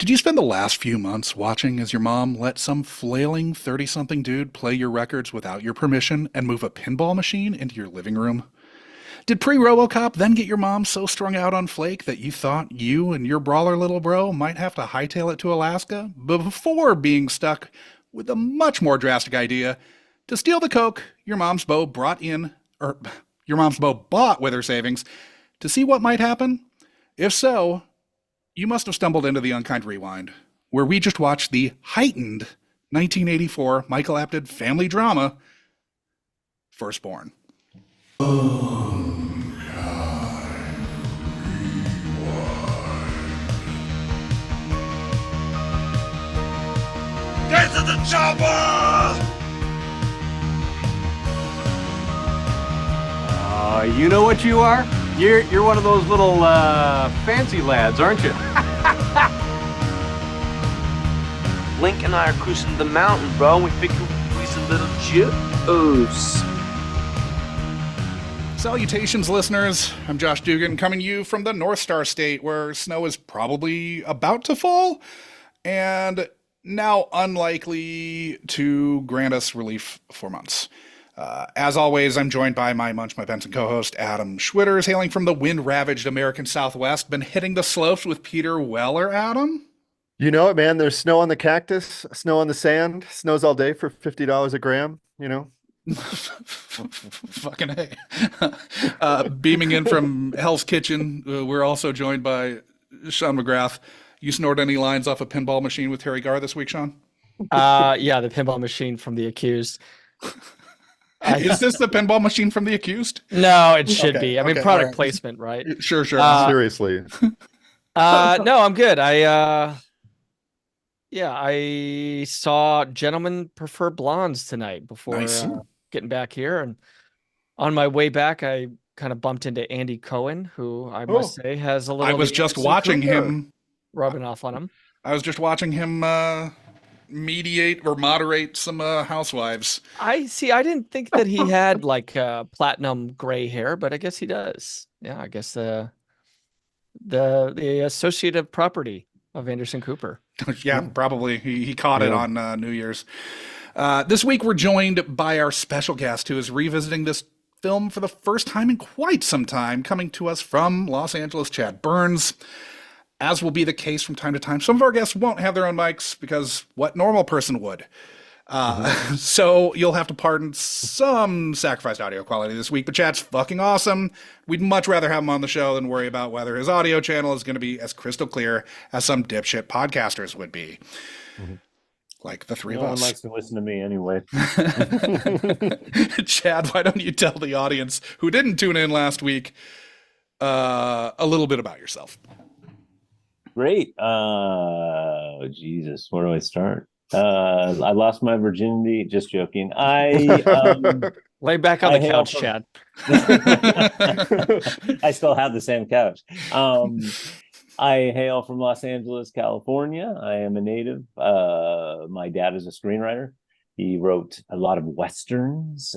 Did you spend the last few months watching as your mom let some flailing 30-something dude play your records without your permission and move a pinball machine into your living room? Did pre-RoboCop then get your mom so strung out on Flake that you thought you and your brawler little bro might have to hightail it to Alaska before being stuck with a much more drastic idea to steal the coke your mom's beau bought with her savings to see what might happen? If so, you must have stumbled into the Unkind Rewind, where we just watched the heightened 1984 Michael Apted family drama, Firstborn. Get to the chopper! You know what you are? You're one of those little fancy lads, aren't you? Link and I are cruising the mountain, bro, and we figure we'd a little juice. Salutations, listeners. I'm Josh Dugan, coming to you from the North Star State, where snow is probably about to fall, and now unlikely to grant us relief for months. As always, I'm joined by my Munch, my Benson co-host, Adam Schwitters, hailing from the wind-ravaged American Southwest. Been hitting the slopes with Peter Weller, Adam? You know it, man. There's snow on the cactus, snow on the sand, snows all day for $50 a gram, you know? Fucking hey. Beaming in from Hell's Kitchen, we're also joined by Sean McGrath. You snored any lines off a pinball machine with Teri Garr this week, Sean? Yeah, the pinball machine from The Accused. Is this the pinball machine from The Accused? No, it should be. I mean, product right. placement, right? Sure. Seriously. No, I'm good. I saw Gentlemen Prefer Blondes tonight before Nice. Getting back here, and on my way back, I kind of bumped into Andy Cohen, who I must say has a little. I was just watching him rubbing off on him. I was just watching him mediate or moderate some housewives. I didn't think that he had like platinum gray hair, but I guess he does. Yeah, I guess the associative property of Anderson Cooper. Yeah, probably. He caught it on New Year's. This week we're joined by our special guest who is revisiting this film for the first time in quite some time, coming to us from Los Angeles, Chad Byrnes. As will be the case from time to time, some of our guests won't have their own mics because what normal person would? So you'll have to pardon some sacrificed audio quality this week, but Chad's fucking awesome. We'd much rather have him on the show than worry about whether his audio channel is going to be as crystal clear as some dipshit podcasters would be. Like the three of us. No one likes to listen to me anyway. Chad, why don't you tell the audience who didn't tune in last week a little bit about yourself? Great. Jesus, where do I start? I lost my virginity. Just joking. Lay back on the couch, Chad. I still have the same couch. I hail from Los Angeles, California. I am a native. My dad is a screenwriter. He wrote a lot of Westerns,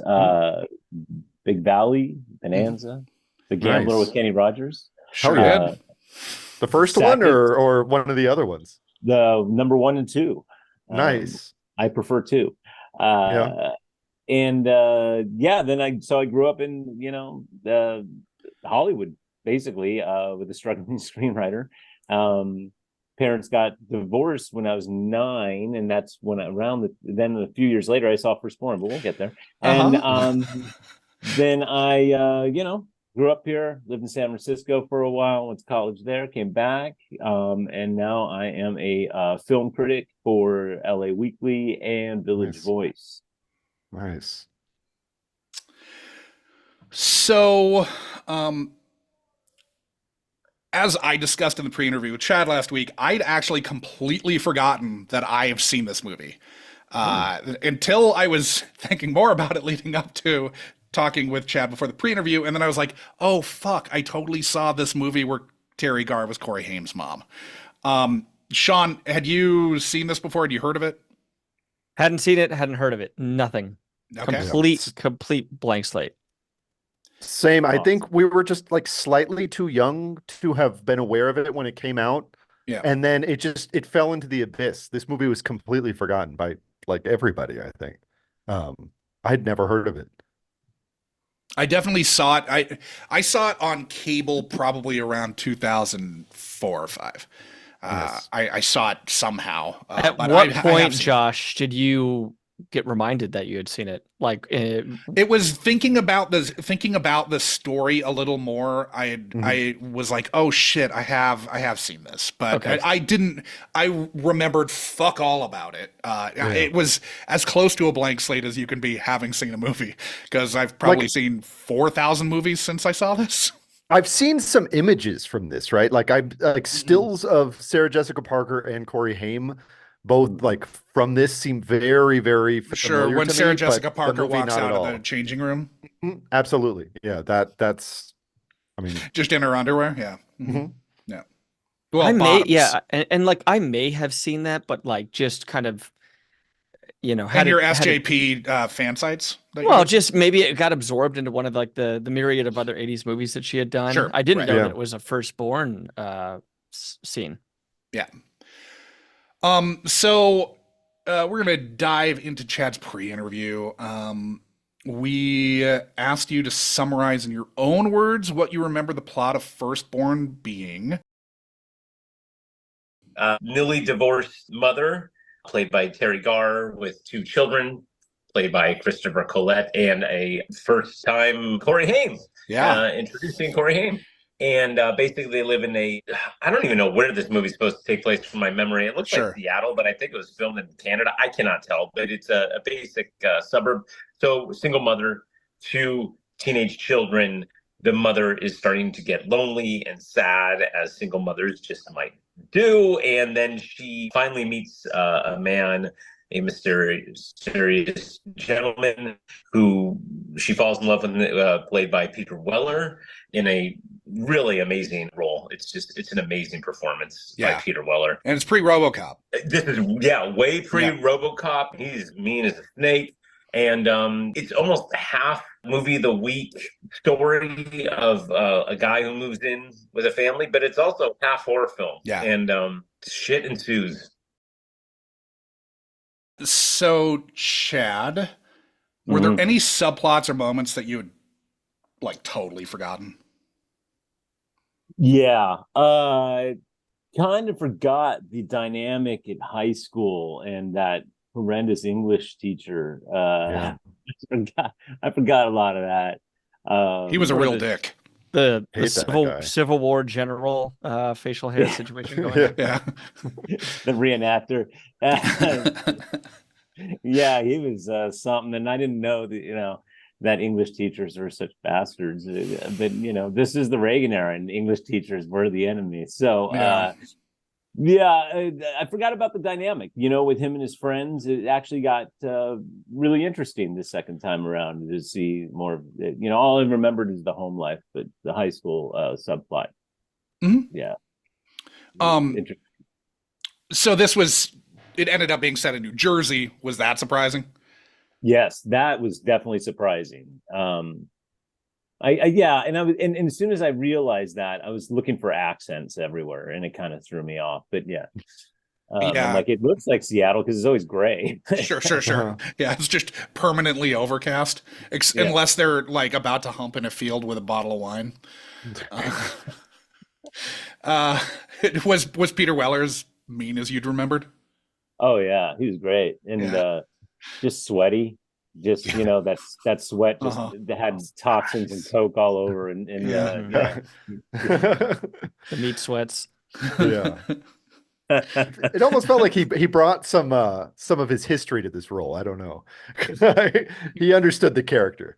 Big Valley, Bonanza, The Gambler with Kenny Rogers. Sure. The first one or one of the other ones? The number 1 and 2. Nice. I prefer 2. And then I grew up in Hollywood basically with a struggling screenwriter. Parents got divorced when I was 9, and that's when then a few years later I saw Firstborn, but we'll get there. And then I grew up here, lived in San Francisco for a while, went to college there, came back, and now I am a film critic for LA Weekly and Village Voice. Nice. So, as I discussed in the pre-interview with Chad last week, I'd actually completely forgotten that I have seen this movie. Until I was thinking more about it leading up to talking with Chad before the pre-interview, and then I was like, oh, fuck, I totally saw this movie where Teri Garr was Corey Haim's mom. Sean, had you seen this before? Had you heard of it? Hadn't seen it, hadn't heard of it. Nothing. Okay. Complete blank slate. Same. I think we were just like slightly too young to have been aware of it when it came out. Yeah. And then it fell into the abyss. This movie was completely forgotten by like everybody, I think. I'd never heard of it. I definitely saw it. I saw it on cable probably around 2004 or 5. Yes. I saw it somehow. At but what I have point, seen it. Josh, did you get reminded that you had seen it? Like, It was thinking about the story a little more. I was like, oh shit, I have seen this, but Okay. I didn't. I remembered fuck all about it. It was as close to a blank slate as you can be having seen a movie, because I've probably seen 4,000 movies since I saw this. I've seen some images from this, right? Like I like stills of Sarah Jessica Parker and Corey Haim, both like from this seem very, very Sure, familiar when to Sarah me, Jessica but the Parker movie walks not at out of the all. changing room, Absolutely. Yeah, that's I mean, just in her underwear. Yeah, mhm. yeah. Well, I may, bottoms. yeah, and like I may have seen that, but like just kind of, And had your it, SJP fan sites. That you well, go to? just maybe it got absorbed into one of like the myriad of other 80s movies that she had done. Sure, I didn't right. know Yeah. that it was a Firstborn scene. Yeah. So we're gonna dive into Chad's pre-interview. We asked you to summarize in your own words what you remember the plot of Firstborn being. Newly divorced mother, played by Teri Garr, with 2 children, played by Christopher Collet, and a first-time Corey Haim. Yeah. Introducing Corey Haim. And basically they live in I don't even know where this movie's supposed to take place from my memory. It looks like Sure. Seattle, but I think it was filmed in Canada. I cannot tell, but it's a basic suburb. So single mother, 2 teenage children. The mother is starting to get lonely and sad, as single mothers just might do. And then she finally meets a man, a mysterious gentleman who she falls in love with, played by Peter Weller, in a really amazing role. It's an amazing performance by Peter Weller. And it's pre-RoboCop. This is way pre-RoboCop. He's mean as a snake. And it's almost half movie of the week story of a guy who moves in with a family, but it's also half horror film. Yeah. And shit ensues. So, Chad, were there any subplots or moments that you had like totally forgotten? Yeah, kind of forgot the dynamic at high school and that horrendous English teacher. I forgot a lot of that. He was a real dick. The Hate that guy. Civil War general facial hair situation going on. Yeah. The reenactor. Yeah, he was something, and I didn't know that that English teachers were such bastards. But this is the Reagan era, and English teachers were the enemy. So I forgot about the dynamic, with him and his friends. It actually got really interesting the second time around to see more of it. All I remembered is the home life, but the high school subplot. Yeah. So it ended up being set in New Jersey. Was that surprising? Yes, that was definitely surprising. And as soon as I realized that, I was looking for accents everywhere, and it kind of threw me off. But I'm like, it looks like Seattle because it's always gray. Sure. Yeah, it's just permanently overcast, unless they're like about to hump in a field with a bottle of wine. Was Peter Weller as mean as you'd remembered? Oh yeah, he was great, and just sweaty. Just that sweat just had toxins and coke all over, and The meat sweats. Yeah. It almost felt like he brought some of his history to this role. I don't know. He understood the character.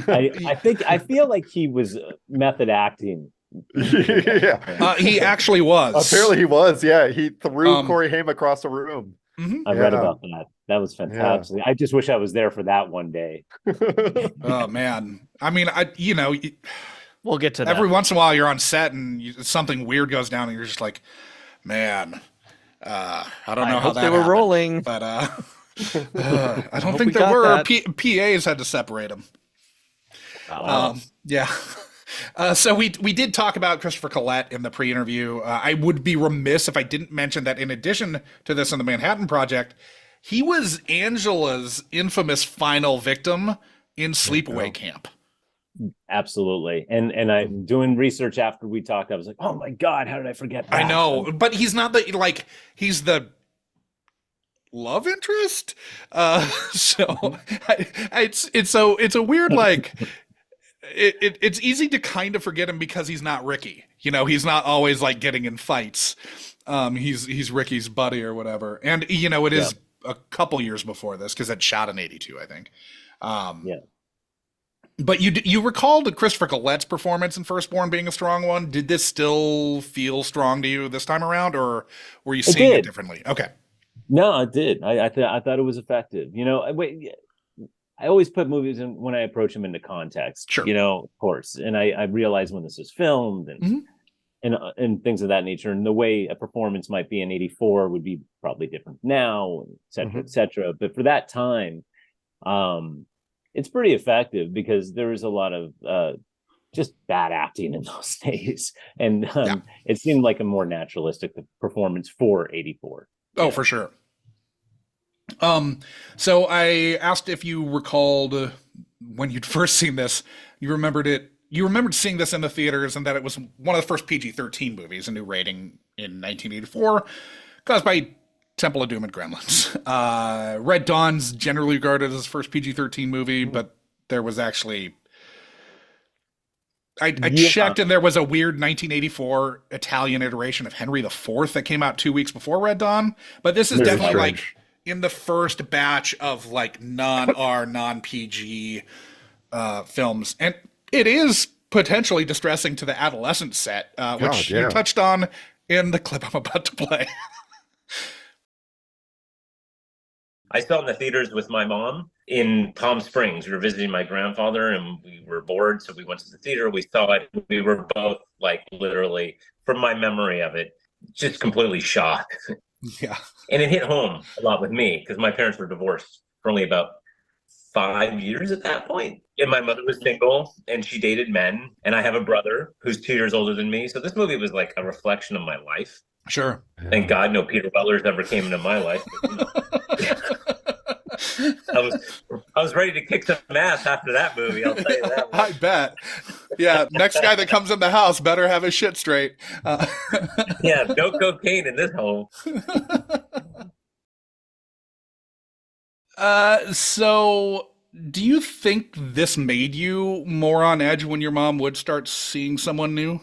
I feel like he was method acting. Yeah. He actually was. Apparently he was. Yeah. He threw Corey Haim across the room. I read about that. That was fantastic. I just wish I was there for that one day. Oh man. I mean, we'll get to that. Every once in a while you're on set and something weird goes down and you're just like, man, I don't know how that they were happened, rolling, but I don't think there were. PAs had to separate them. Wow. Yeah. So we did talk about Christopher Collet in the pre-interview. I would be remiss if I didn't mention that in addition to this in the Manhattan Project, he was Angela's infamous final victim in Sleepaway Camp. Absolutely. And I'm doing research after we talked. I was like, oh my God, how did I forget that? I know, but he's not the, like, he's the love interest. It's a weird, like, it's easy to kind of forget him because he's not Ricky. You know, he's not always like getting in fights. He's Ricky's buddy or whatever. And you know, it is a couple years before this because it's shot in '82, I think. But you recalled Christopher Collet's performance in Firstborn being a strong one. Did this still feel strong to you this time around, or were you seeing it differently? Okay. No, I did. I thought it was effective. You know, I always put movies in when I approach them into context. Sure. You know, of course, and I realize when this is filmed and things of that nature, and the way a performance might be in '84 would be probably different now, et cetera, et cetera. But for that time, it's pretty effective because there was a lot of just bad acting in those days, and it seemed like a more naturalistic performance for '84. Oh, for sure. So I asked if you recalled when you'd first seen this, you remembered seeing this in the theaters and that it was one of the first PG-13 movies, a new rating in 1984, caused by Temple of Doom and Gremlins. Red Dawn's generally regarded as the first PG-13 movie, but there was actually... I checked, and there was a weird 1984 Italian iteration of Henry IV that came out 2 weeks before Red Dawn. But this is definitely like in the first batch of like non-R, non-PG films. And it is potentially distressing to the adolescent set, which you touched on in the clip I'm about to play. I saw it in the theaters with my mom in Palm Springs. We were visiting my grandfather and we were bored, so we went to the theater. We saw it. We were both like literally, from my memory of it, just completely shocked. Yeah. And it hit home a lot with me because my parents were divorced for only about 5 years at that point. And my mother was single and she dated men. And I have a brother who's 2 years older than me. So this movie was like a reflection of my life. Sure. Thank God no Peter Wellers ever came into my life. I was ready to kick some ass after that movie, I'll tell you that one. I bet. Yeah, next guy that comes in the house better have his shit straight. Yeah, no cocaine in this home. So do you think this made you more on edge when your mom would start seeing someone new?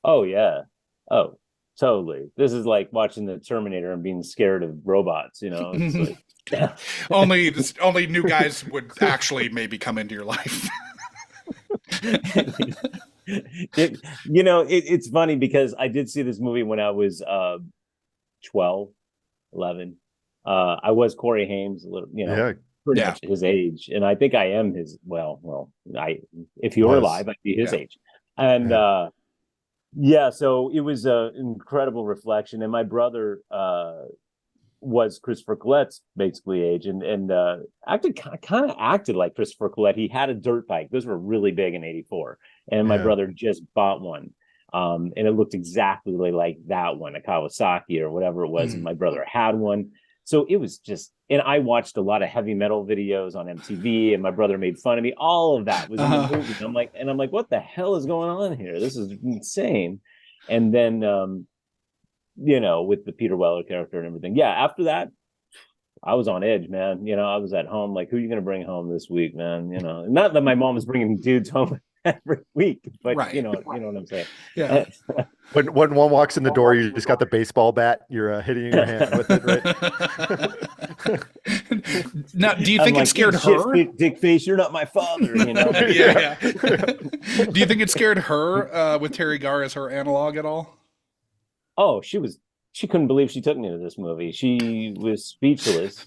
Oh, yeah. Oh, totally. This is like watching the Terminator and being scared of robots, you know? It's like, only new guys would actually maybe come into your life. It's funny because I did see this movie when I was 12, 11. I was Corey Haim's a little, pretty much his age. And I think I am his, if he were alive, I'd be his age. And so it was an incredible reflection. And my brother was Christopher Collet's basically age and kind of acted like Christopher Collet. He had a dirt bike. Those were really big in '84. And my brother just bought one. And it looked exactly like that one, a Kawasaki or whatever it was. And my brother had one. So it was just, and I watched a lot of heavy metal videos on MTV and my brother made fun of me. All of that was in the movie. And I'm like, what the hell is going on here? This is insane. And then, with the Peter Weller character and everything. Yeah. After that, I was on edge, man. I was at home. Like, who are you going to bring home this week, man? Not that my mom was bringing dudes home every week, but you know what I'm saying? Yeah. When one walks in the door, you just got the baseball bat. You're hitting your hand with it, right? Now, do you think it scared her? Dick face, you're not my father. Yeah. Do you think it scared her with Teri Garr as her analog at all? Oh, she couldn't believe she took me to this movie. She was speechless,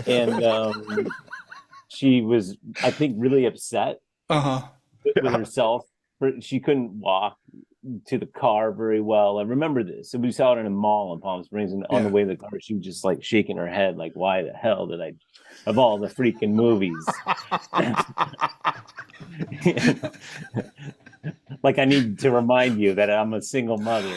and she was, I think, really upset with herself. She couldn't walk to the car very well. I remember this. We saw it in a mall in Palm Springs, and on the way to the car, she was just like shaking her head, like, "Why the hell did I, of all the freaking movies?" Like I need to remind you that I'm a single mother.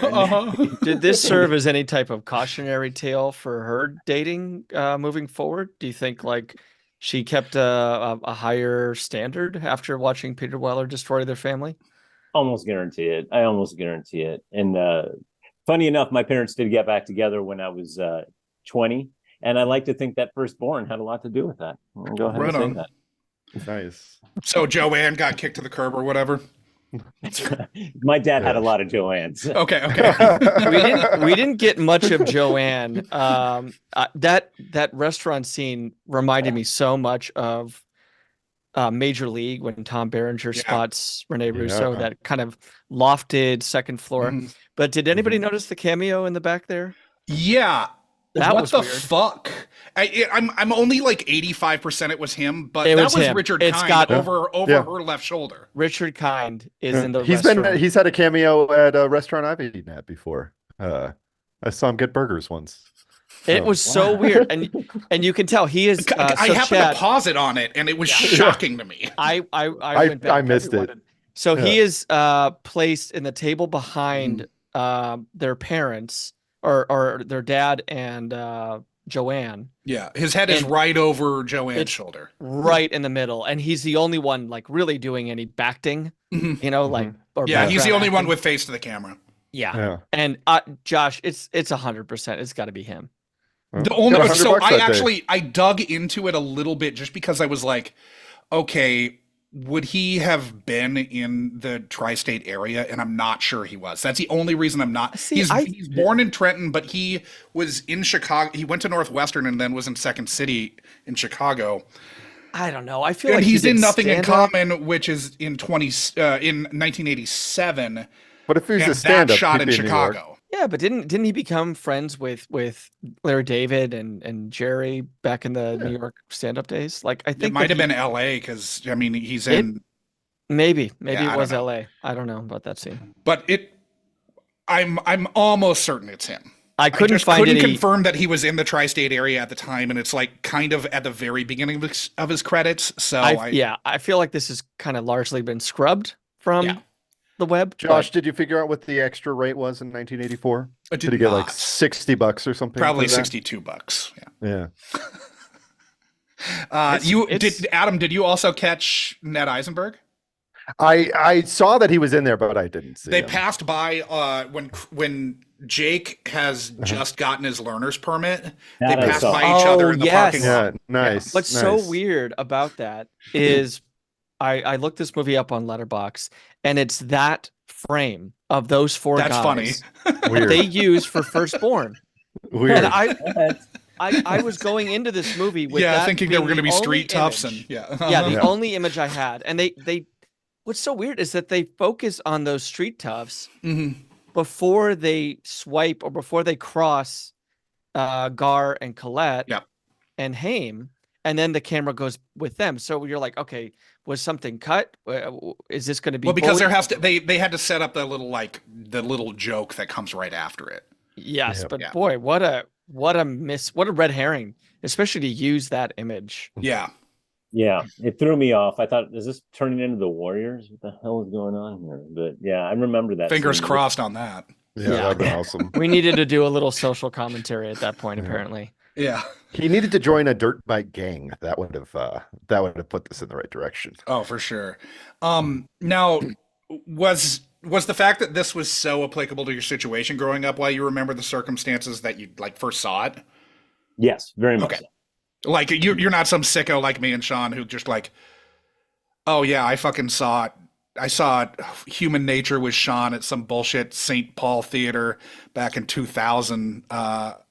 Did this serve as any type of cautionary tale for her dating moving forward? Do you think like she kept a higher standard after watching Peter Weller destroy their family? Almost guarantee it. I almost guarantee it. And funny enough, my parents did get back together when I was 20. And I like to think that Firstborn had a lot to do with that. I'll go ahead and say that. Nice. So Joanne got kicked to the curb or whatever. My dad had a lot of Joannes. Okay. We didn't get much of Joanne. That restaurant scene reminded me so much of Major League when Tom Berenger spots Rene Russo, that kind of lofted second floor. But did anybody notice the cameo in the back there? Yeah. That what was the weird. fuck? I'm only like 85% it was him, but It that was was him. Richard It's Kind got- over her left shoulder. Richard Kind is in the restaurant. He's had a cameo at a restaurant I've eaten at before. I saw him get burgers once. It was so weird, and you can tell he is. I happened to pause it on it, and it was shocking to me. I went back. I missed it. So he is placed in the table behind their parents or their dad and Joanne. Yeah, his head is right over Joanne's shoulder, right in the middle, and he's the only one like really doing any acting. You know, like he's the only one with face to the camera. Yeah. And Josh, it's 100%. It's got to be him. The only so I dug into it a little bit just because I was like, okay, would he have been in the tri-state area? And I'm not sure he was. That's the only reason I'm not. He's born in Trenton, but he was in Chicago. He went to Northwestern and then was in Second City in Chicago. I don't know. I feel like he's in Nothing in Common, which is in 1987. But if he's a stand-up, shot in Chicago. Yeah, but didn't he become friends with Larry David and Jerry back in the New York stand-up days? Like I think it might have been L.A. because I mean he's in. Maybe it was L.A. I don't know about that scene. But I'm almost certain it's him. I couldn't confirm that he was in the tri-state area at the time, and it's like kind of at the very beginning of his credits. So I feel like this has kind of largely been scrubbed from the web. Josh, did you figure out what the extra rate was in 1984? Did he get like $60 or something? Probably $62. Yeah. Adam, did you also catch Ned Eisenberg? I saw that he was in there, but I didn't see him. Passed by when Jake has just gotten his learner's permit. They passed by each other in the parking lot. Nice. What's so weird about that is I looked this movie up on Letterboxd, and it's that frame of those four guys funny. that they use for Firstborn. Weird. And I was going into this movie with thinking there were going to be street toughs and the only image I had, and they what's so weird is that they focus on those street toughs before they swipe or before they cross Garr and Collet and Haim, and then the camera goes with them. So you're like, okay, was something cut? Is this going to be? Well, because they had to set up the little joke that comes right after it. Yes, but boy, what a red herring, especially to use that image. Yeah, it threw me off. I thought, is this turning into the Warriors? What the hell is going on here? But yeah, I remember that. Fingers crossed on that. Yeah, that'd be awesome. We needed to do a little social commentary at that point, apparently. Yeah, he needed to join a dirt bike gang. That would have put this in the right direction. Oh, for sure. Now, was the fact that this was so applicable to your situation growing up why you remember the circumstances that you like first saw it? Yes, very much. Okay. So. Like you're not some sicko like me and Sean who just like, oh yeah, I fucking saw it. I saw Human Nature with Sean at some bullshit St. Paul theater back in 2000. Are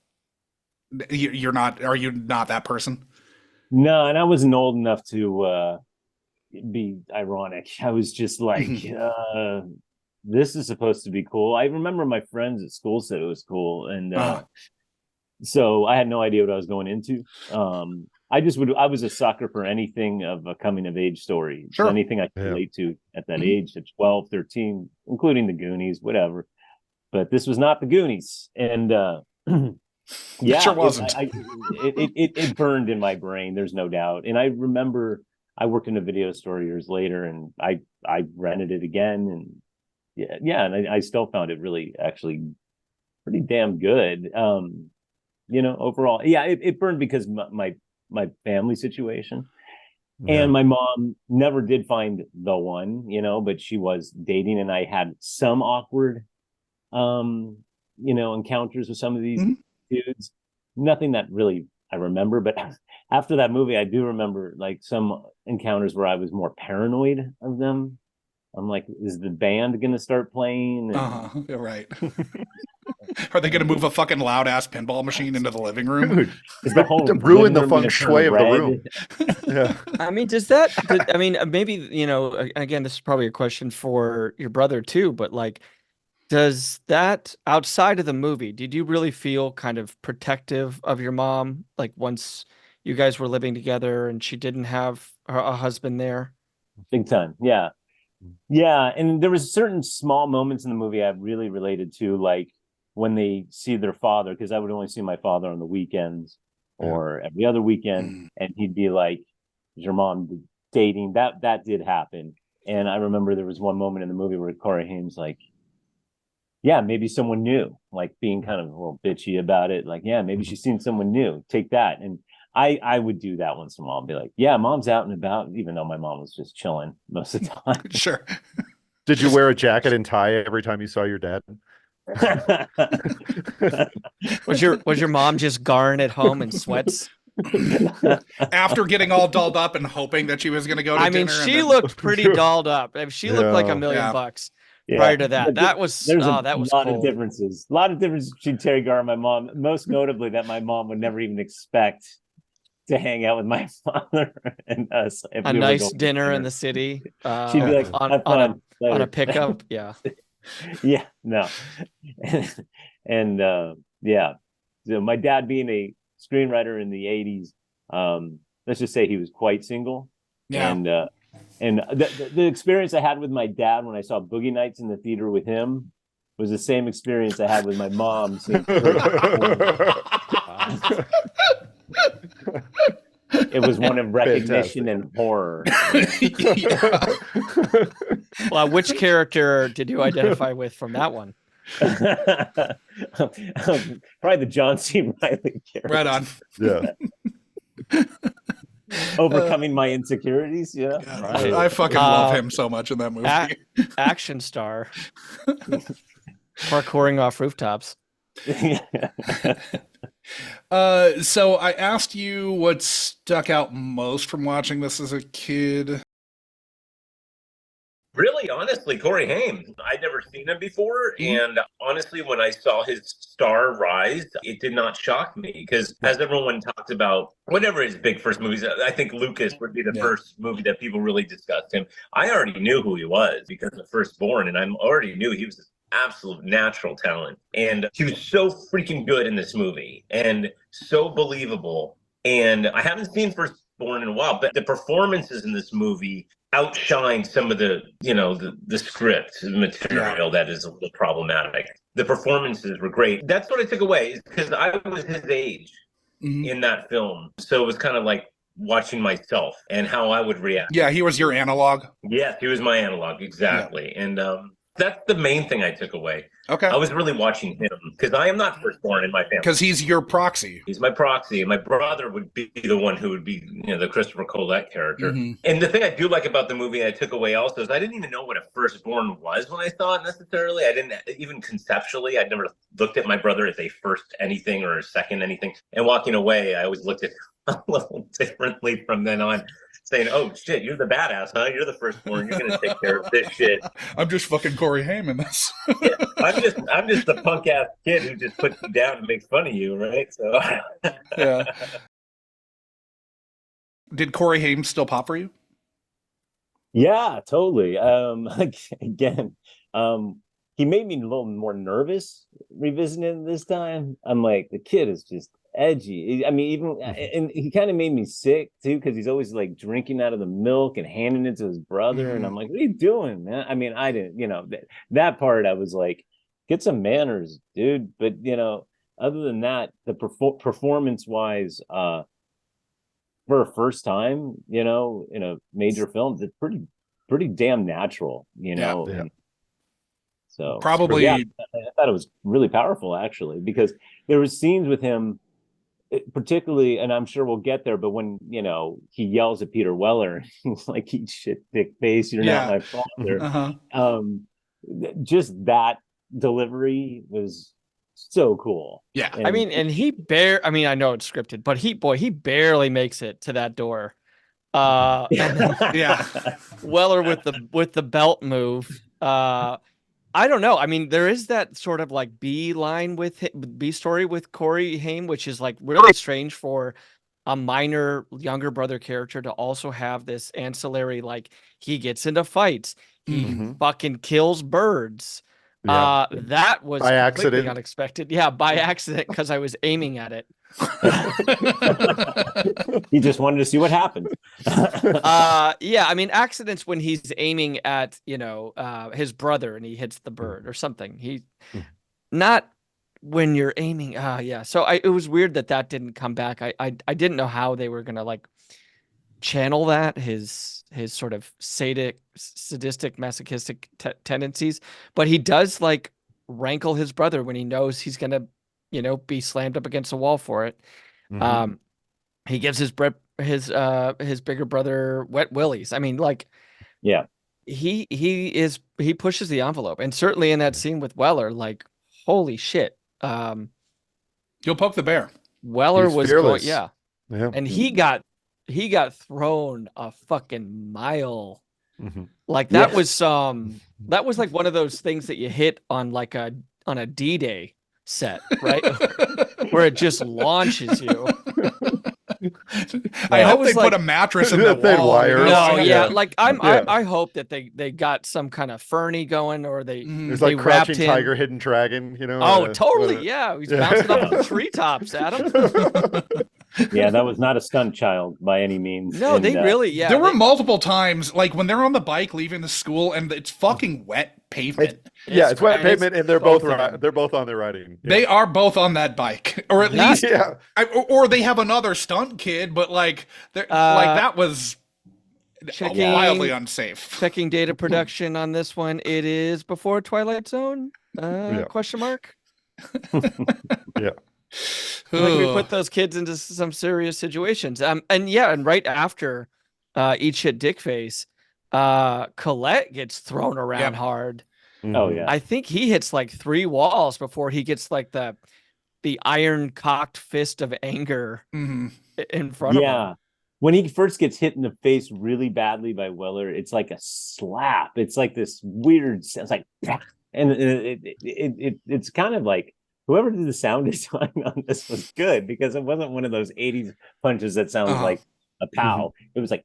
you not that person? No, and I wasn't old enough to be ironic. I was just like, this is supposed to be cool. I remember my friends at school said it was cool, and so I had no idea what I was going into. I was a sucker for anything of a coming of age story. Sure. So anything I could relate to at that age, at 12, 13, including the Goonies, whatever. But this was not the Goonies. And it sure wasn't. It burned in my brain. There's no doubt. And I remember I worked in a video store years later, and I rented it again, and and I still found it really actually pretty damn good. Overall, it burned because my family situation. Yeah. And my mom never did find the one, but she was dating, and I had some awkward, encounters with some of these dudes. Nothing that really I remember, but after that movie, I do remember like some encounters where I was more paranoid of them. I'm like, is the band going to start playing? You're right. Are they going to move a fucking loud ass pinball machine into the living room? Dude, Is the whole ruin the living room feng gonna shui turn of the red? room. Yeah. I mean, maybe, again, this is probably a question for your brother too, but like, does that, outside of the movie, did you really feel kind of protective of your mom? Like once you guys were living together and she didn't have a husband there? Big time. Yeah. Yeah. And there was certain small moments in the movie I really related to, like when they see their father, because I would only see my father on the weekends or every other weekend, and he'd be like, is your mom dating? That did happen. And I remember there was one moment in the movie where Corey Haim's like, yeah, maybe someone new, like being kind of a little bitchy about it. Like, yeah, maybe she's seen someone new. Take that. And I would do that once in a while. I'd be like, yeah, mom's out and about, even though my mom was just chilling most of the time. Sure. Did you wear a jacket and tie every time you saw your dad? Was your mom just Garn at home in sweats? After getting all dolled up and hoping that she was going to go to dinner. She looked pretty dolled up. She looked like $1 million prior to that. That was lot cool. of differences. A lot of differences between Teri Garr and my mom. Most notably, that my mom would never even expect to hang out with my father and us. A nice dinner in the city. She'd be like, on a pickup. Yeah. Yeah. No. And so my dad being a screenwriter in the 80s, let's just say he was quite single. Yeah. And the experience I had with my dad when I saw Boogie Nights in the theater with him was the same experience I had with my mom seeing It was one of recognition and horror. Well, which character did you identify with from that one? Probably the John C. Reilly character. Right on. Yeah. Overcoming my insecurities. Yeah. Right. I fucking love him so much in that movie. Action star. Parkouring off rooftops. So I asked you what stuck out most from watching this as a kid. Really, honestly, Corey Haim. I'd never seen him before. And honestly, when I saw his star rise, it did not shock me because as everyone talked about, whatever his big first movies, I think Lucas would be the first movie that people really discussed him. I already knew who he was because of Firstborn, and I already knew he was an absolute natural talent. And he was so freaking good in this movie and so believable. And I haven't seen Firstborn in a while, but the performances in this movie outshine some of the script material that is a little problematic. The performances were great. That's what I took away, because I was his age in that film. So it was kind of like watching myself and how I would react. Yeah, he was your analog. Yes, he was my analog, exactly. Yeah. And that's the main thing I took away. Okay. I was really watching him because I am not firstborn in my family. Because he's your proxy. He's my proxy. And my brother would be the one who would be, the Christopher Collet character. And the thing I do like about the movie I took away also is I didn't even know what a firstborn was when I saw it necessarily. I didn't even conceptually. I'd never looked at my brother as a first anything or a second anything. And walking away, I always looked at him a little differently from then on. Saying, "Oh shit, you're the badass, huh? You're the firstborn. You're gonna take care of this shit." I'm just fucking Corey Haim in this. Yeah, I'm just the punk ass kid who just puts you down and makes fun of you, right? So, yeah. Did Corey Haim still pop for you? Yeah, totally. Again, he made me a little more nervous revisiting this time. I'm like, the kid is just edgy. I mean, even and he kind of made me sick too, because he's always like drinking out of the milk and handing it to his brother, and I'm like, what are you doing, man? I mean, I didn't, that part I was like, get some manners, dude. But other than that, the performance wise, for a first time, in a major film, it's pretty damn natural, Yeah. And so Probably. yeah, I thought it was really powerful actually, because there was scenes with him, particularly, and I'm sure we'll get there, but when he yells at Peter Weller, he's like, "Eat shit, dick face, you're not my father." Um, just that delivery was so cool. Yeah. I mean, and I mean, I know it's scripted, but he barely makes it to that door. And then Yeah. Weller with the belt move. I don't know. I mean, there is that sort of like B story with Corey Haim, which is like really strange for a minor younger brother character to also have this ancillary, like he gets into fights, he fucking kills birds. Yeah. That was By completely accident. unexpected. Yeah, by accident, because I was aiming at it. He just wanted to see what happened. Yeah, I mean, accidents when he's aiming at his brother and he hits the bird or something. Not when you're aiming. Yeah. So it was weird that didn't come back. I didn't know how they were gonna like channel that his sort of sadistic, masochistic tendencies, but he does like rankle his brother when he knows he's gonna be slammed up against a wall for it. He gives his bigger brother wet willies. I mean, like, yeah, he pushes the envelope, and certainly in that scene with Weller, like, holy shit. You'll poke the bear. Weller He's was fearless. yeah, Yeah. and he got thrown a fucking mile. Like that was like one of those things that you hit on like on a D-Day set, right? Where it just launches you. I hope they like, put a mattress in the Thin wall. wire. No, Yeah. like I hope that they got some kind of Fernie going, or they There's they like Crouching wrapped him. Tiger, Hidden Dragon, Oh, totally, yeah. He's bouncing off the treetops, Adam. yeah, that was not a stunt child by any means. No, and, they really, yeah. There were multiple times, like when they're on the bike leaving the school, and it's fucking wet pavement. It's wet pavement, and they're both of them. they're both on their riding. Yeah. They are both on that bike, or at least, Yeah. or they have another stunt kid, but like, like that was wildly unsafe. Checking data production on this one. It is before Twilight Zone? Question mark. Yeah. Like we put those kids into some serious situations. And right after Eat Shit Dick Face, Collet gets thrown around hard. Oh yeah. I think he hits like 3 walls before he gets like the iron cocked fist of anger in front of him. When he first gets hit in the face really badly by Weller, it's like a slap. It's like this weird. It's like, and it's kind of like whoever did the sound design on this was good, because it wasn't one of those 80s punches that sounds like a pow. It was like,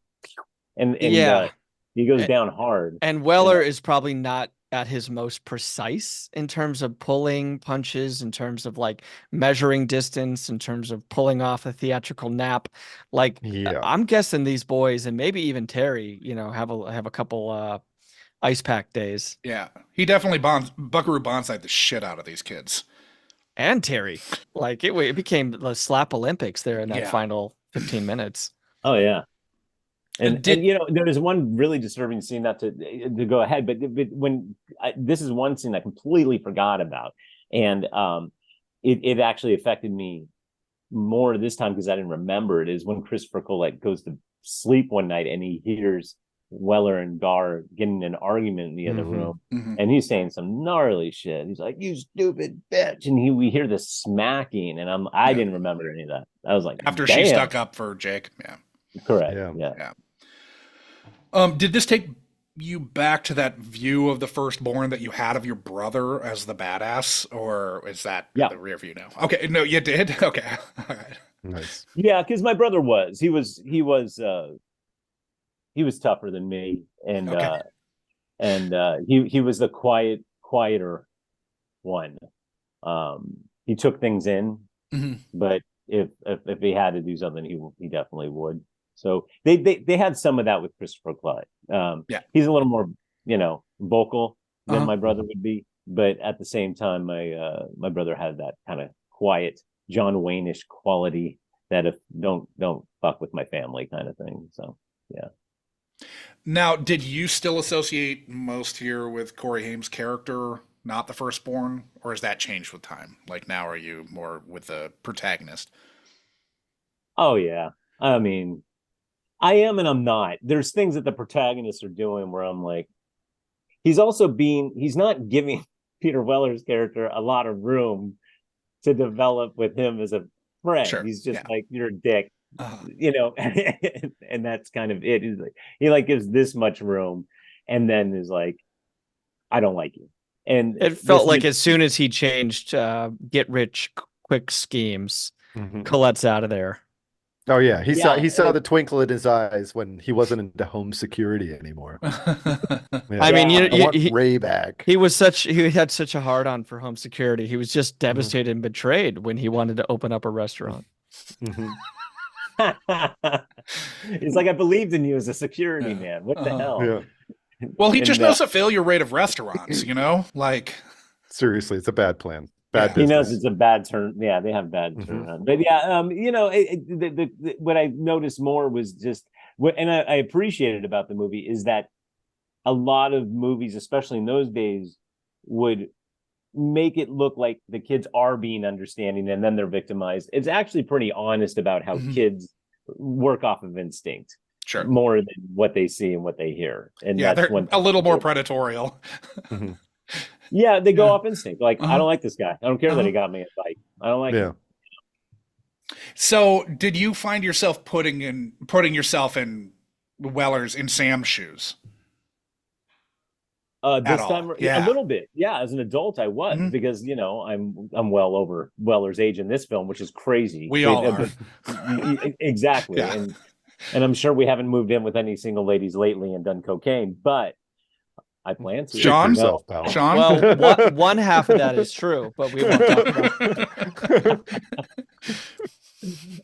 and he goes down hard. And Weller is probably not at his most precise in terms of pulling punches, in terms of like measuring distance, in terms of pulling off a theatrical nap. Like, I'm guessing these boys, and maybe even Teri, have a couple ice pack days. Yeah, he definitely Buckaroo Banzai the shit out of these kids. And Teri, like it became the slap Olympics there in that final 15 minutes. Oh yeah. And there is one really disturbing scene, not to go ahead, but when this is one scene I completely forgot about, and it actually affected me more this time because I didn't remember it. Is when Christopher Collet goes to sleep one night and he hears Weller and Garr getting an argument in the other room, and he's saying some gnarly shit. He's like, "You stupid bitch," and we hear this smacking, and I didn't remember any of that. I was like, after damn. She stuck up for Jake. Yeah, correct. Yeah. Did this take you back to that view of the Firstborn that you had of your brother as the badass, or is that the rear view now? Okay, no, you did. Okay, all right. Nice. Yeah, because my brother was he was tougher than me, and he was the quieter one. He took things in, but if he had to do something, he definitely would. So they had some of that with Christopher Collet. He's a little more vocal than my brother would be, but at the same time, my brother had that kind of quiet John Wayne-ish quality that if don't fuck with my family kind of thing. So yeah. Now, did you still associate most here with Corey Haim's character, not the firstborn, or has that changed with time? Like now, are you more with the protagonist? Oh yeah. I mean, I am and I'm not. There's things that the protagonists are doing where I'm like, he's not giving Peter Weller's character a lot of room to develop with him as a friend. Sure. He's just Yeah. like, you're a dick, Uh-huh. and that's kind of it. He like gives this much room and then is like, I don't like you. And It felt like as soon as he changed get rich quick schemes, Colette's out of there. Oh yeah, he saw the twinkle in his eyes when he wasn't into home security anymore. Yeah. I mean, I want Ray back. He had such a hard on for home security. He was just devastated and betrayed when he wanted to open up a restaurant. He's like, I believed in you as a security man. What the hell? Yeah. Well, he just knows the failure rate of restaurants, like seriously, it's a bad plan. He knows it's a bad turn. Yeah, they have bad turn. But yeah, what I noticed more was just and I appreciated about the movie is that a lot of movies, especially in those days, would make it look like the kids are being understanding and then they're victimized. It's actually pretty honest about how kids work off of instinct. Sure. More than what they see and what they hear. And yeah, that's they're a little more predatorial. Yeah, they go off instinct. Like, I don't like this guy. I don't care that he got me a bike. I don't like him. So did you find yourself putting yourself in Weller's, in Sam's shoes? This time, a little bit. Yeah, as an adult, I was because I'm well over Weller's age in this film, which is crazy. We all are. Exactly. Yeah. And I'm sure we haven't moved in with any single ladies lately and done cocaine, but I plan to. Sean? Well, one half of that is true, but we won't talk about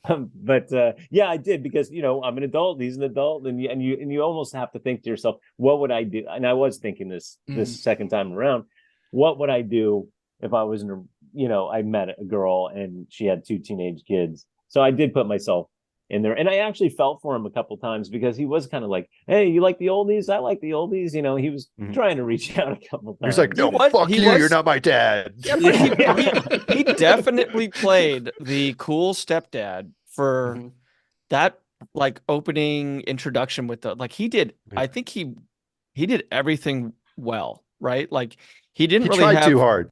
it. But yeah, I did because I'm an adult. He's an adult, and you almost have to think to yourself, what would I do? And I was thinking this second time around, what would I do if I was I met a girl and she had 2 teenage kids? So I did put myself in there, and I actually felt for him a couple times because he was kind of like, "Hey, you like the oldies? I like the oldies." He was trying to reach out a couple times. He's like, "No, fuck you! You're not my dad." Yeah, but he definitely played the cool stepdad for that, like opening introduction with the he did. I think he did everything well, right? Like he didn't really tried too hard.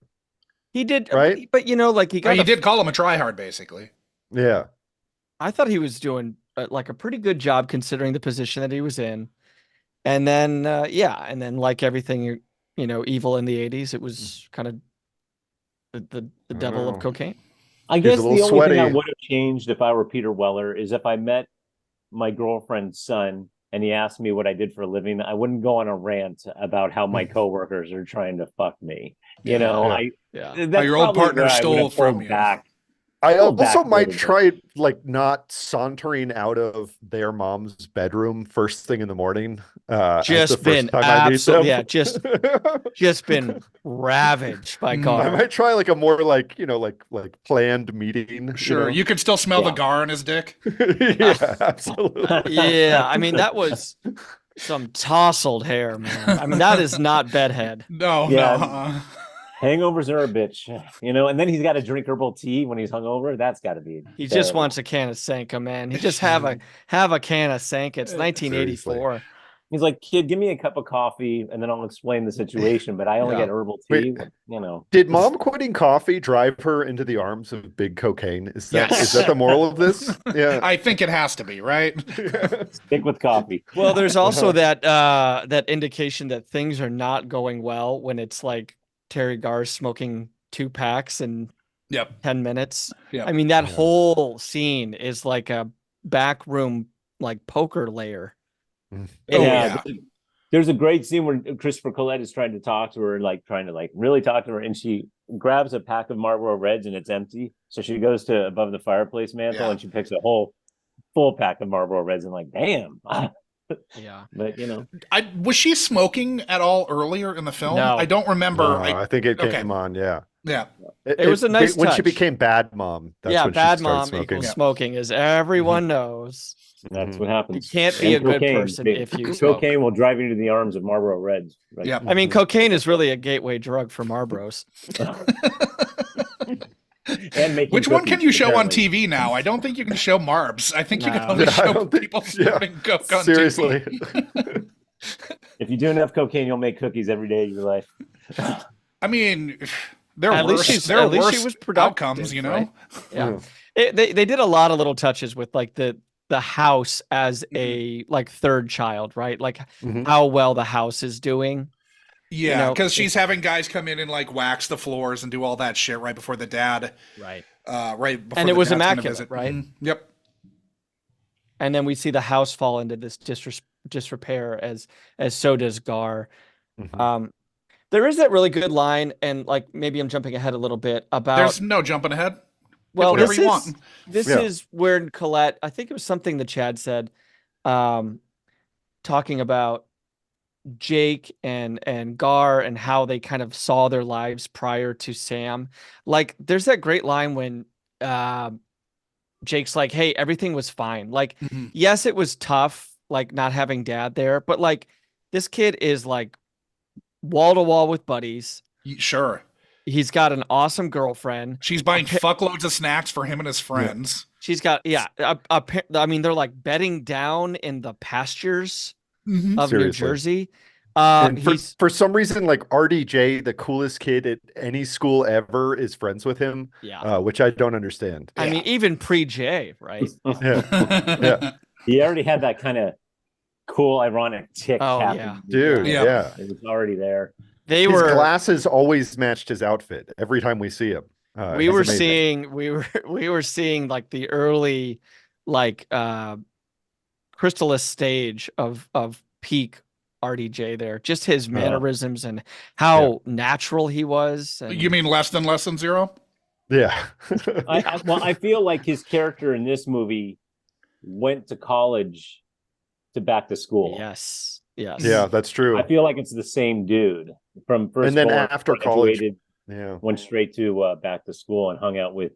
He did, right? But he got. He did call him a tryhard, basically. Yeah. I thought he was doing like a pretty good job considering the position that he was in. And then, and then like everything, evil in the 80s, it was kind of the devil of cocaine. I guess the only thing I would have changed if I were Peter Weller is if I met my girlfriend's son and he asked me what I did for a living, I wouldn't go on a rant about how my coworkers are trying to fuck me. How your old partner stole from you. Back. I also might try not sauntering out of their mom's bedroom first thing in the morning. Just been absolutely, just been ravaged by Garr. I might try a more planned meeting. Sure, you could still smell the Garr in his dick. Yeah, absolutely. Yeah, I mean that was some tousled hair, man. I mean that is not bedhead. No. Hangovers are a bitch, and then he's got to drink herbal tea when he's hungover. That's got to be. He just wants a can of Sanka, man. He just have a can of Sanka. It's 1984. Seriously. He's like, kid, give me a cup of coffee, and then I'll explain the situation. But I only get herbal tea. Wait, did mom quitting coffee drive her into the arms of big cocaine? Is that the moral of this? Yeah, I think it has to be, right? Stick with coffee. Well, there's also that indication that things are not going well when it's like Teri Garr smoking 2 packs in 10 minutes. Yep. I mean, that whole scene is like a backroom, poker layer. There's a great scene where Christopher Collet is trying to talk to her, trying to really talk to her, and she grabs a pack of Marlboro Reds and it's empty. So she goes to above the fireplace mantle and she picks a whole full pack of Marlboro Reds and damn. Yeah, but was she smoking at all earlier in the film? No. I don't remember. No, I think it came on. Yeah, Yeah. It was a nice when she touch. became bad mom. That's Yeah, when bad she started mom smoking. equals smoking, as everyone knows. That's what You happens. can't be a And good cocaine. person if you smoke. Cocaine will drive you into the arms of Marlboro Reds. Right? Yeah. I mean, cocaine is really a gateway drug for Marlboros. And making Which one can cookies, you show on apparently. TV now? I don't think you can show Marbs. I think you can No. only Yeah, I show don't think- people yeah. snorting coke on Seriously. TV. If you do enough cocaine, you'll make cookies every day of your life. I mean, there are At least worse, she's- there are at least she worse was productive, outcomes, you know? right? Yeah. Yeah. They did a lot of little touches with like the house as a like third child, right? Like Mhm. how well the house is doing. Yeah, know, because she's having guys come in and like wax the floors and do all that shit right before the dad, Right. right before And it the was dad's gonna immaculate, visit. right? Mhm. Yep. And then we see the house fall into this disrepair as so does Gar. Mhm. There is that really good line, and like maybe I'm jumping ahead a little bit about. There's no jumping ahead. Well, whatever this you is want. this Yeah. is where Colette. I think it was something that Chad said, talking about Jake and Gar and how they kind of saw their lives prior to Sam. Like, there's that great line when Jake's like, "Hey, everything was fine. Like, Mhm. yes, it was tough, like not having dad there, but like this kid is like wall to wall with buddies. Sure. He's got an awesome girlfriend. She's buying fuckloads of snacks for him and his friends. She's got I mean, they're like bedding down in the pastures Mhm. of New Seriously. Jersey. And He's for some reason, like RDJ, the coolest kid at any school ever, is friends with him. Yeah. Which I don't understand. I mean, even pre-J, right? Yeah. Yeah. He already had that kind of cool, ironic tick. Oh, happening. yeah. Dude, Yeah. yeah. It was already there. They His were glasses always matched his outfit every time we see him. we He's were amazing. seeing we were seeing like the early like chrysalis stage of peak RDJ there. Just his mannerisms and how natural he was. And You mean less than zero? Yeah. I feel like his character in this movie went to college to back to school. yes. Yeah, that's true. I feel like it's the same dude from Firstborn. And then after college, graduated, yeah. went straight to back to school and hung out with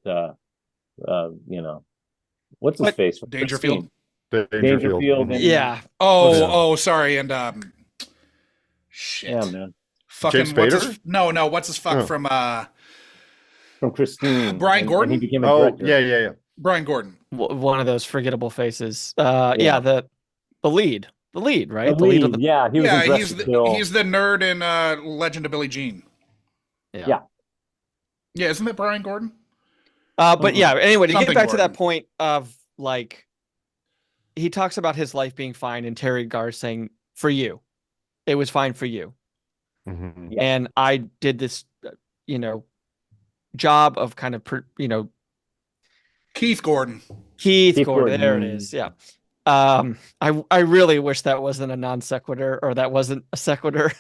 what's his face from Dangerfield. Dangerfield. And, Yeah. Oh, sorry. And shit. yeah, man. Fucking James what's Spader? his, no, what's his fuck Oh. from From Christine. Brian and Gordon? he became a Oh, director. yeah. Brian Gordon. One of those forgettable faces. Yeah. Yeah, the lead, right? The lead, of the yeah, he was in Dress he's to the, Kill. he's the nerd in Legend of Billie Jean. Yeah. Yeah, isn't that Brian Gordon? But yeah, anyway, to get Something back to that Gordon. point of like, he talks about his life being fine, and Teri Garr saying, "For you, it was fine for you," Mhm. Yeah. and I did this, job of kind of, Keith Gordon. Keith Keith Gordon. There it Gordon. is. Yeah. I really wish that wasn't a non sequitur, or that wasn't a sequitur.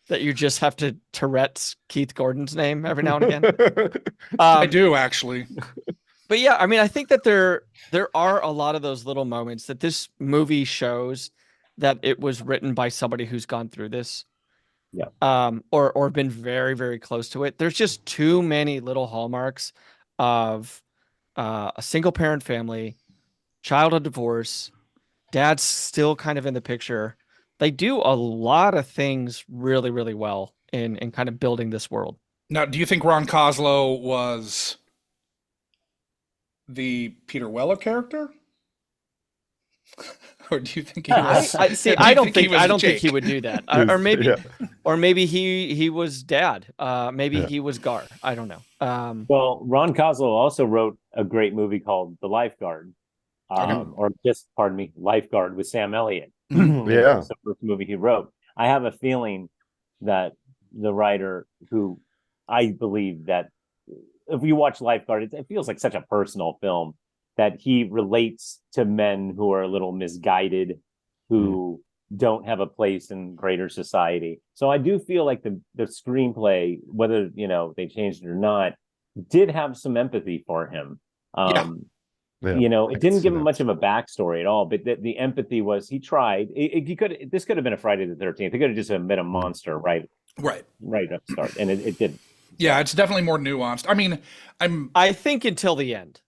That you just have to Tourette's Keith Gordon's name every now and again. I do actually. But yeah, I mean, I think that there are a lot of those little moments that this movie shows that it was written by somebody who's gone through this. Yeah. Or been very, very close to it. There's just too many little hallmarks of a single parent family, childhood divorce, dad's still kind of in the picture. They do a lot of things really, really well in kind of building this world. Now, do you think Ron Koslow was the Peter Weller character? Or do you think he was? I don't think Jake? he would do that. Or maybe, Yeah. or maybe he was dad. Maybe Yeah. he was Gar. I don't know. Well, Ron Koslow also wrote a great movie called The Lifeguard, or just, pardon me, Lifeguard with Sam Elliott. Yeah. That's the first movie he wrote. I have a feeling that the writer, who I believe that if you watch Lifeguard, it feels like such a personal film, that he relates to men who are a little misguided, who don't have a place in greater society. So I do feel like the screenplay, whether they changed it or not, did have some empathy for him. Yeah, It didn't give him much of a backstory at all, but the empathy was, he tried. This could have been a Friday the 13th. It could have just been a monster, right Right. at the start, and it didn't. Yeah, it's definitely more nuanced. I mean, I think until the end,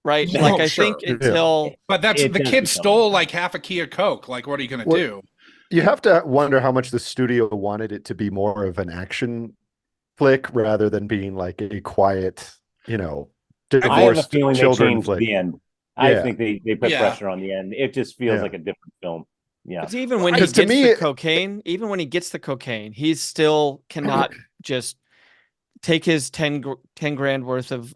right? Yeah, Like I sure. think until but that's It the does kid become- stole like half a key of Coke. Like, what are you gonna Well, do? You have to wonder how much the studio wanted it to be more of an action flick rather than being like a quiet, I have a divorced feeling they children changed flick. the end. I Yeah. think they put Yeah. pressure on the end. It just feels Yeah. like a different film. Yeah. because even when he Because gets to me, the cocaine, even when he gets the cocaine, he still cannot just take his 10 grand worth of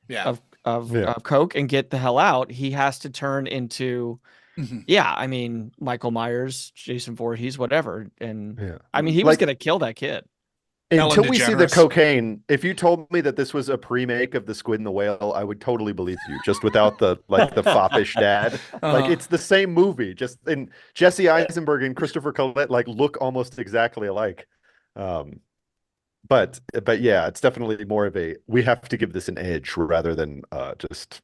Yeah. of coke and get the hell out. He has to turn into Mhm. I mean, Michael Myers, Jason Voorhees, whatever. And Yeah. I mean, he was Like, gonna kill that kid. until Ellen we see the DeGeneres. cocaine, if you told me that this was a pre-make of The Squid and the Whale, I would totally believe you, just without the foppish dad. Like, Uh-huh. it's the same movie, just in Jesse Eisenberg and Christopher Collet like look almost exactly alike. But yeah, it's definitely more of a, we have to give this an edge rather than just,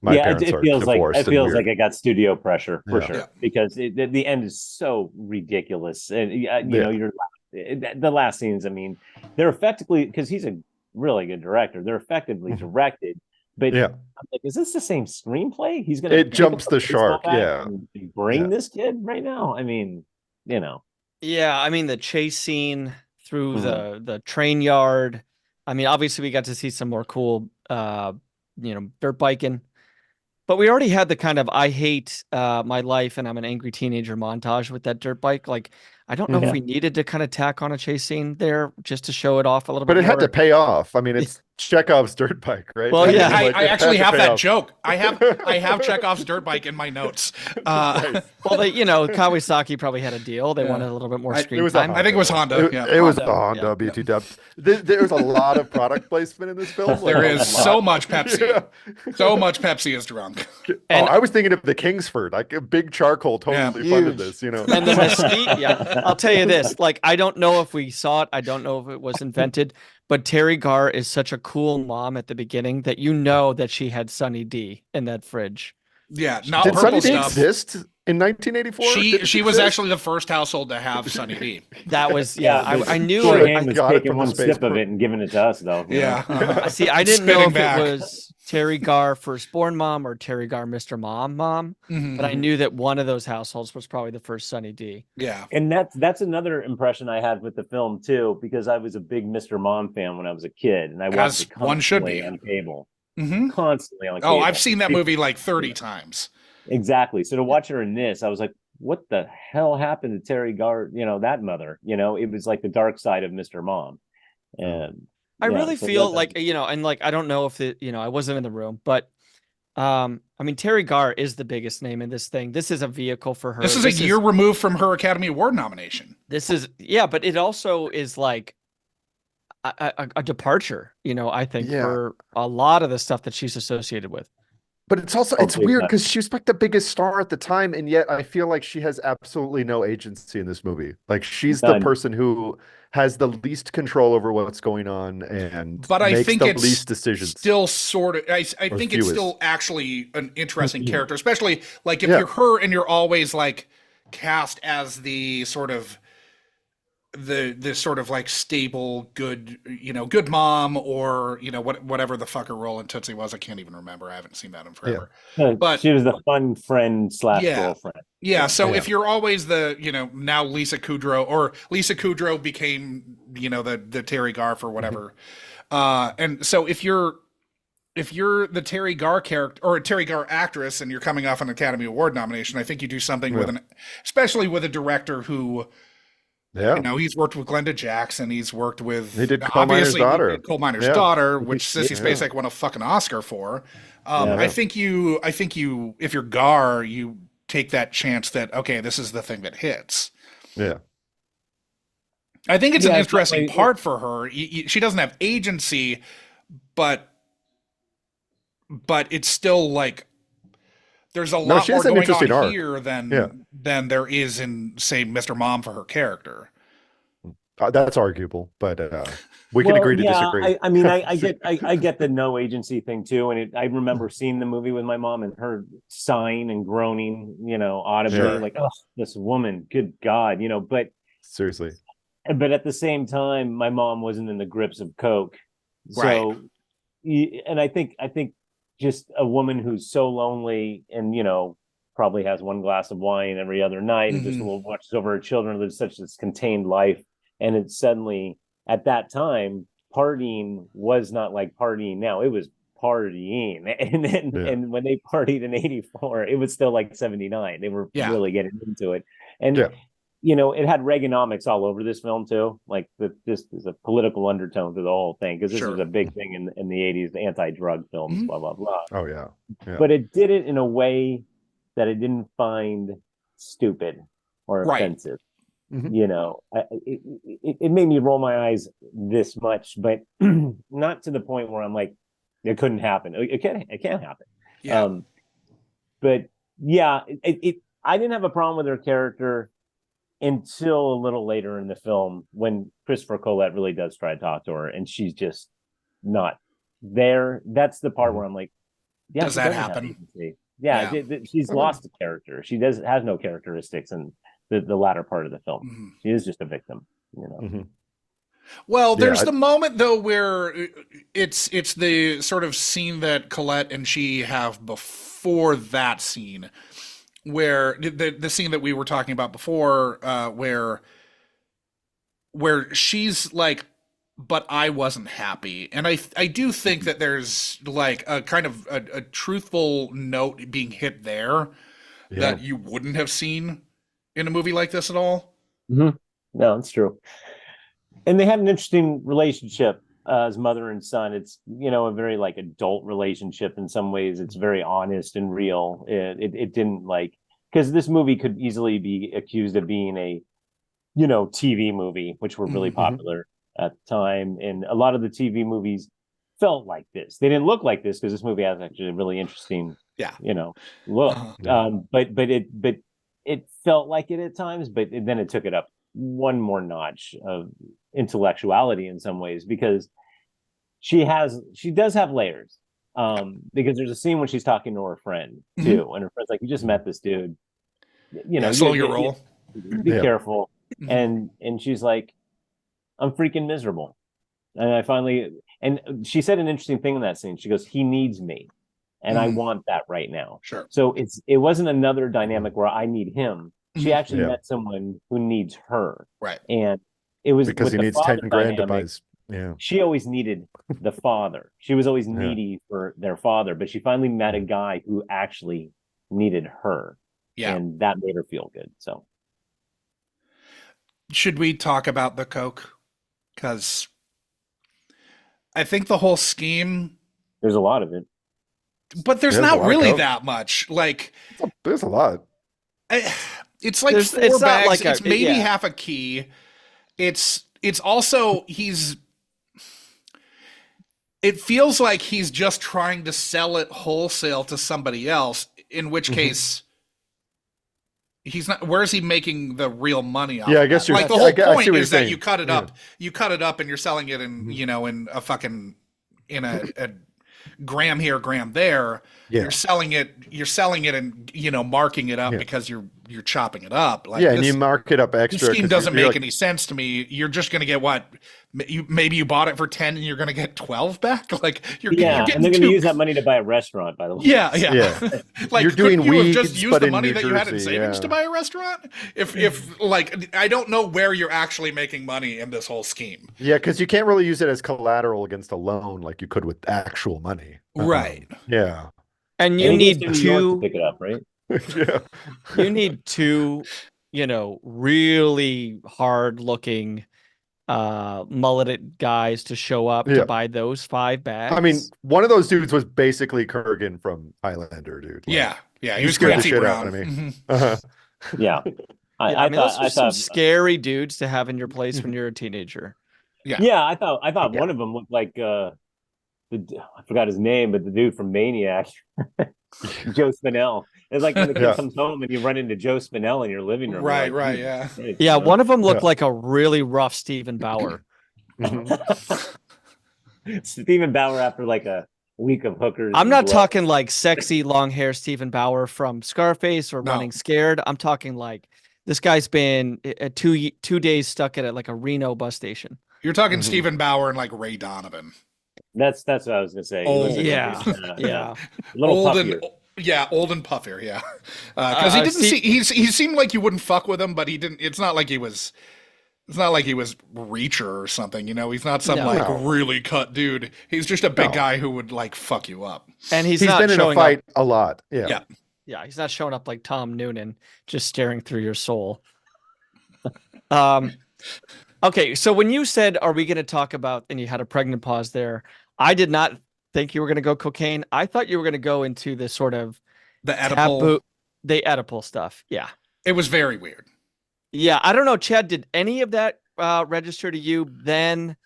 my Yeah, parents it are feels like divorced and weird. it got studio pressure for Yeah. sure Yeah. because the end is so ridiculous, and you Yeah. know the last scenes. I mean, they're effectively, because he's a really good director. They're effectively Mhm. directed, but Yeah. I'm like, is this the same screenplay? He's gonna It pick jumps up the a baseball shark, bat yeah. and brain Yeah. this kid right now. I mean, Yeah, I mean the chase scene through Mhm. the train yard. I mean, obviously we got to see some more cool dirt biking. But we already had the kind of I hate my life and I'm an angry teenager montage with that dirt bike. Like, I don't know if Yeah. we needed to kind of tack on a chase scene there just to show it off a little But bit it had more. to pay off. I mean, it's Chekhov's dirt bike, right? Well, yeah. Like, I it actually had to have pay that off. joke. I have Chekhov's dirt bike in my notes. Nice. Well, Kawasaki probably had a deal. They Yeah. wanted a little bit more It It screen was a time. I think it was Honda. It, Yeah. it was a Honda, Honda BT dubs. There was a lot of product placement in this film. There like, a is lot. so much Pepsi. Yeah. So much Pepsi is drunk. And- I was thinking of the Kingsford, like a big charcoal totally Yeah. funded Huge. this, you know. And the mesquite, yeah. I'll tell you this. Like, I don't know if we saw it. I don't know if it was invented, but Teri Garr is such a cool mom at the beginning that that she had Sunny D in that fridge. Yeah, not Did purple Sunny D stuff. exist in 1984? Did it She was exist? actually the first household to have Sunny D. That was but I knew Corey it. Haim was got it taking from the one space sip of pro- it and giving it to us, though. you Yeah. know? uh-huh. See, I didn't know Spitting if back. it was Teri Garr Firstborn mom or Teri Garr Mr. Mom, Mhm. but I knew that one of those households was probably the first Sunny D. Yeah. And that's another impression I had with the film too, because I was a big Mr. Mom fan when I was a kid, and I watched As it one should constantly be. on cable, hmm constantly on Oh, cable. I've seen that movie like 30 times. Exactly. So to watch her in this, I was like, what the hell happened to Teri Garr? That mother. It was like the dark side of Mr. Mom, and I yeah, really so feel that- like, and like, I don't know if I wasn't in the room, but I mean, Teri Garr is the biggest name in this thing. This is a vehicle for her. This is a year removed from her Academy Award nomination. But it also is like a departure, I think, Yeah. for a lot of the stuff that she's associated with. But it's Oh, weird big time. because she was like the biggest star at the time, and yet I feel like she has absolutely no agency in this movie. Like, she's the None. person who has the least control over what's going on and But I makes think the it's least decisions. still sort of, I think it's fewest. still actually an interesting character, especially like if Yeah. you're her and you're always like cast as the sort of the sort of like stable, good, good mom, or whatever the fuck her role in Tootsie was. I can't even remember. I haven't seen that in forever. But she was the fun friend / Yeah. girlfriend. Yeah, so Yeah. if you're always now Lisa Kudrow, or Lisa Kudrow became, the Teri Garr for whatever. And so if you're the Teri Garr character or a Teri Garr actress and you're coming off an Academy Award nomination, I think you do something especially with a director who, he's worked with Glenda Jackson, he's worked with He did Coal Miner's obviously, he Daughter. did Coal Miner's Yeah. Daughter, which Sissy Yeah. Spacek won a fucking Oscar for. Yeah. I think you, if you're Garr, you take that chance that, okay, this is the thing that hits. Yeah. I think it's Yeah, an it's interesting like- part for her. She doesn't have agency, but it's still like there's a lot she more has an going interesting on arc. here Yeah. than there is in, say, Mr. Mom for her character. That's arguable, but we can agree to disagree. I mean, I get the no agency thing too, and I remember seeing the movie with my mom and her sighing and groaning, audibly, Sure. like, oh, this woman, good God, but Seriously. but at the same time, my mom wasn't in the grips of Coke. So, and I think just a woman who's so lonely and, probably has one glass of wine every other night and just watches over her children, lives such this contained life. And it's suddenly, at that time, partying was not like partying now. It was partying. And when they partied in 84, it was still like 79. They were really getting into it. And, it had Reaganomics all over this film too. Like this is a political undertone to the whole thing, because this was a big thing in the 80s, the anti-drug films, blah, blah, blah. Oh, yeah. But it did it in a way that I didn't find stupid or offensive. It made me roll my eyes this much, but not to the point where I'm like, it couldn't happen. It can't happen. But yeah, I didn't have a problem with her character until a little later in the film, when Christopher Collet really does try to talk to her and she's just not there. That's the part where I'm like, does that happen? She's lost a character. She has no characteristics in the latter part of the film. She is just a victim, Well, there's the moment though where it's the sort of scene that Colette and she have before that scene, where the scene that we were talking about before, where she's like, but I wasn't happy. And I do think that there's like a kind of a truthful note being hit there that you wouldn't have seen in a movie like this at all. No, it's true. And they had an interesting relationship as mother and son. It's, a very like adult relationship in some ways. It's very honest and real. It didn't because this movie could easily be accused of being a, TV movie, which were really popular at the time. And a lot of the TV movies felt like this. They didn't look like this because this movie has actually a really interesting, look. But it felt like it at times, but then it took it up one more notch of intellectuality in some ways, because she does have layers. Because there's a scene when she's talking to her friend too, and her friend's like, "You just met this dude, slow your roll. Be careful." And she's like, "I'm freaking miserable." And she said an interesting thing in that scene. She goes, "He needs me, and I want that right now." Sure. So it wasn't another dynamic where I need him. She actually met someone who needs her. Right. And it was because he needs 10 grand to buy his, she always needed the father. She was always needy for their father, but she finally met a guy who actually needed her. Yeah. And that made her feel good. So should we talk about the Coke? Because I think the whole scheme, there's a lot of it, but there's not really that much. Like there's a lot. It's like four bags. Like it's maybe half a key. It's also it feels like he's just trying to sell it wholesale to somebody else, in which case he's not. Where is he making the real money off? Yeah, I guess you're like the whole point is that you cut it up. You cut it up and you're selling it in, in a fucking a gram here, gram there. Yeah. You're selling it and marking it up because you're chopping it up. Like and you mark it up extra. The scheme doesn't make any sense to me. You're just going to get what? Maybe you bought it for 10 and you're going to get 12 back. Like you're and they're going to use that money to buy a restaurant. By the way, yeah. Like you're doing you weeds, have just used the money that you had in Jersey, savings to buy a restaurant? If like I don't know where you're actually making money in this whole scheme. Yeah, because you can't really use it as collateral against a loan like you could with actual money. Right. Yeah. And you need to pick it up, right? Yeah. You need two, really hard looking mulleted guys to show up to buy those 5 bags. I mean, one of those dudes was basically Kurgan from Highlander, dude. Like, he was Clancy Brown. Yeah. I thought some scary dudes to have in your place when you're a teenager. Yeah, I thought one of them looked like I forgot his name, but the dude from Maniac, Joe Spinell. It's like when the kid comes home and you run into Joe Spinell in your living room. Right, like, yeah. Yeah, one of them looked like a really rough Stephen Bauer. Stephen Bauer after like a week of hookers. I'm not talking like sexy long hair Stephen Bauer from Scarface or Running Scared. I'm talking like This guy's been 2 days stuck at like a Reno bus station. You're talking Stephen Bauer and like Ray Donovan. That's what I was gonna say. Old. Yeah. A little Old puffier. old and puffier, yeah. Because he didn't he seemed like you wouldn't fuck with him, but he didn't. It's not like he was Reacher or something, you know. He's not some really cut dude. He's just a big guy who would like fuck you up. And he's not been in a fight a lot. Yeah. Yeah, he's not showing up like Tom Noonan, just staring through your soul. Okay, so when you said, "Are we going to talk about?" and you had a pregnant pause there, I did not think you were going to go cocaine. I thought you were going to go into the sort of the Oedipal stuff. Yeah, it was very weird. Yeah, I don't know, Chad. Did any of that register to you then?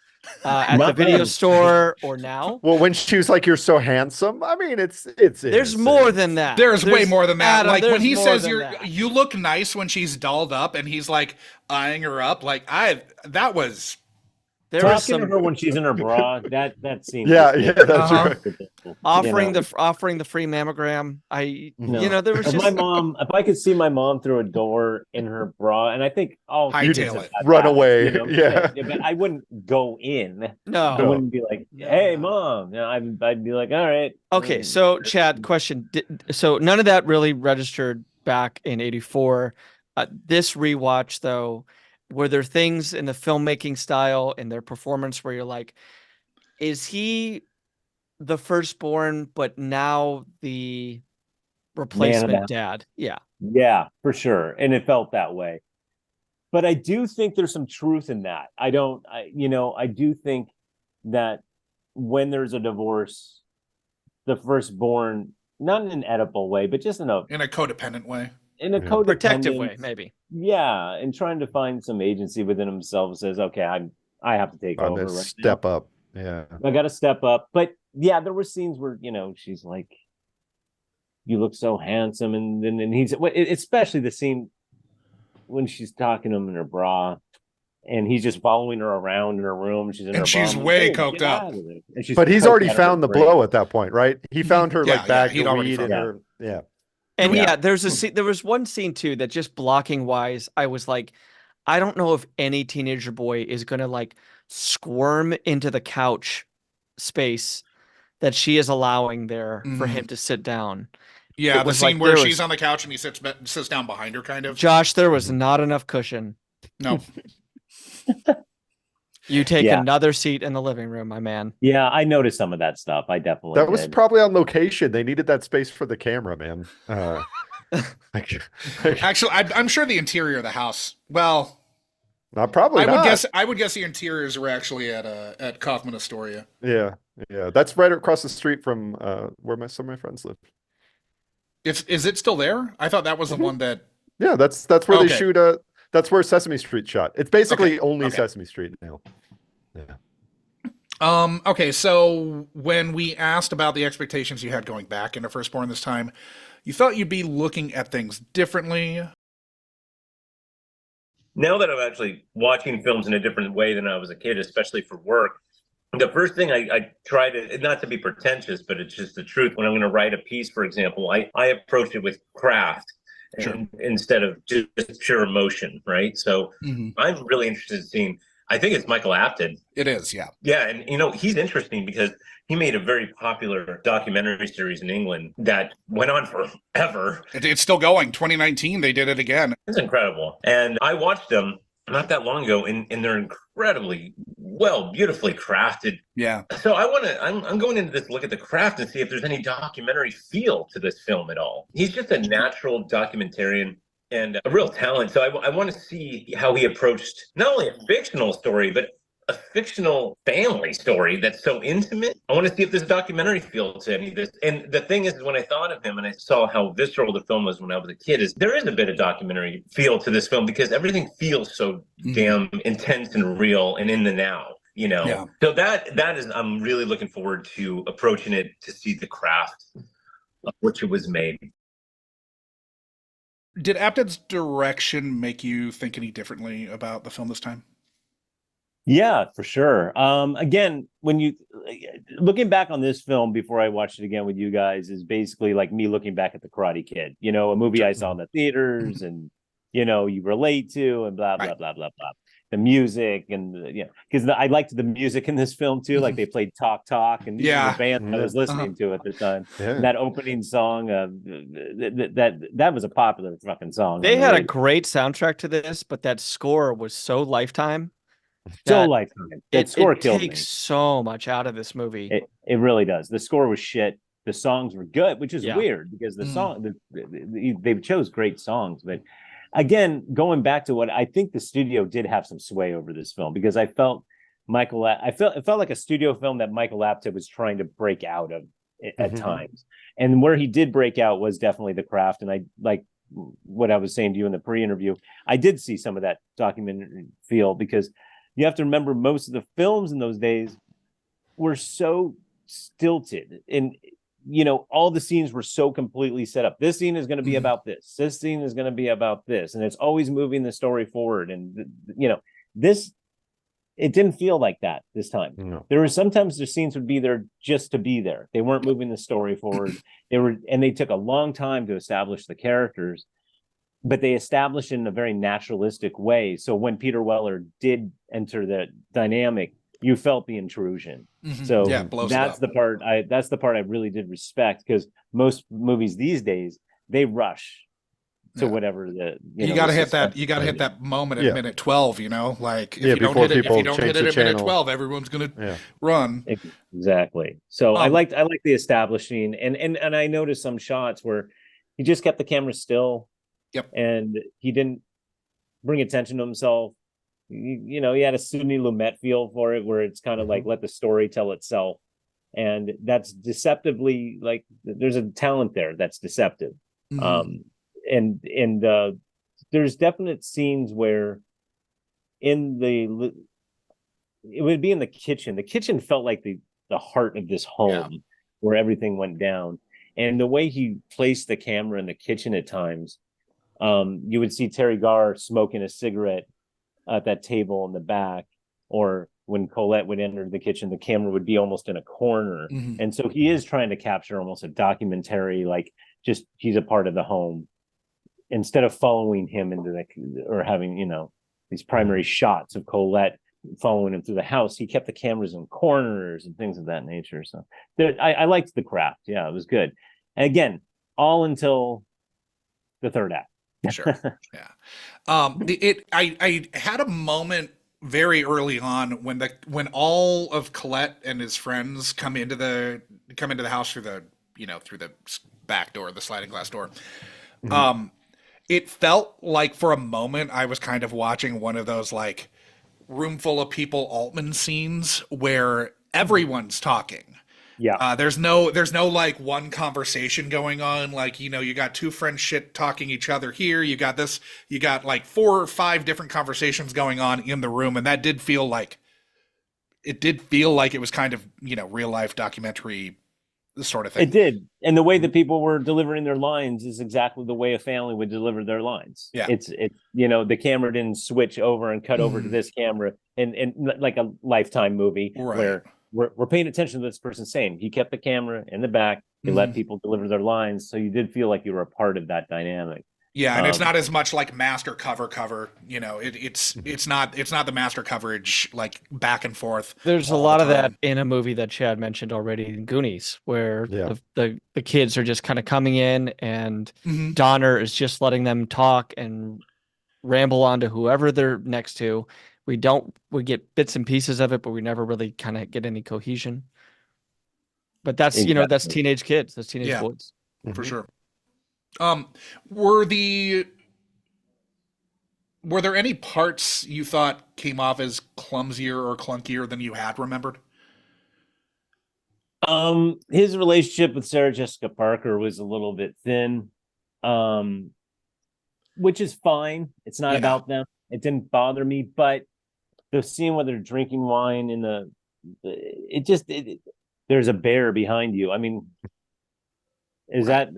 At the video store or now? Well, when she was like, "You're so handsome," I mean, it's there's more than that. There's way more than that. Adam, like when he says that. You look nice when she's dolled up, and he's like eyeing her up. Like that was. There was some... to her when she's in her bra. That scene. Yeah, that's right. Offering the free mammogram. There was just my mom. If I could see my mom through a door in her bra, and I think hightail it, run away. But I wouldn't go in. No, I wouldn't be like, "Hey, mom." I'd be like, "All right." Okay, so Chad, question. So none of that really registered back in '84. This rewatch, though. Were there things in the filmmaking style and their performance where you're like, is he the firstborn, but now the replacement dad? Yeah. Yeah, for sure. And it felt that way. But I do think there's some truth in that. I do think that when there's a divorce, the firstborn, not in an Oedipal way, but just in a codependent way. In a protective way, maybe. Yeah, and trying to find some agency within himself says, "Okay, I have to take over. Right step up. Yeah, I got to step up." But yeah, there were scenes where she's like, "You look so handsome," and he's especially the scene when she's talking to him in her bra, and he's just following her around in her room. She's in her bra. She's way coked up. But he's already found the blow at that point, right? He found her bag of weed in her. Yeah. And there was one scene too that just blocking wise, I was like, I don't know if any teenager boy is going to like squirm into the couch space that she is allowing there for him to sit down. Yeah, the scene where she's on the couch and he sits down behind her, kind of. Josh, there was not enough cushion. No. You take another seat in the living room, my man. Yeah, I noticed some of that stuff. I definitely That was probably on location. They needed that space for the camera, man. Actually, I'm sure the interior of the house. Well, probably. I would guess the interiors were actually at Kaufman Astoria. Yeah. That's right across the street from where some of my friends live. Is it still there? I thought that was the one that. Yeah, that's where they shoot. That's where Sesame Street shot. It's basically only Sesame Street now. Yeah. Okay, so when we asked about the expectations you had going back into Firstborn this time, you thought you'd be looking at things differently. Now that I'm actually watching films in a different way than I was a kid, especially for work, the first thing I try to, not to be pretentious, but it's just the truth. When I'm going to write a piece, for example, I approach it with craft. Sure. Instead of just pure emotion, right? So I'm really interested in seeing, I think it's Michael Apted. It is, yeah. Yeah, and he's interesting because he made a very popular documentary series in England that went on forever. It's still going. 2019, they did it again. It's incredible. And I watched them not that long ago, and they're incredibly beautifully crafted. Yeah. So I'm going into this to look at the craft and see if there's any documentary feel to this film at all. He's just a natural documentarian and a real talent. So I want to see how he approached not only a fictional story, but a fictional family story that's so intimate. I want to see if there's a documentary feel to any of this. And the thing is, when I thought of him and I saw how visceral the film was when I was a kid, there is a bit of documentary feel to this film because everything feels so damn intense and real and in the now, Yeah. So that is, I'm really looking forward to approaching it to see the craft of which it was made. Did Apted's direction make you think any differently about the film this time? Yeah, for sure. Again, when you looking back on this film before I watched it again with you guys is basically like me looking back at The Karate Kid, a movie I saw in the theaters and you relate to, and blah blah blah blah blah. The music and because I liked the music in this film too. Like they played Talk Talk, and these were the band I was listening to at the time. Yeah. And that opening song, that was a popular fucking song. They had a great soundtrack to this, but that score was so Lifetime. So Lifetime. That score killed me. It takes so much out of this movie. It really does. The score was shit. The songs were good, which is weird because the song they chose great songs, but. Again, going back to what I think the studio did have some sway over this film, because I felt it felt like a studio film that Michael Apted was trying to break out of at times. And where he did break out was definitely The Craft. And I like what I was saying to you in the pre-interview. I did see some of that documentary feel, because you have to remember most of the films in those days were so stilted, and all the scenes were so completely set up. This scene is going to be about this. This scene is going to be about this. And it's always moving the story forward. And, it didn't feel like that this time. No. There were sometimes the scenes would be there just to be there. They weren't moving the story forward. They took a long time to establish the characters, but they established it in a very naturalistic way. So when Peter Weller did enter the dynamic, you felt the intrusion. So that's the part I really did respect, because most movies these days, they rush to whatever you got to hit that moment at minute 12, like if you don't hit it at minute 12, everyone's going to run. Exactly. So I liked the establishing, and I noticed some shots where he just kept the camera still. And he didn't bring attention to himself. He had a Sidney Lumet feel for it, where it's kind of like, let the story tell itself. And that's deceptively, like, there's a talent there that's deceptive. And there's definite scenes where it would be in the kitchen. The kitchen felt like the heart of this home, where everything went down. And the way he placed the camera in the kitchen at times, you would see Teri Garr smoking a cigarette at that table in the back, or when Colette would enter the kitchen, the camera would be almost in a corner. And so he is trying to capture almost a documentary, like just he's a part of the home, instead of following him into or having, these primary shots of Colette following him through the house. He kept the cameras in corners and things of that nature. So I liked The Craft. Yeah, it was good. And again, all until the third act. Sure. Yeah. I had a moment very early on when all of Colette and his friends come into the house through the back door, the sliding glass door. It felt like for a moment I was kind of watching one of those like room full of people Altman scenes where everyone's talking. Yeah. There's no like one conversation going on. Like, you got two friends shit talking each other here. You got like 4 or 5 different conversations going on in the room. And that did feel like it was kind of, real life documentary sort of thing. It did. And the way that people were delivering their lines is exactly the way a family would deliver their lines. Yeah. It's the camera didn't switch over and cut over to this camera and like a Lifetime movie where we're paying attention to this person saying. He kept the camera in the back. He let people deliver their lines. So you did feel like you were a part of that dynamic. Yeah, and it's not as much like master cover. It's not the master coverage like back and forth. There's a lot of that in a movie that Chad mentioned already, in Goonies, where the kids are just kind of coming in, and Donner is just letting them talk and ramble on to whoever they're next to. We get bits and pieces of it, but we never really kind of get any cohesion. But that's that's teenage kids, that's teenage boys, for sure. Were there any parts you thought came off as clumsier or clunkier than you had remembered? His relationship with Sarah Jessica Parker was a little bit thin, which is fine. It's not about them. It didn't bother me, but the scene where they're drinking wine in there's a bear behind you. I mean, is that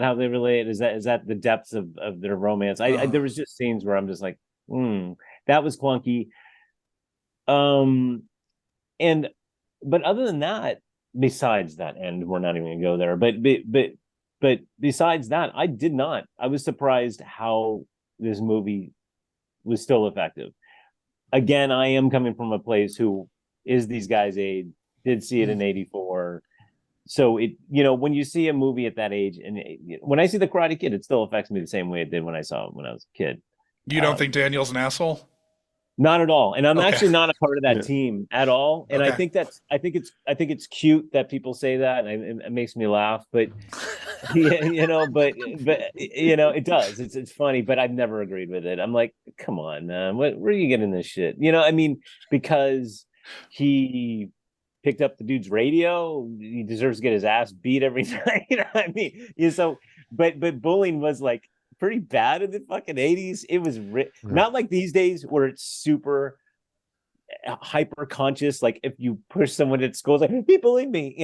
how they relate? Is that the depths of their romance? There was just scenes where I'm just like, that was clunky. But other than that, besides that, and we're not even gonna go there, but besides that, I was surprised how this movie was still effective. Again, I am coming from a place who is these guys' age, did see it in 84. So it, when you see a movie at that age, and when I see The Karate Kid, it still affects me the same way it did when I saw it when I was a kid. You don't think Daniel's an asshole? Not at all. And I'm Okay. actually not a part of that team at all. And Okay. I think it's cute that people say that, and it makes me laugh, but it does. It's funny, but I've never agreed with it. I'm like, come on, man, where are you getting this shit? Because he picked up the dude's radio, he deserves to get his ass beat every night. But bullying was like pretty bad in the fucking 80s. It was not like these days where it's super hyper conscious. Like if you push someone at school, it's like, people bullied me.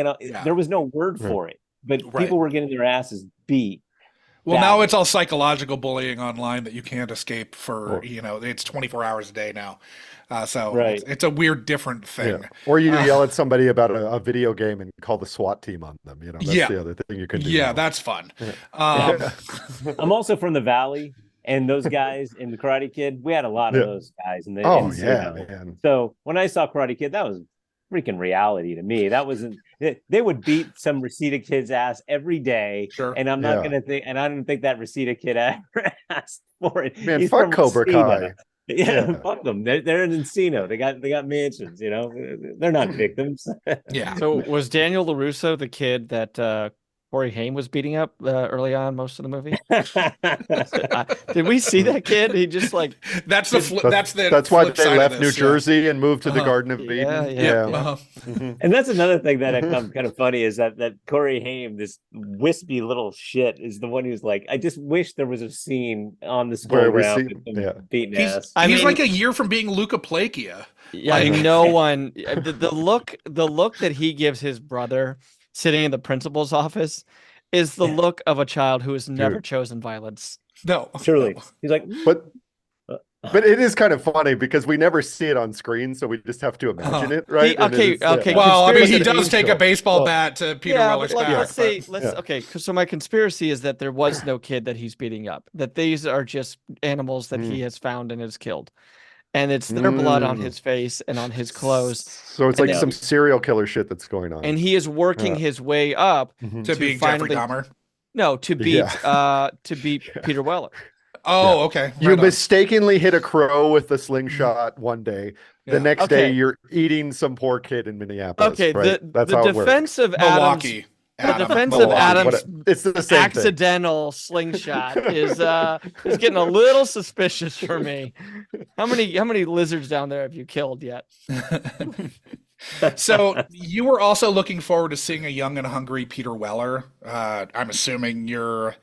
There was no word for it, but people were getting their asses beat. Well, now it's all psychological bullying online that you can't escape for, it's 24 hours a day now. It's a weird, different thing. Yeah. Or you yell at somebody about a video game and call the SWAT team on them. That's the other thing you can do. Yeah, now. that's fun. I'm also from the Valley, and those guys in the Karate Kid, we had a lot of those guys. Man. So when I saw Karate Kid, that was freaking reality to me. That wasn't. They would beat some Reseda kid's ass every day, and I'm not gonna think. And I don't think that Reseda kid ever asked for it. Man, fuck Cobra Kai. Yeah, fuck them. They're in Encino. They got mansions. They're not victims. Yeah. So was Daniel LaRusso the kid that Corey Haim was beating up early on most of the movie? Did we see that kid? He just like that's why they left New Jersey and moved to the Garden of Eden. Yeah. And that's another thing that I found kind of funny is that Corey Haim, this wispy little shit, is the one who's like, I just wish there was a scene on the school ground with him beating ass. He's like a year from being Luca Plakia. Yeah, no one. The look that he gives his brother sitting in the principal's office is the look of a child who has never chosen violence. No, truly. He's like, but it is kind of funny because we never see it on screen, so we just have to imagine it, right? Okay. Well, I mean, he does take a baseball bat to Peter Weller's back. So my conspiracy is that there was no kid that he's beating up. That these are just animals that he has found and has killed. And it's their blood on his face and on his clothes. So it's like some serial killer shit that's going on. And he is working his way up to being Jeffrey Dahmer. No, to beat Peter Weller. Oh, okay. You mistakenly hit a crow with a slingshot one day. The next day, you're eating some poor kid in Minneapolis. Okay, right? That's how it works. Defense of Milwaukee. The defense of Adam's it's the same accidental slingshot is getting a little suspicious for me. How many lizards down there have you killed yet? So you were also looking forward to seeing a young and hungry Peter Weller. I'm assuming your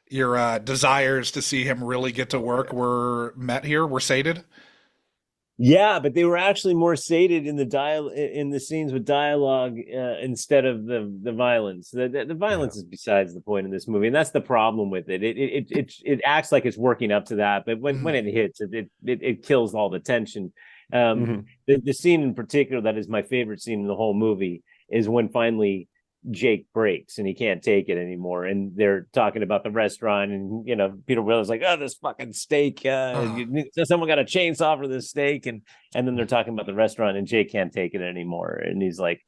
desires to see him really get to work were sated. Yeah, but they were actually more sated in the scenes with dialogue instead of the violence. The violence is besides the point in this movie, and that's the problem with it. It acts like it's working up to that, but when it hits, it kills all the tension. The scene in particular that is my favorite scene in the whole movie is when finally Jake breaks and he can't take it anymore, and they're talking about the restaurant, and Peter Weller's like, oh, this fucking steak, someone got a chainsaw for this steak, and then they're talking about the restaurant, and Jake can't take it anymore, and he's like,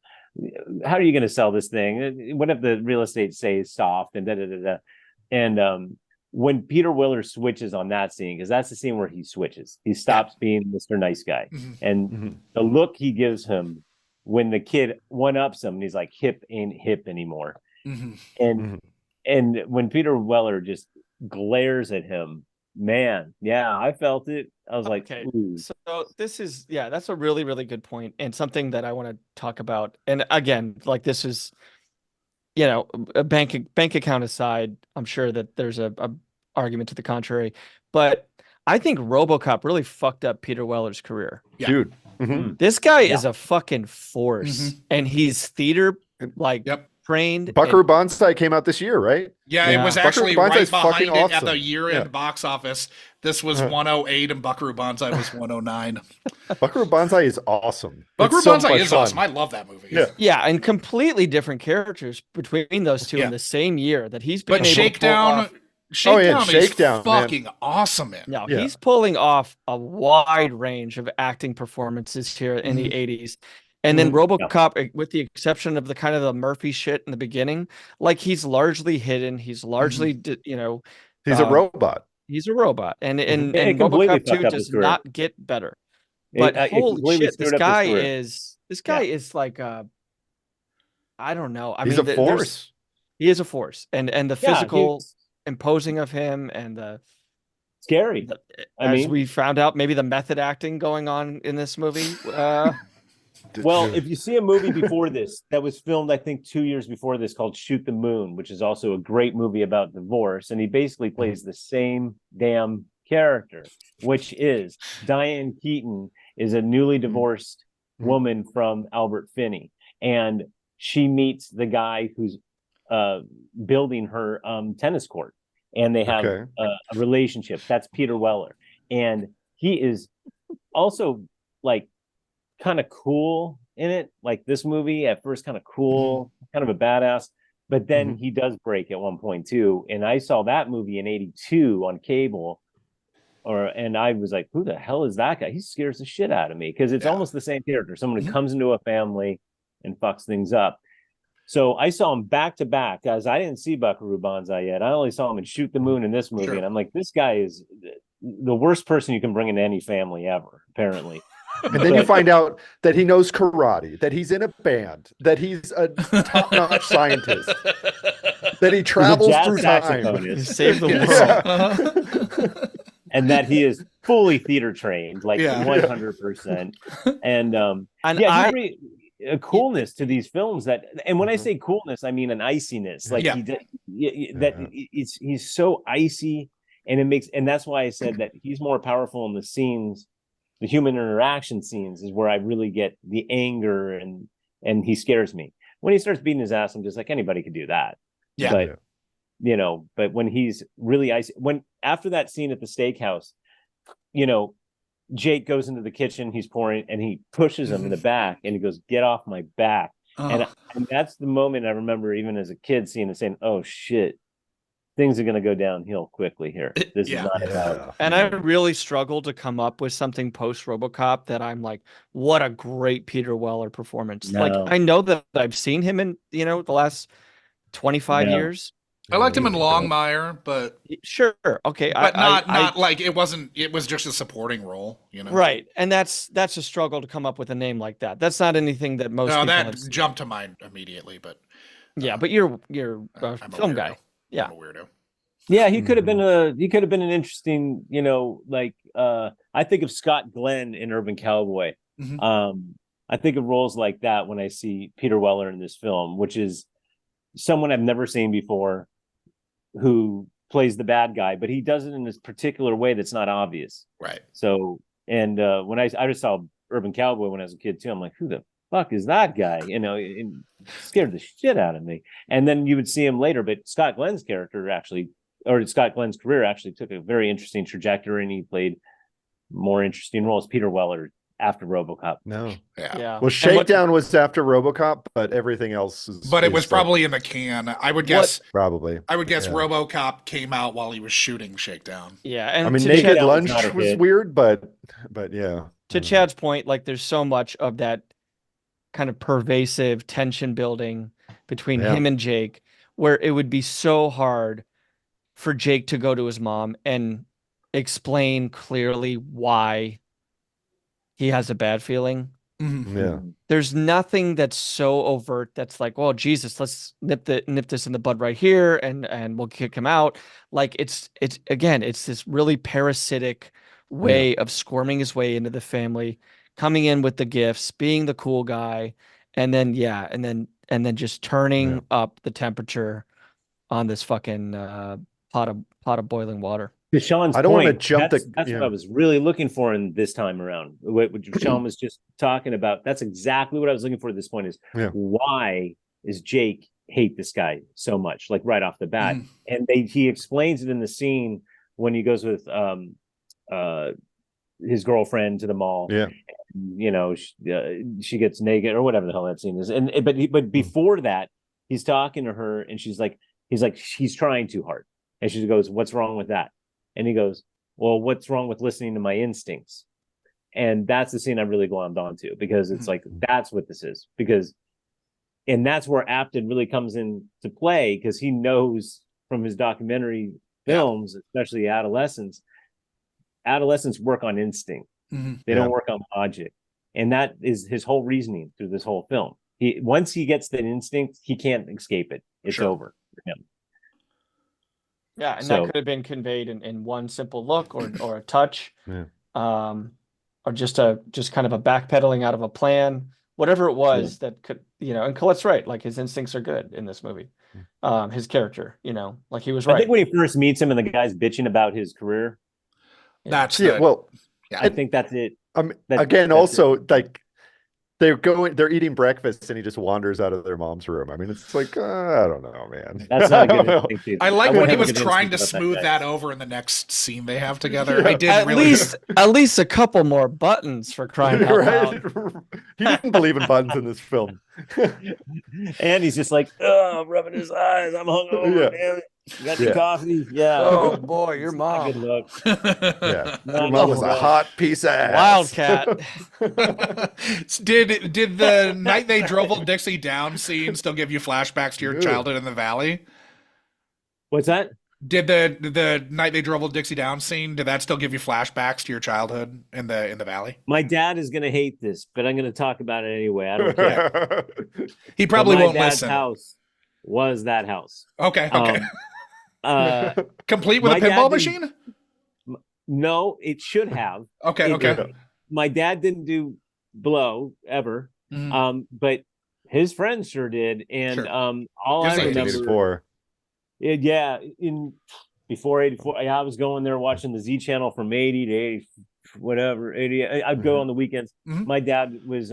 how are you going to sell this thing? What if the real estate stays soft, and and when Peter Weller switches on that scene, because that's the scene where he switches, he stops being Mr. Nice Guy, and the look he gives him when the kid one-ups him, and he's like, hip ain't hip anymore. And when Peter Weller just glares at him, man, I felt it. I was like, ooh. So this is, that's a really, really good point, and something that I want to talk about. And again, like, this is, a bank account aside, I'm sure that there's a argument to the contrary, but I think RoboCop really fucked up Peter Weller's career. Dude. This guy is a fucking force, and he's theater trained. Buckaroo Banzai came out this year, right? Yeah, it was actually right behind it at the year-end box office. This was 108, and Buckaroo Banzai was 109. Buckaroo Banzai is awesome. Buckaroo Banzai is awesome. I love that movie. Yeah, and completely different characters between those two in the same year that he's been. But Shakedown Shakedown, Shakedown, is fucking awesome in. No, Yeah. he's pulling off a wide range of acting performances here in the Mhm. 80s. And then Mhm. RoboCop, with the exception of the kind of the Murphy shit in the beginning, like he's largely hidden. He's largely, He's a robot. he's a robot. And It completely RoboCop 2 fucked up his does career. not get better. But It holy completely shit, this screwed up his guy career. is like I don't know. I He's mean, a force. he is a force. And the Yeah, physical he's imposing of him and scary. I as mean, we found out, maybe the method acting going on in this movie. well, if you see a movie before this that was filmed, I think 2 years before this, called Shoot the Moon, which is also a great movie about divorce, and he basically plays the same damn character, which is Diane Keaton is a newly divorced woman from Albert Finney, and she meets the guy who's building her tennis court, and they have Okay. a relationship. That's Peter Weller, and he is also like kind of cool in it. Like this movie at first, kind of cool, kind of a badass, but then he does break at one point too. And I saw that movie in '82 on cable, and I was like, who the hell is that guy? He scares the shit out of me, because it's almost the same character, someone who comes into a family and fucks things up. So I saw him back to back, guys. I didn't see Buckaroo Banzai yet. I only saw him in Shoot the Moon in this movie, and I'm like, this guy is the worst person you can bring into any family ever, apparently. And then you find out that he knows karate, that he's in a band, that he's a top-notch scientist, that he travels through time. He saved the world. And that he is fully theater trained, like 100%. And a coolness to these films and when I say coolness, I mean an iciness. Like he's so icy, and that's why I said that he's more powerful in the scenes. The human interaction scenes is where I really get the anger, and he scares me. When he starts beating his ass, I'm just like, anybody could do that. But but when he's really icy, after that scene at the steakhouse, Jake goes into the kitchen, he's pouring, and he pushes him in the back, and he goes, "Get off my back." And that's the moment I remember, even as a kid, seeing and saying, "Oh shit, things are going to go downhill quickly here. This is not about." And I really struggled to come up with something post RoboCop that I'm like, what a great Peter Weller performance. No. Like, I know that I've seen him in, the last 25 years. I liked him in Longmire, but sure, okay, but not like it wasn't. It was just a supporting role, Right, and that's a struggle to come up with a name like that. That's not anything that most people that have seen. jumped to mind immediately, but but you're a I'm film weirdo. guy. Yeah, I'm a weirdo. Yeah, he could have been an interesting, I think of Scott Glenn in Urban Cowboy. I think of roles like that when I see Peter Weller in this film, which is someone I've never seen before, who plays the bad guy, but he does it in this particular way that's not obvious. Right. So, and when I just saw Urban Cowboy when I was a kid too, I'm like, who the fuck is that guy? It scared the shit out of me. And then you would see him later, but Scott Glenn's career actually took a very interesting trajectory, and he played more interesting roles. Peter Weller after RoboCop. No. Yeah. Well, Shakedown was after RoboCop, but everything else is. But it was probably in the can. I would guess. Probably. I would guess RoboCop came out while he was shooting Shakedown. Yeah, and I mean, Naked Lunch was weird, but yeah. To Chad's point, like there's so much of that kind of pervasive tension building between him and Jake, where it would be so hard for Jake to go to his mom and explain clearly why he has a bad feeling. Yeah. There's nothing that's so overt that's like, well, Jesus, let's nip this in the bud right here, and we'll kick him out. Like it's this really parasitic way of squirming his way into the family, coming in with the gifts, being the cool guy, and then just turning up the temperature on this fucking pot of boiling water. To Sean's I don't want to point, jump that's what I was really looking for in this time around. What Sean was just talking about, that's exactly what I was looking for at this point, is why is Jake hate this guy so much, like right off the bat? And he explains it in the scene when he goes with his girlfriend to the mall. She gets naked or whatever the hell that scene is. But before that, he's talking to her, and he's like, he's trying too hard. And she goes, "What's wrong with that?" And he goes, "Well, what's wrong with listening to my instincts?" And that's the scene I really glommed onto, because it's like, that's what this is. And that's where Apted really comes into play, because he knows from his documentary films, especially adolescents work on instinct. They don't work on logic. And that is his whole reasoning through this whole film. Once he gets that instinct, he can't escape it. It's over for him. Yeah, and that could have been conveyed in one simple look or a touch. Or just kind of a backpedaling out of a plan, whatever it was that could, and Colette's right. Like, his instincts are good in this movie. His character, like, he was right. I think when he first meets him and the guy's bitching about his career, that's I think that's it. Also, like, they're eating breakfast and he just wanders out of their mom's room. I mean, it's like, I don't know, man. That's not a good instinct. I like when he was trying to smooth that over in the next scene they have together. I did at least a couple more buttons, for crying out loud. He didn't believe in buttons in this film. And he's just like, oh, I'm rubbing his eyes. I'm hungover, damn it. You got your coffee? Yeah. Oh boy, your mom. Good luck. Your mom was a hot piece of ass. Wildcat. Did the night they drove old Dixie down scene still give you flashbacks to your childhood in the valley? What's that? Did the night they drove old Dixie down scene, did that still give you flashbacks to your childhood in the valley? My dad is gonna hate this, but I'm gonna talk about it anyway. I don't care. He probably won't my listen. Dad's house was that house. Okay. Complete with a my pinball machine? No, it should have. Okay. My dad didn't do blow ever, but his friends sure did. And all I remember, before 84, I was going there watching the Z channel from 80 to 80, whatever 80. I'd go on the weekends. My dad was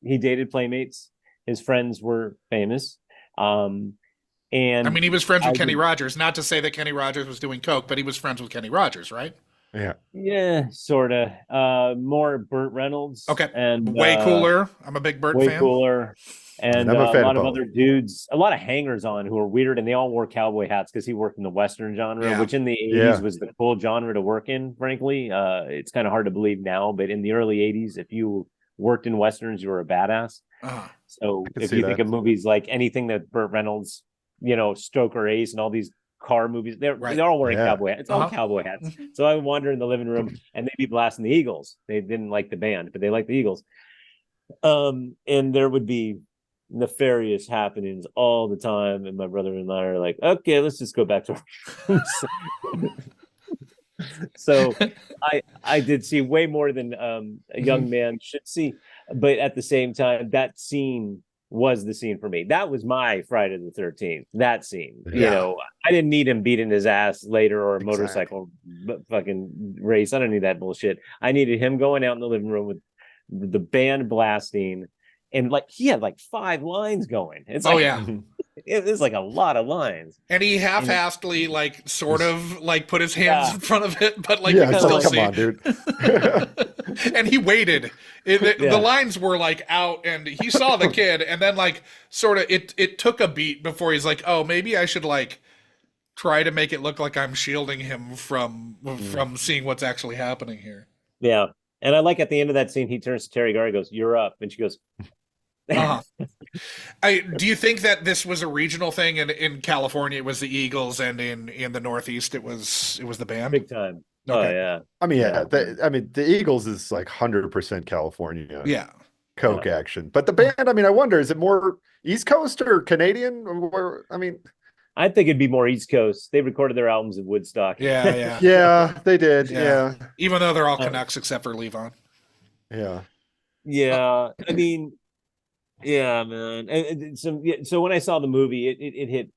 he dated Playmates. His friends were famous. And I mean, he was friends with Kenny Rogers. Not to say that Kenny Rogers was doing coke, but he was friends with Kenny Rogers, right? Yeah, sort of. More Burt Reynolds. Okay. And way cooler. I'm a big Burt fan. Way cooler. And a lot of other dudes, a lot of hangers-on who were weird, and they all wore cowboy hats because he worked in the Western genre, which in the 80s was the cool genre to work in, frankly. It's kind of hard to believe now, but in the early 80s, if you worked in Westerns, you were a badass. So if you think of movies like anything that Burt Reynolds, Stoker Ace and all these car movies, they're all wearing cowboy hats. It's all cowboy hats. So I would wander in the living room and they'd be blasting the Eagles. They didn't like the band, but they liked the Eagles. And there would be nefarious happenings all the time. And my brother and I are like, okay, let's just go back to our So I did see way more than a young man should see. But at the same time, that scene was the scene for me. That was my Friday the 13th. That scene, I didn't need him beating his ass later or a motorcycle fucking race. I don't need that bullshit. I needed him going out in the living room with the band blasting, and like he had like 5 lines going. It's it was like a lot of lines. And he half-assedly, like, sort of, like, put his hands in front of it, but, like, you can still see. Come on, dude. And he waited. The lines were, like, out, and he saw the kid, and then, like, sort of, it took a beat before he's like, oh, maybe I should, like, try to make it look like I'm shielding him from seeing what's actually happening here. Yeah. And I like at the end of that scene, he turns to Teri Garr, he goes, "You're up." And she goes, do you think that this was a regional thing, and in California it was the Eagles, and in the Northeast it was the band? Big time. Okay. Oh yeah. I mean, the Eagles is like 100% California. Yeah. Coke action. But the band, I mean, I wonder, is it more East Coast or Canadian? Or, I mean, I think it'd be more East Coast. They recorded their albums in Woodstock. Yeah. Yeah, they did. Yeah. Even though they're all Canucks except for Levon. Yeah. Yeah. I mean, yeah, man. And so when I saw the movie, it hit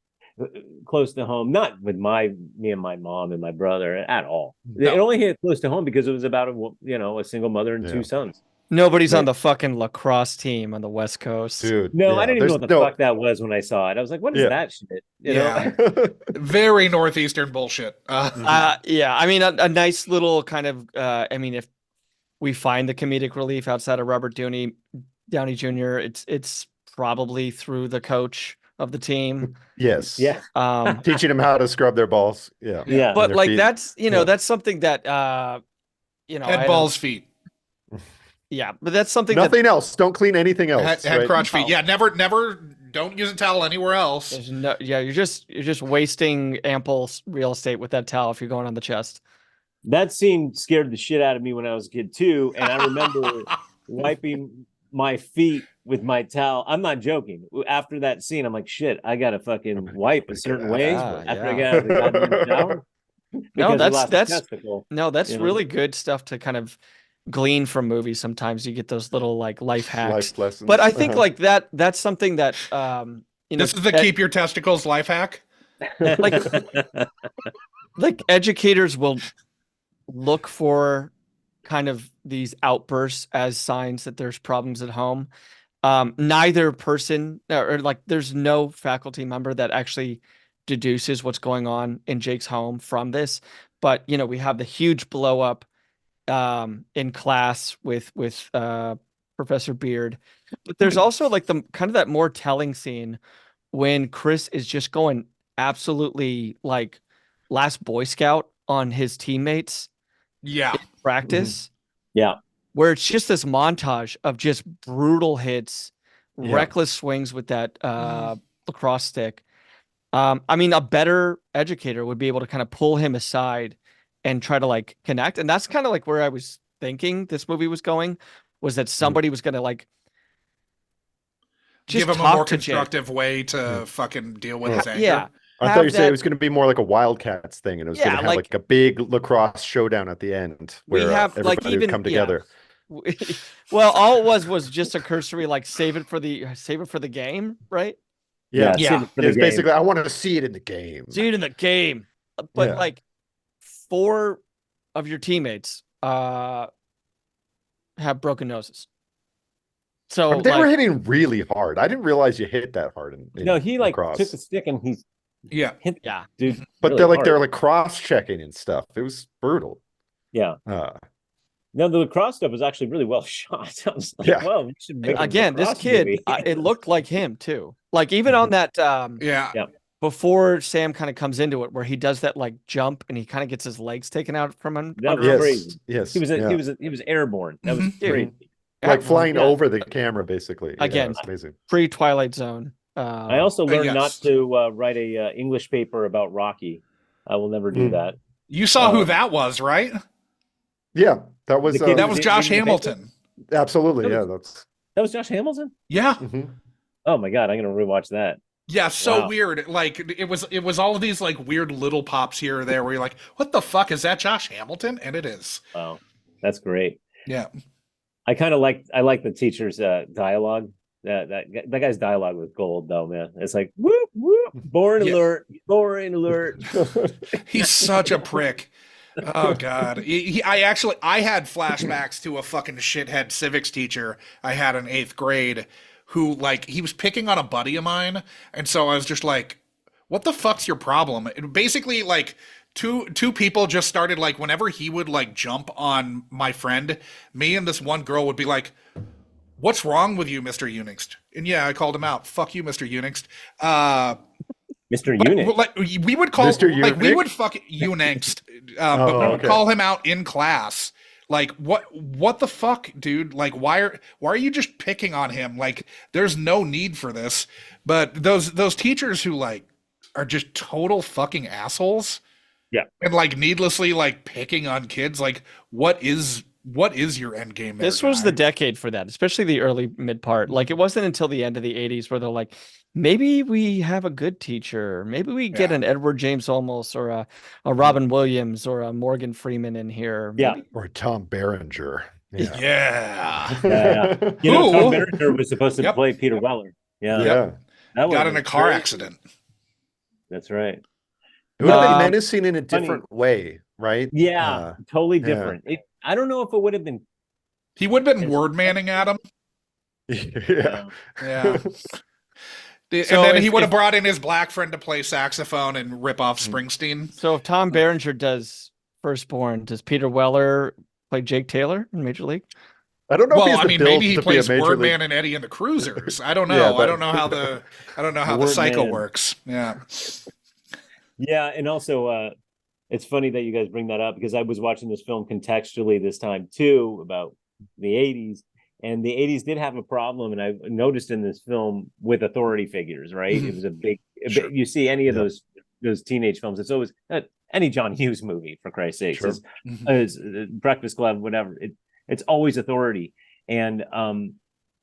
close to home. Not with me and my mom and my brother at all. No. It only hit close to home because it was about a single mother and 2 sons. Nobody's on the fucking lacrosse team on the West Coast. Dude. No, I didn't even know what the fuck that was when I saw it. I was like, what is that shit? You know? Very Northeastern bullshit. Yeah. I mean, a nice little kind of, if we find the comedic relief outside of Robert Downey Jr., it's probably through the coach, of the team. Yes. Yeah. Teaching them how to scrub their balls. Yeah. Yeah. But their like feet. that's Yeah. that's something that Head, I balls, feet. Yeah, but that's something Nothing else. Don't clean anything else. Head, right? crotch, feet. No. Yeah, never. Don't use a towel anywhere else. There's no, you're just wasting ample real estate with that towel if you're going on the chest. That scene scared the shit out of me when I was a kid too, and I remember wiping my feet with my towel. I'm not joking. After that scene, I'm like, shit, I gotta fucking wipe a certain way after I get out of the goddamn shower. No, Because I lost a that's testicle. no, that's you know? really good stuff to kind of glean from movies. Sometimes you get those little like life hacks. Life lessons. But I think like that's something that This is the keep your testicles life hack. like educators will look for kind of these outbursts as signs that there's problems at home. Neither person or like there's no faculty member that actually deduces what's going on in Jake's home from this. But we have the huge blow up in class with Professor Beard. But there's also like the kind of that more telling scene when Chris is just going absolutely like last Boy Scout on his teammates Yeah. in practice. Yeah. Where it's just this montage of just brutal hits, reckless swings with that lacrosse stick. I mean, a better educator would be able to kind of pull him aside and try to like connect. And that's kind of like where I was thinking this movie was going, was that somebody was going to like just give him a talk more to constructive Jake. way to fucking deal with his anger. Yeah. I thought you said it was going to be more like a Wildcats thing, and it was going to have like a big lacrosse showdown at the end where everybody would come together. Well, all it was just a cursory like save it for the game, right? Yeah. It's basically I want to see it in the game. See it in the game. But like 4 of your teammates have broken noses. So they were hitting really hard. I didn't realize you hit that hard. He like lacrosse. took the stick and he's hit, dude. But really they're like cross checking and stuff. It was brutal. Yeah. No, the lacrosse stuff was actually really well shot. I was like, well, we should make again, this kid, it looked like him too. Like even on that before Sam kind of comes into it, where he does that like jump and he kind of gets his legs taken out from him. That was crazy. Yes. He was airborne. That was crazy. Like flying over the camera, basically. Again, it's amazing. Pre-Twilight Zone. I also learned not to write a English paper about Rocky. I will never do that. You saw who that was, right? Yeah, that was Josh Hamilton. Absolutely, that was Josh Hamilton. Yeah. Mm-hmm. Oh my god, I'm gonna rewatch that. Yeah, so weird. Like it was all of these like weird little pops here or there where you're like, what the fuck is that Josh Hamilton? And it is. Wow, that's great. Yeah. I kind of like the teacher's dialogue. That guy's dialogue was gold though, man. It's like whoop whoop, boring alert. He's such a prick. Oh god. I had flashbacks to a fucking shithead civics teacher I had in 8th grade who like he was picking on a buddy of mine, and so I was just like, what the fuck's your problem? It basically like two people just started like whenever he would like jump on my friend, me and this one girl would be like, what's wrong with you, Mr. Unixt? And yeah, I called him out. Fuck you, Mr. Unixt. Mr. Unixt. Like we would call Mr. like we Unixt? would fuck Unixt, but we would call him out in class. Like what the fuck, dude? Like why are you just picking on him? Like there's no need for this. But those teachers who like are just total fucking assholes. Yeah. And like needlessly like picking on kids, like what is your end game there, This was the decade for that, especially the early mid part. Like it wasn't until the end of the 80s where they're like, maybe we have a good teacher. Maybe we get an Edward James Olmos or a Robin Williams or a Morgan Freeman in here. Maybe. Or Tom Berenger. Yeah. You know, Tom Berenger was supposed to play Peter Weller. Yeah. That got in a car accident. That's right. It would have been menacing in a different way, right? Yeah, totally different. I don't know if it would have been. He would have been word manning at him. Yeah. And then he would have brought in his black friend to play saxophone and rip off Springsteen. So if Tom Berenger does Firstborn, does Peter Weller play Jake Taylor in Major League? I don't know if he Well, has I the mean, build maybe he to be a plays major league. Wordman and Eddie and the Cruisers. I don't know. Yeah, I but- don't know how the Word cycle Man. works. Yeah. Yeah, and also it's funny that you guys bring that up because I was watching this film contextually this time too about the 80s, and the 80s did have a problem, and I noticed in this film with authority figures, right? It was a big Sure. you see any of those teenage films, it's always any John Hughes movie, for Christ's sakes, Sure. is Breakfast Club, whatever. It's always authority. And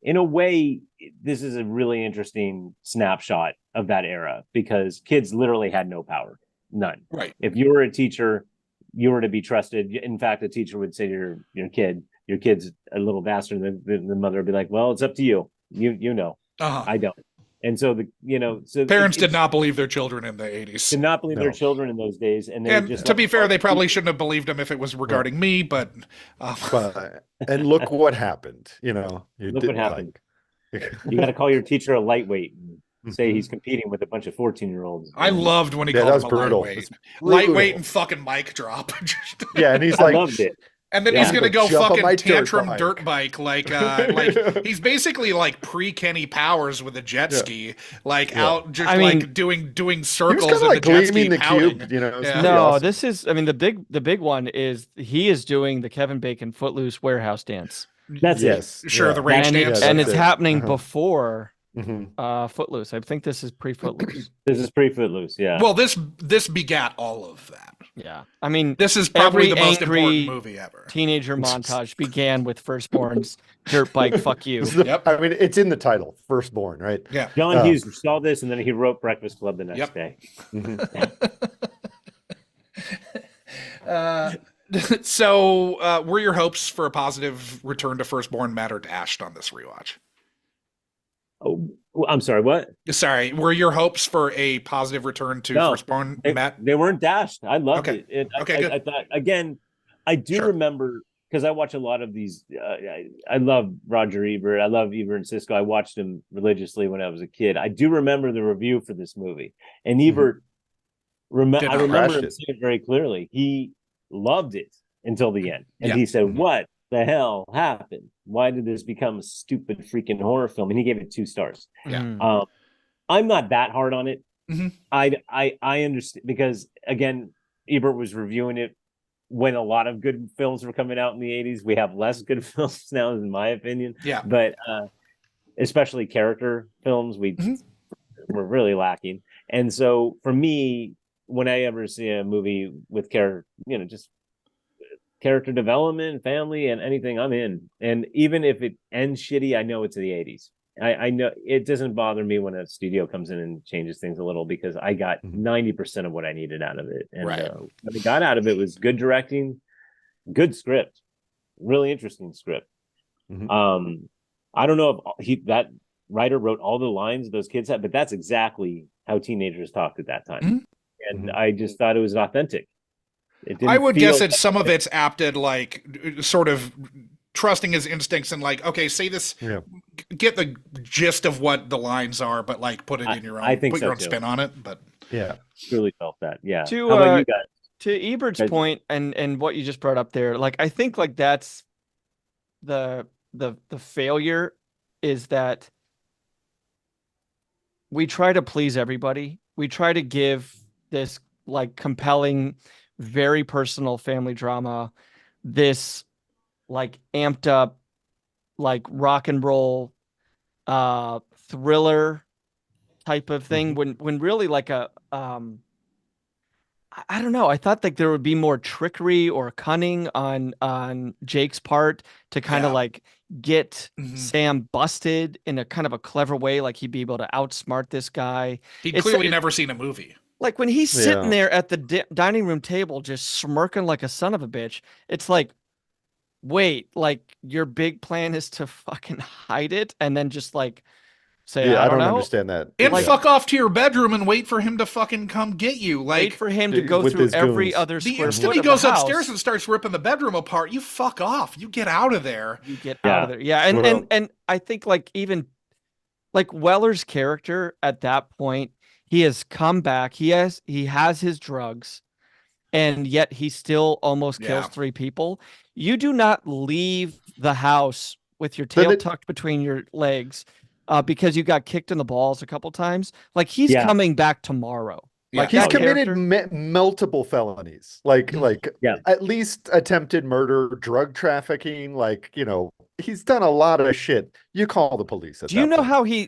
in a way, this is a really interesting snapshot of that era because kids literally had no power, none. Right. If you were a teacher, you were to be trusted. In fact, a teacher would say to your kid's a little bastard, and the mother would be like, "Well, it's up to you. You know, I don't." And so Parents did not believe their children in the 80s. did not believe their children in those days, and To be fair, they probably shouldn't have believed him if it was regarding me. But And look what happened. Look what happened. You got to call your teacher a lightweight and say he's competing with a bunch of 14-year-olds. I loved when he Yeah, that called was him a brutal. lightweight. It's brutal. Lightweight and fucking mic drop. Yeah, and he's I like, loved it. And then Yeah. he's gonna go Jump on my fucking dirt tantrum bike. dirt bike, like he's basically like pre-Kenny Powers with a jet ski, out just I mean, doing he was circles kind of in like the jet ski gleaming the pouting. cube. It was Yeah. pretty No, awesome. this is. I mean, the big one is he is doing the Kevin Bacon Footloose warehouse dance, That's Yes. Sure, yeah. the rage and, dance. and that's it's it. happening Uh-huh. before Mhm. Footloose. I think this is pre-Footloose. it. This is pre-Footloose. Yeah. Well, this begat all of that. Yeah, I mean, This is probably every the most angry important movie ever. teenager montage began with Firstborn's dirt bike. Fuck you. Yep. I mean, it's in the title, Firstborn, right? Yeah. John Hughes saw this, and then he wrote Breakfast Club the next Yep. day. So, were your hopes for a positive return to Firstborn met or dashed on this rewatch? Oh, I'm sorry. What? Sorry, were your hopes for a positive return to No. Firstborn They, met? they weren't dashed. I loved Okay. it. Okay, good. I thought again. I do Sure. remember because I watch a lot of these. I love Roger Ebert. I love Ebert and Siskel. I watched him religiously when I was a kid. I do remember the review for this movie, and Ebert. I Did not remember crash him it. saying it very clearly. He loved it until the end, and Yeah. he said, "What the hell happened? Why did this become a stupid freaking horror film?" And he gave it 2 stars. Yeah. Mm. I'm not that hard on it. Mhm. I understand because again, Ebert was reviewing it when a lot of good films were coming out in the 80s. We have less good films now, in my opinion. Yeah. But especially character films, we're really lacking. And so for me, when I ever see a movie with character, just character development, family, and anything, I'm in. And even if it ends shitty, I know it's the 80s. I know it doesn't bother me when a studio comes in and changes things a little because I got 90% of what I needed out of it. And Right. what I got out of it was good directing, good script, really interesting script. Mhm. I don't know if that writer wrote all the lines those kids had, but that's exactly how teenagers talked at that time. Mhm. And I just thought it was authentic. It didn't I would feel- guess that some of it's apted, sort of trusting his instincts and okay, say this, Yeah. get the gist of what the lines are, but put it in your own, I think put so, your own too. spin on it. But Yeah. Truly felt that. Yeah. To, How about you guys? To Ebert's Guys- point and what you just brought up there, I think that's the failure is that we try to please everybody. We try to give this compelling, very personal family drama, this amped up, rock and roll, thriller type of thing. When really I don't know. I thought there would be more trickery or cunning on Jake's part to kind of get Sam busted in a kind of a clever way. He'd be able to outsmart this guy. he'd clearly never seen a movie. When he's sitting Yeah. there at the dining room table, just smirking like a son of a bitch. It's wait, your big plan is to fucking hide it and then just say, Yeah, I don't know. understand that. And Yeah. fuck off to your bedroom and wait for him to fucking come get you. Wait for him to go with through his every goons. other The square instant foot he of the goes house. upstairs and starts ripping the bedroom apart, you fuck off. You get out of there. You get out of there. Yeah. And, Well- and I think even Weller's character at that point, he has come back. He has his drugs. and yet he still almost kills Yeah. 3 people. You do not leave the house with your Then tail it- tucked between your legs because you got kicked in the balls a couple times. Like, he's Yeah. coming back tomorrow. Yeah. Like, He's that committed character- multiple felonies, like Yeah. at least attempted murder, drug trafficking. Like, he's done a lot of shit. You call the police. Do you know how he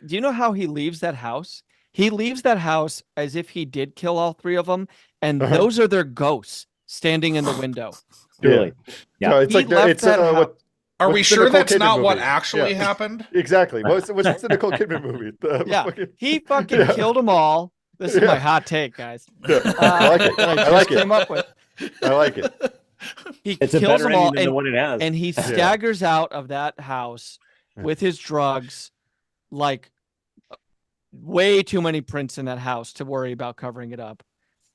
leaves that house? He leaves that house as if he did kill all 3 of them, and Uh-huh. those are their ghosts standing in the window. Truly. Yeah. No, it's He like left it's that house- what. Are we what's the sure Nicole that's Kidman not what movie? actually Yeah. happened? Exactly. What's the Nicole Kidman movie? Yeah, he fucking Yeah. killed them all. This is Yeah. my hot take, guys. Yeah. I like it. That I I just like came it. up with. I like it. He It's a kills better them all, ending than the one it has. and he Yeah. staggers out of that house with his drugs, like way too many prints in that house to worry about covering it up.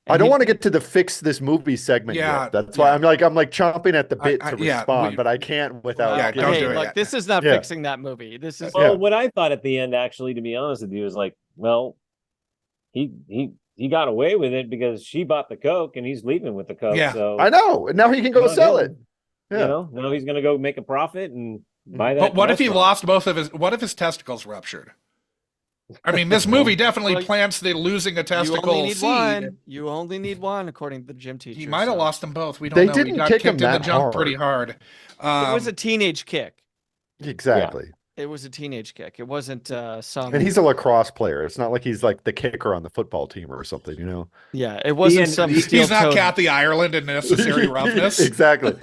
I don't want to get to the fix this movie segment Yeah, yet. That's why yeah. I'm like chomping at the bit to yeah, respond, but I can't without. Yeah, don't hey, do it look, yet. this is not Yeah. fixing that movie. This is Well, Yeah. what I thought at the end, actually, to be honest with you, is like, well, he got away with it because she bought the coke and he's leaving with the coke. Yeah. So I know. And now he can go Not sell him. it. Yeah. now he's gonna go make a profit and buy that. But what if he restaurant. lost both of his? What if his testicles ruptured? I mean, this movie definitely Well, plants the losing a you testicle only need seed. one. You only need one, according to the gym teacher. He might have so. lost them both. We don't They know. didn't he got kick him kicked in the that junk hard. pretty hard. It was a teenage kick. Exactly. It was a teenage kick. It wasn't some. And he's a lacrosse player. It's not like he's like the kicker on the football team or something, Yeah, it wasn't some. He's not steel-toed- Kathy Ireland in Necessary Roughness. Exactly.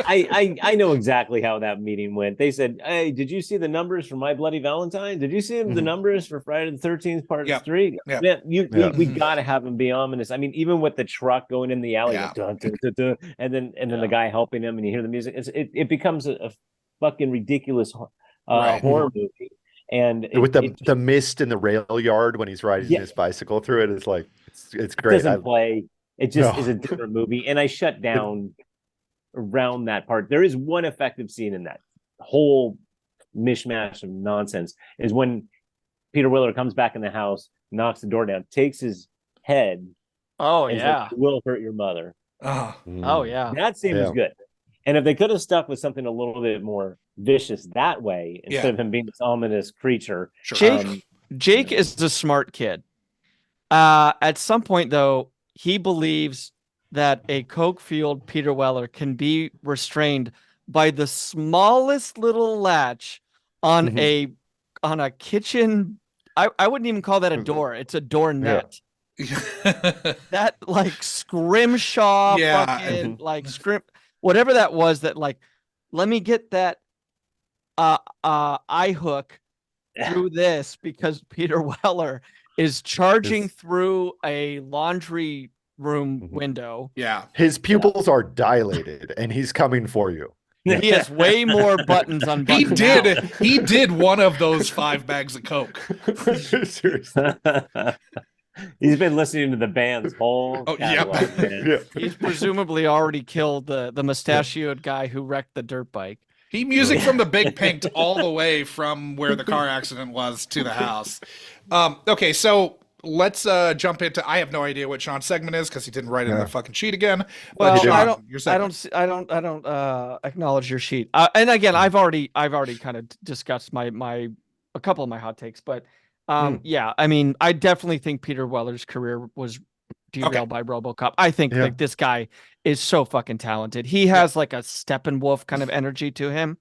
I know exactly how that meeting went. They said, "Hey, did you see the numbers for My Bloody Valentine? Did you see the numbers for Friday the 13th Part Yep. 3? Yep. Yeah, we got to have them be ominous. I mean, even with the truck going in the alley, Yeah. like, dun, dun, dun, dun, and then the guy helping him, and you hear the music. It becomes a fucking ridiculous Right. horror movie. And With the mist in the rail yard when he's riding Yeah. his bicycle through it, it's like it's it great. doesn't play. It just No. is a different movie. And I shut down around that part. There is one effective scene in that whole mishmash of nonsense is when Peter Weller comes back in the house, knocks the door down, takes his head, Oh and yeah. says, "Will hurt your mother." Oh, Oh yeah. That scene was good. And if they could have stuck with something a little bit more vicious that way, instead Yeah. of him being this ominous creature, sure. Jake is a smart kid. At some point, though, he believes that a coke-fueled Peter Weller can be restrained by the smallest little latch on a kitchen. I wouldn't even call that a door. It's a door net. That like scrimshaw Yeah. fucking like whatever that was, that like, let me get that eye hook through this because Peter Weller is charging through a laundry room window. Yeah. His pupils are dilated and he's coming for you. He has way more buttons on. He did one of those 5 bags of Coke. Seriously. he's been listening to the band's whole Oh, yep. catalog, man. Yeah. He's presumably already killed the mustachioed guy who wrecked the dirt bike. He music from the Big Pink all the way from where the car accident was to the house. Okay, so let's jump into. I have no idea what Sean's segment is because he didn't write it on the fucking sheet again. Well, Sean, I don't. your I segment. don't acknowledge your sheet. And again, I've already kind of discussed a couple of my hot takes, but yeah, I mean, I definitely think Peter Weller's career was derailed by RoboCop. I think like this guy is so fucking talented. He has like a Steppenwolf kind of energy to him.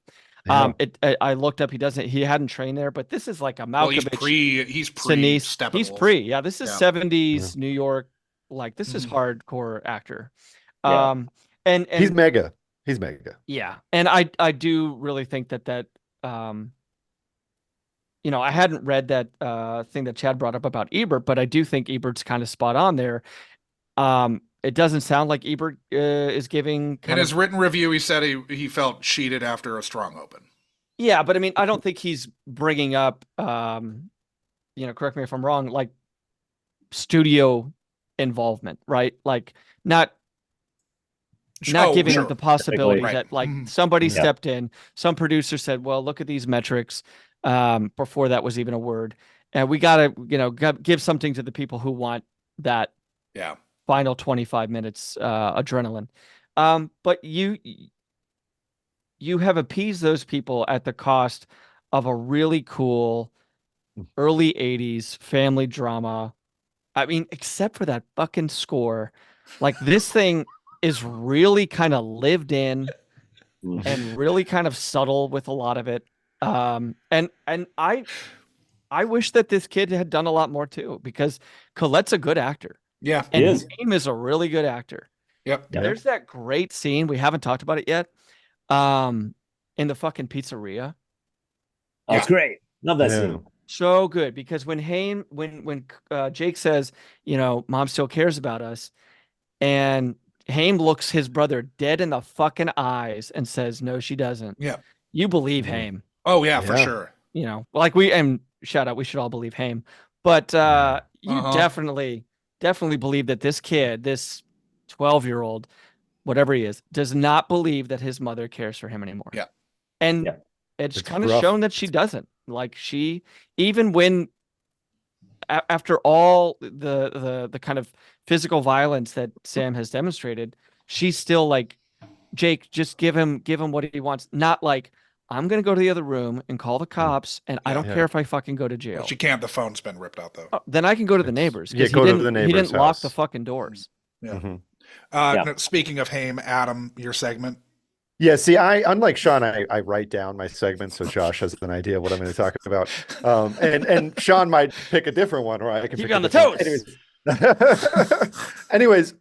I looked up. He hadn't trained there, but this is like a Well, Malkovich. he's pre Sinise. Steppenwolf. He's pre. Yeah, this is 70s New York. Like this is hardcore actor. Yeah. And He's mega. He's mega. yeah, and I do really think that I hadn't read that thing that Chad brought up about Ebert, but I do think Ebert's kind of spot on there. It doesn't sound like Ebert is giving In his written review, he said he felt cheated after a strong open. Yeah, but I mean, I don't think he's bringing up, correct me if I'm wrong, like studio involvement, right? Like not giving sure. it the possibility Right. that like somebody Yeah. stepped in, some producer said, well, look at these metrics before that was even a word. And we got to, give something to the people who want that Yeah. final 25 minutes adrenaline. But you have appeased those people at the cost of a really cool early 80s family drama. I mean, except for that fucking score, like this thing is really kind of lived in and really kind of subtle with a lot of it. And I wish that this kid had done a lot more too, because Colette's a good actor. Yeah. And He is. Haim is a really good actor. Yep. Yep. There's that great scene, we haven't talked about it yet, in the fucking pizzeria. Oh, it's great. Love that Yeah. scene. So good, because when Jake says, Mom still cares about us, and Haim looks his brother dead in the fucking eyes and says, no, she doesn't. Yeah. You believe Mhm. Haim. Oh yeah, for Yeah. sure. Like and shout out, we should all believe Haim. But you Uh-huh. definitely believe that this kid, this 12-year-old, whatever he is, does not believe that his mother cares for him anymore. Yeah. And Yeah. it's It's kind of rough. shown that she doesn't. Like she, even when after all the kind of physical violence that Sam has demonstrated, she's still like, Jake, just give him what he wants. Not like, I'm gonna go to the other room and call the cops, and I don't Yeah. care if I fucking go to jail. But she can't. The phone's been ripped out though. Oh, then I can go to the It's- neighbors, yeah, because go to the he neighbor's didn't lock house. the fucking doors. Yeah. Mhm. Yeah. No, speaking of Haim, Adam, your segment. Yeah, see, unlike Sean, I write down my segments so Josh has an idea of what I'm going to talk about. And Sean might pick a different one, or I can Keep pick you a on the different one. Anyways,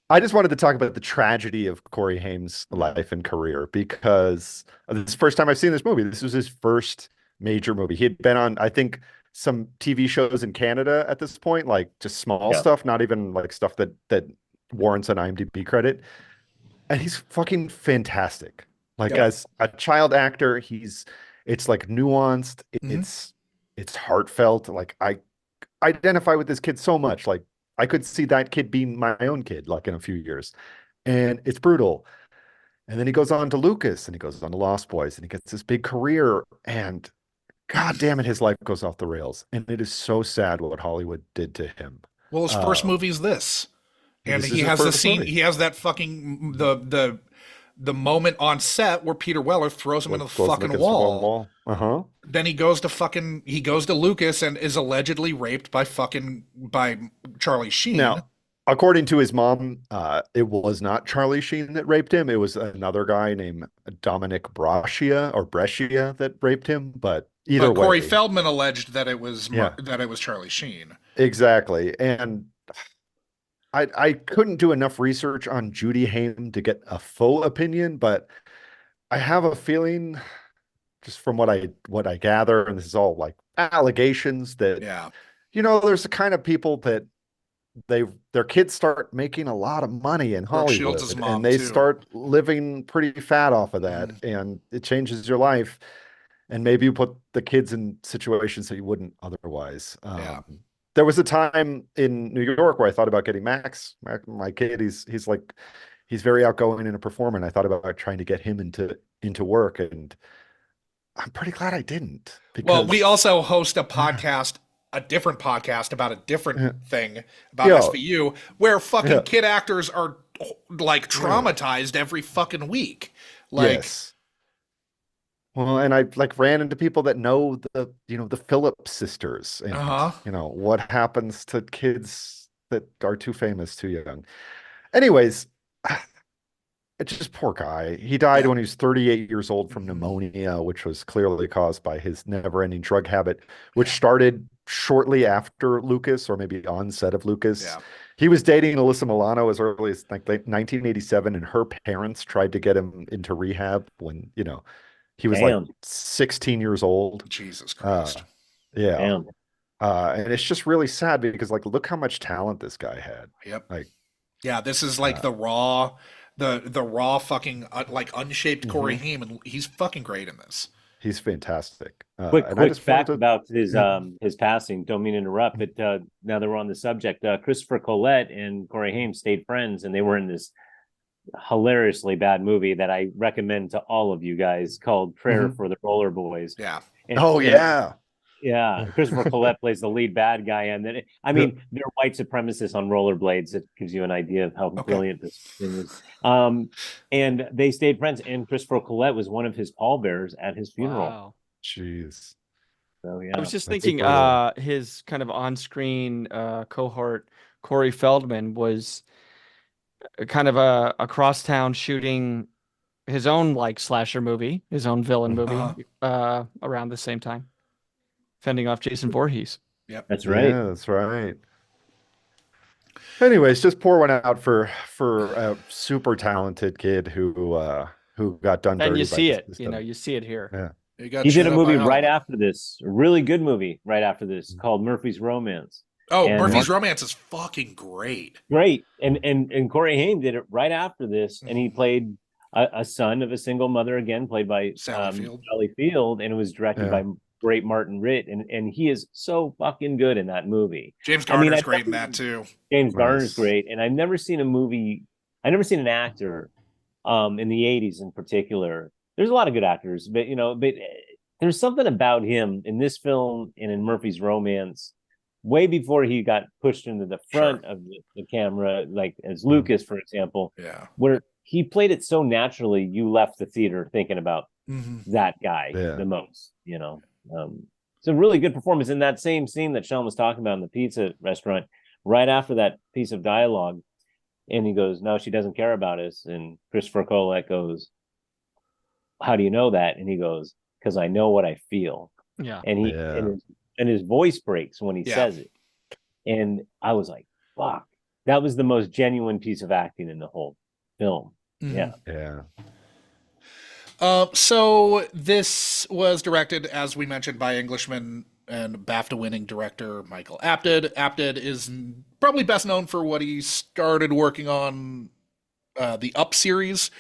I just wanted to talk about the tragedy of Corey Haim's life and career, because this is the first time I've seen this movie. This was his first major movie. He had been on, I think, some TV shows in Canada at this point, like just small stuff, not even like stuff that warrants an IMDb credit. And he's fucking fantastic. Like Yep. as a child actor, it's like nuanced, Mhm. it's heartfelt. Like I identify with this kid so much. Like I could see that kid being my own kid, like in a few years. And it's brutal. And then he goes on to Lucas, and he goes on to Lost Boys, and he gets this big career. And God damn it, his life goes off the rails. And it is so sad what Hollywood did to him. Well, his first movie is this, and This he is his has the first scene. movie. He has that fucking the moment on set where Peter Weller throws him into the Goes fucking against the wall. Uh-huh. Then he goes to Lucas and is allegedly raped by Charlie Sheen. Now, according to his mom, it was not Charlie Sheen that raped him. It was another guy named Dominic Brescia that raped him. But either but Corey way, Feldman alleged that it was Yeah. that it was Charlie Sheen. exactly. And I couldn't do enough research on Judy Haim to get a full opinion, but I have a feeling, just from what I gather, and this is all like allegations, that Yeah. there's the kind of people that their kids start making a lot of money in Brooke Hollywood, Shields' mom, and they too. start living pretty fat off of that, and it changes your life, and maybe you put the kids in situations that you wouldn't otherwise. Yeah. There was a time in New York where I thought about getting Max, my kid. He's very outgoing and a performer, and I thought about trying to get him into work, and I'm pretty glad I didn't. Well, Because we also host a different podcast about a different thing about Yeah. SVU, where fucking Yeah. kid actors are like traumatized every fucking week. Like, yes. Well, and I like ran into people that know the Phillips sisters, and what happens to kids that are too famous too young. Anyways, it's just poor guy. He died when he was 38 years old from pneumonia, which was clearly caused by his never-ending drug habit, which started shortly after Lucas, or maybe on set of Lucas. Yeah. He was dating Alyssa Milano as early as like 1987, and her parents tried to get him into rehab when he was like 16 years old. Jesus Christ. Yeah. Damn. And it's just really sad, because like, look how much talent this guy had. Yep. Like, yeah, this is like the raw fucking like unshaped Corey Haim, and he's fucking great in this. he's fantastic. Quick and I just fact wanted to- about his passing. Don't mean to interrupt, but now that we're on the subject, Christopher Collet and Corey Haim stayed friends, and they were in this hilariously bad movie that I recommend to all of you guys called Prayer for the Roller Boys. Yeah. And- Oh and yeah. Yeah, Christopher Collet plays the lead bad guy, and then they're white supremacists on rollerblades. It gives you an idea of how brilliant this thing is. And they stayed friends, and Christopher Collet was one of his pallbearers at his funeral. Wow. Jeez. So yeah, I was just That's thinking, brutal. his kind of on-screen cohort, Corey Feldman, was kind of a crosstown shooting his own like slasher movie, his own villain movie, around the same time, fending off Jason Voorhees. Yep. that's right. Yeah, that's right. Anyways, just pour one out for a super talented kid who got done And dirty you by see the it, system. you see it here. Yeah. He got He did shut a up movie by right Hollywood. after this, a really good movie right after this called Murphy's Romance. Oh, And Murphy's Romance is fucking great. Great, and Corey Haim did it right after this, and he played a son of a single mother again, played by Sally Field. Sally Field, and it was directed by great Martin Ritt, and he is so fucking good in that movie. James Garner's great in that too. James Garner's great, and I've never seen an actor in the 80s in particular. There's a lot of good actors, but there's something about him in this film and in Murphy's Romance way before he got pushed into the front of the camera, like as Lucas, for example, where he played it so naturally, you left the theater thinking about that guy the most, It's a really good performance. In that same scene that Sean was talking about in the pizza restaurant, right after that piece of dialogue, and he goes, "No, she doesn't care about us." And Christopher Collet goes, "How do you know that?" And he goes, "Because I know what I feel." Yeah. And his voice breaks when he says it. And I was like, fuck. That was the most genuine piece of acting in the whole film. Yeah. So this was directed, as we mentioned, by Englishman and BAFTA-winning director Michael Apted. Apted is probably best known for what he started working on, the Up series,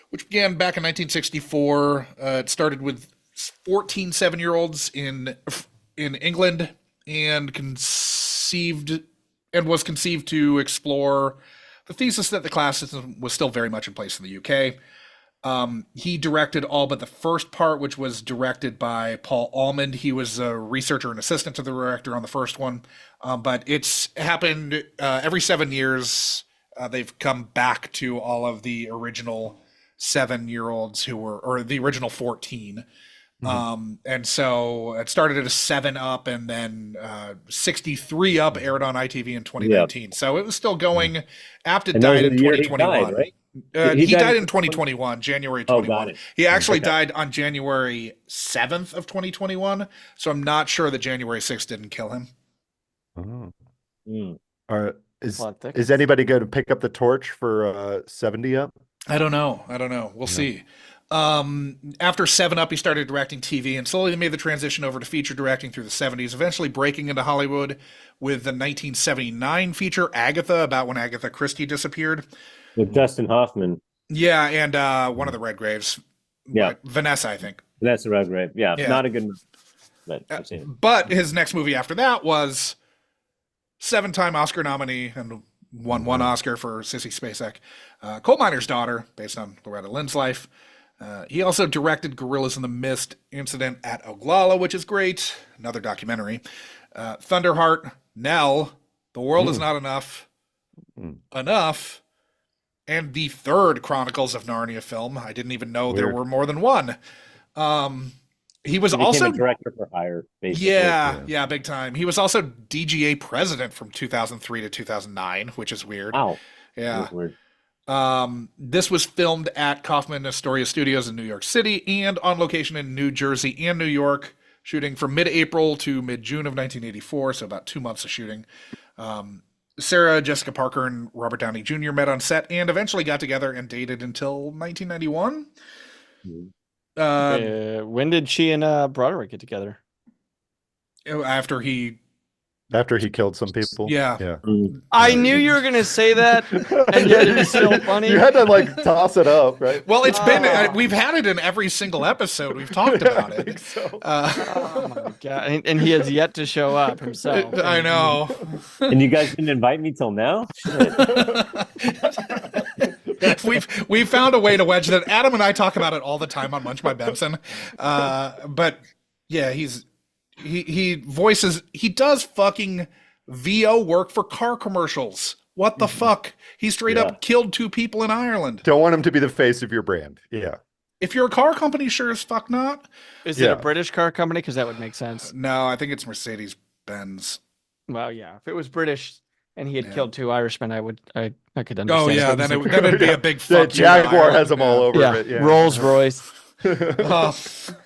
which began back in 1964. It started with 14 7-year-olds in England and was conceived to explore the thesis that the class system was still very much in place in the UK. He directed all but the first part, which was directed by Paul Almond. He was a researcher and assistant to the director on the first one. But it's happened every 7 years. They've come back to all of the original 7-year-olds or the original 14. And so it started at a 7 Up, and then 63 Up aired on ITV in 2019. So it was still going. Apted died in 2021. Died, right? He died in 2021, January 21. got it. He actually died on January 7th of 2021. So I'm not sure that January 6th didn't kill him. Is anybody going to pick up the torch for 70 Up? I don't know. We'll see. After 7 Up, he started directing TV and slowly made the transition over to feature directing through the 70s, eventually breaking into Hollywood with the 1979 feature Agatha, about when Agatha Christie disappeared. With Dustin Hoffman. Yeah, and one of the Redgraves. Yeah. Vanessa, I think. Vanessa Redgrave. Yeah, not a good movie. But his next movie after that was 7-time Oscar nominee and won 1 Oscar for Sissy Spacek, Coal Miner's Daughter, based on Loretta Lynn's life. He also directed Gorillas in the Mist, Incident at Oglala, which is great, another documentary. Thunderheart, Nell, The World Is Not Enough, Enough, and the 3rd Chronicles of Narnia film. I didn't even know there were more than one. He was also a director for hire, basically. Yeah, big time. He was also DGA president from 2003 to 2009, which is weird. Wow. Yeah. That's weird. This was filmed at Kaufman Astoria Studios in New York City and on location in New Jersey and New York, shooting from mid-April to mid-June of 1984, so about 2 months of shooting. Sarah Jessica Parker and Robert Downey Jr. met on set and eventually got together and dated until 1991. When did she and Broderick get together? After he killed some people. Yeah. I knew you were going to say that, and yet it's still funny. You had to toss it up, right? Well, it's been we've had it in every single episode. We've talked about it. I think so. Oh my god! And he has yet to show up himself. I know. And you guys didn't invite me till now? We've found a way to wedge that. Adam and I talk about it all the time on Munch by Benson. But yeah, he's he does fucking VO work for car commercials. What the fuck? He straight up killed 2 people in Ireland. Don't want him to be the face of your brand. Yeah. If you're a car company, sure as fuck not. Is it a British car company? Because that would make sense. No, I think it's Mercedes-Benz. Well, yeah. If it was British and he had killed 2 Irishmen, I could understand. Oh yeah, then it'd be a big fuck. Jaguar has them all over it. Yeah. Rolls Royce. If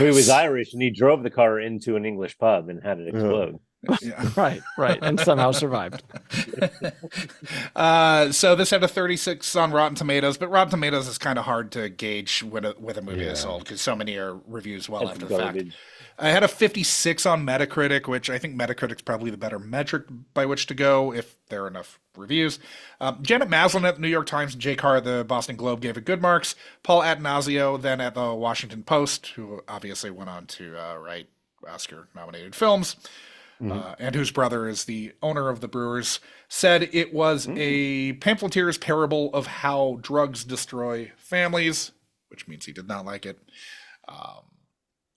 he was Irish and he drove the car into an English pub and had it explode. Yeah. right, and somehow survived. So this had a 36 on Rotten Tomatoes, but Rotten Tomatoes is kind of hard to gauge with a movie is sold because so many are reviews after the fact. I had a 56 on Metacritic, which I think Metacritic's probably the better metric by which to go if there are enough reviews. Janet Maslin at the New York Times and Jay Carr at the Boston Globe gave it good marks. Paul Attanasio then at the Washington Post, who obviously went on to write Oscar-nominated films, and whose brother is the owner of the Brewers, said it was a pamphleteer's parable of how drugs destroy families, which means he did not like it.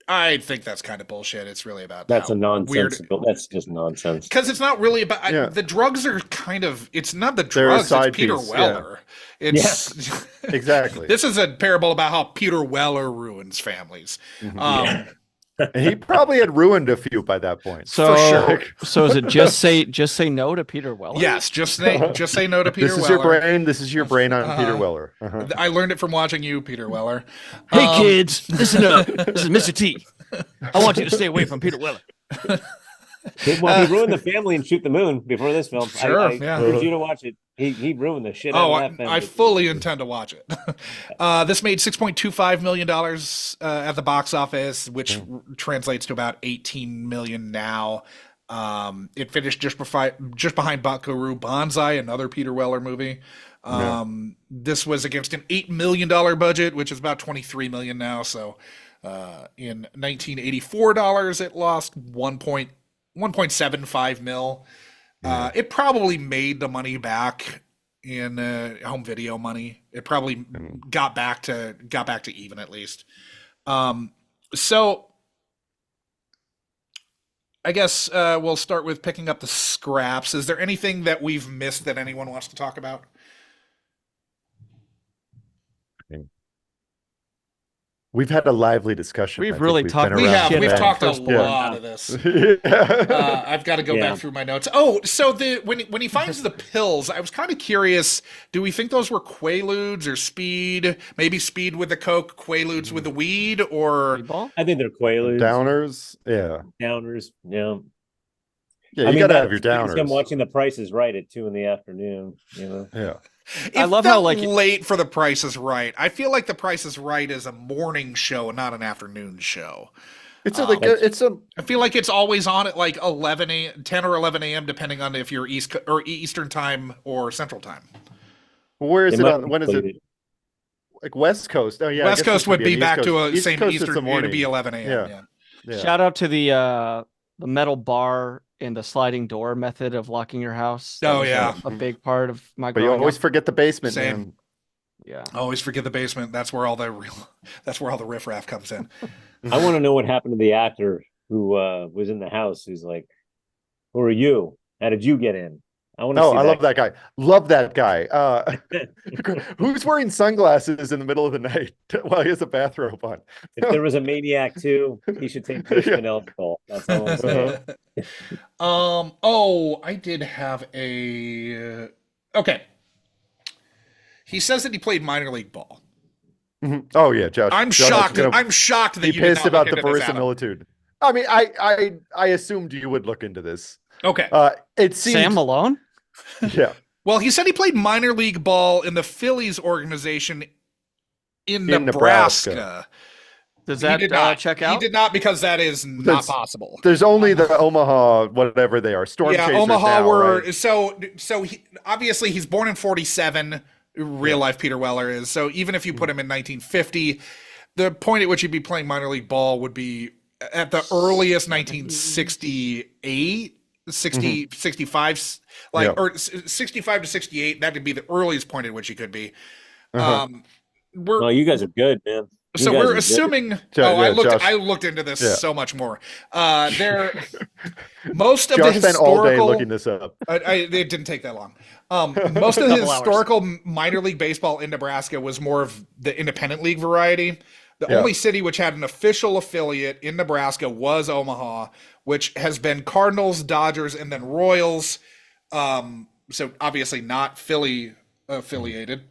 I think that's kind of bullshit. It's really about that's that's just nonsense. Because it's not really about the drugs are kind of. It's not the drugs. It's Peter Weller. It's exactly. This is a parable about how Peter Weller ruins families. He probably had ruined a few by that point. So, for sure. So is it just say no to Peter Weller? Yes, just say no to Peter Weller. This is your brain. This is your brain on Peter Weller. I learned it from watching you, Peter Weller. Hey kids, listen up. This is Mr. T. I want you to stay away from Peter Weller. Well, he ruined the family and Shoot the Moon before this film. Sure, I urge you to watch it. He ruined the shit out of that family. I fully intend to watch it. This made $6.25 million at the box office, which translates to about $18 million now. It finished just behind Buckaroo Banzai, another Peter Weller movie. This was against an $8 million budget, which is about $23 million now. So in 1984 dollars, it lost 1.75 mil. It probably made the money back in home video money. It probably got back to even at least. So I guess we'll start with picking up the scraps. Is there anything that we've missed that anyone wants to talk about? We've had a lively discussion. We've talked. We've talked a lot of this. I've got to go back through my notes. Oh, so when he finds the pills, I was kind of curious. Do we think those were Quaaludes or speed? Maybe speed with the coke, Quaaludes with the weed, or I think they're Quaaludes. Downers. Yeah. Downers. Yeah. Yeah, you gotta have your downers. I'm watching The Price is Right at 2 PM. You know. Yeah. I love how late for The Price is Right. I feel like The Price is Right is a morning show, not an afternoon show. I feel like it's always on at like 10 or 11 a.m. depending on if you're Eastern time or Central time. Where is it on? When is it? Like West Coast. Oh yeah. West Coast would be back to a East same Coast, Eastern. It would be 11 a.m. Yeah. Shout out to the metal bar and the sliding door method of locking your house. Oh yeah, a big part of my. But you always forget the basement. Same. Man. Yeah. Always forget the basement. That's where all the riffraff comes in. I want to know what happened to the actor who was in the house. Who's like, "Who are you? How did you get in?" I want to. I love that guy. Love that guy. Who's wearing sunglasses in the middle of the night while he has a bathrobe on? If there was a Maniac too, he should take Richmond alcohol. That's all I'm saying. I did have a. Okay. He says that he played minor league ball. Mm-hmm. Oh yeah, Josh. I'm shocked that you pissed about the verisimilitude. I mean, I assumed you would look into this. Okay. It seems Sam Malone. Yeah. Well, he said he played minor league ball in the Phillies organization in Nebraska. Does that check out? He did not, because that is not possible. There's only the Omaha, whatever they are, Storm Chasers. Omaha now, were right? so obviously he's born in 47. Real life Peter Weller is. So even if you put him in 1950, the point at which he'd be playing minor league ball would be at the earliest 1968. 65, or 65 to 68. That could be the earliest point at which he could be. Well, you guys are good, man. So You guys we're are assuming. Yeah, Josh. I looked into this Yeah. so much more. There, most of Josh the spent all day historical. looking this up. It didn't take that long. Most of the Couple hours. historical minor league baseball in Nebraska was more of the independent league variety. The Yeah. only city which had an official affiliate in Nebraska was Omaha, which has been Cardinals, Dodgers, and then Royals. So obviously not Philly affiliated.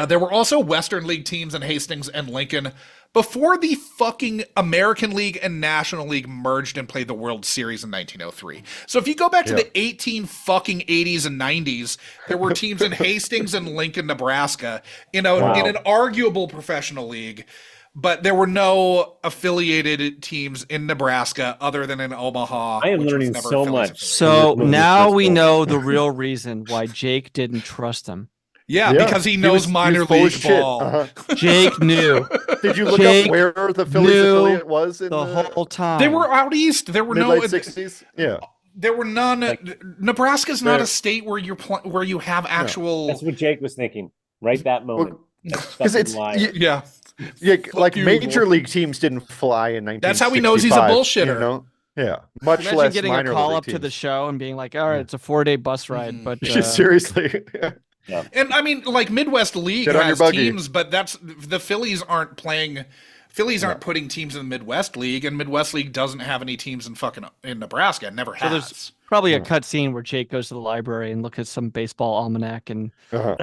There were also Western League teams in Hastings and Lincoln before the fucking American League and National League merged and played the World Series in 1903. So if you go back to the 18 fucking 80s and 90s, there were teams in Hastings and Lincoln, Nebraska, in an arguable professional league, but there were no affiliated teams in Nebraska other than in Omaha. I am which was learning never so Phillies much. affiliated. So Moving now this we forward. know the real reason why Jake didn't trust him. Yeah, Yeah. because he He knows was- he minor was full of league shit. ball. Uh-huh. Jake knew Did you look Jake up where the Phillies knew affiliate was in the whole time. They were out east. There were mid-late no 60s? Yeah. There were none. Nebraska's not There- a state where where you have actual. That's what Jake was thinking right that moment. Because it's Yeah, like you, major Wolf. league teams didn't fly in 1965. That's how he knows he's a bullshitter. You know? Yeah, much Imagine less getting a minor call league up to the teams. show and being like, "All right, it's a 4-day bus ride," but Seriously. And I mean, like Midwest League Get on your has buggy. teams, but that's the Phillies aren't playing. Phillies aren't putting teams in the Midwest League, and Midwest League doesn't have any teams in Nebraska. It never So has. there's probably a cut scene where Jake goes to the library and looks at some baseball almanac and Yeah.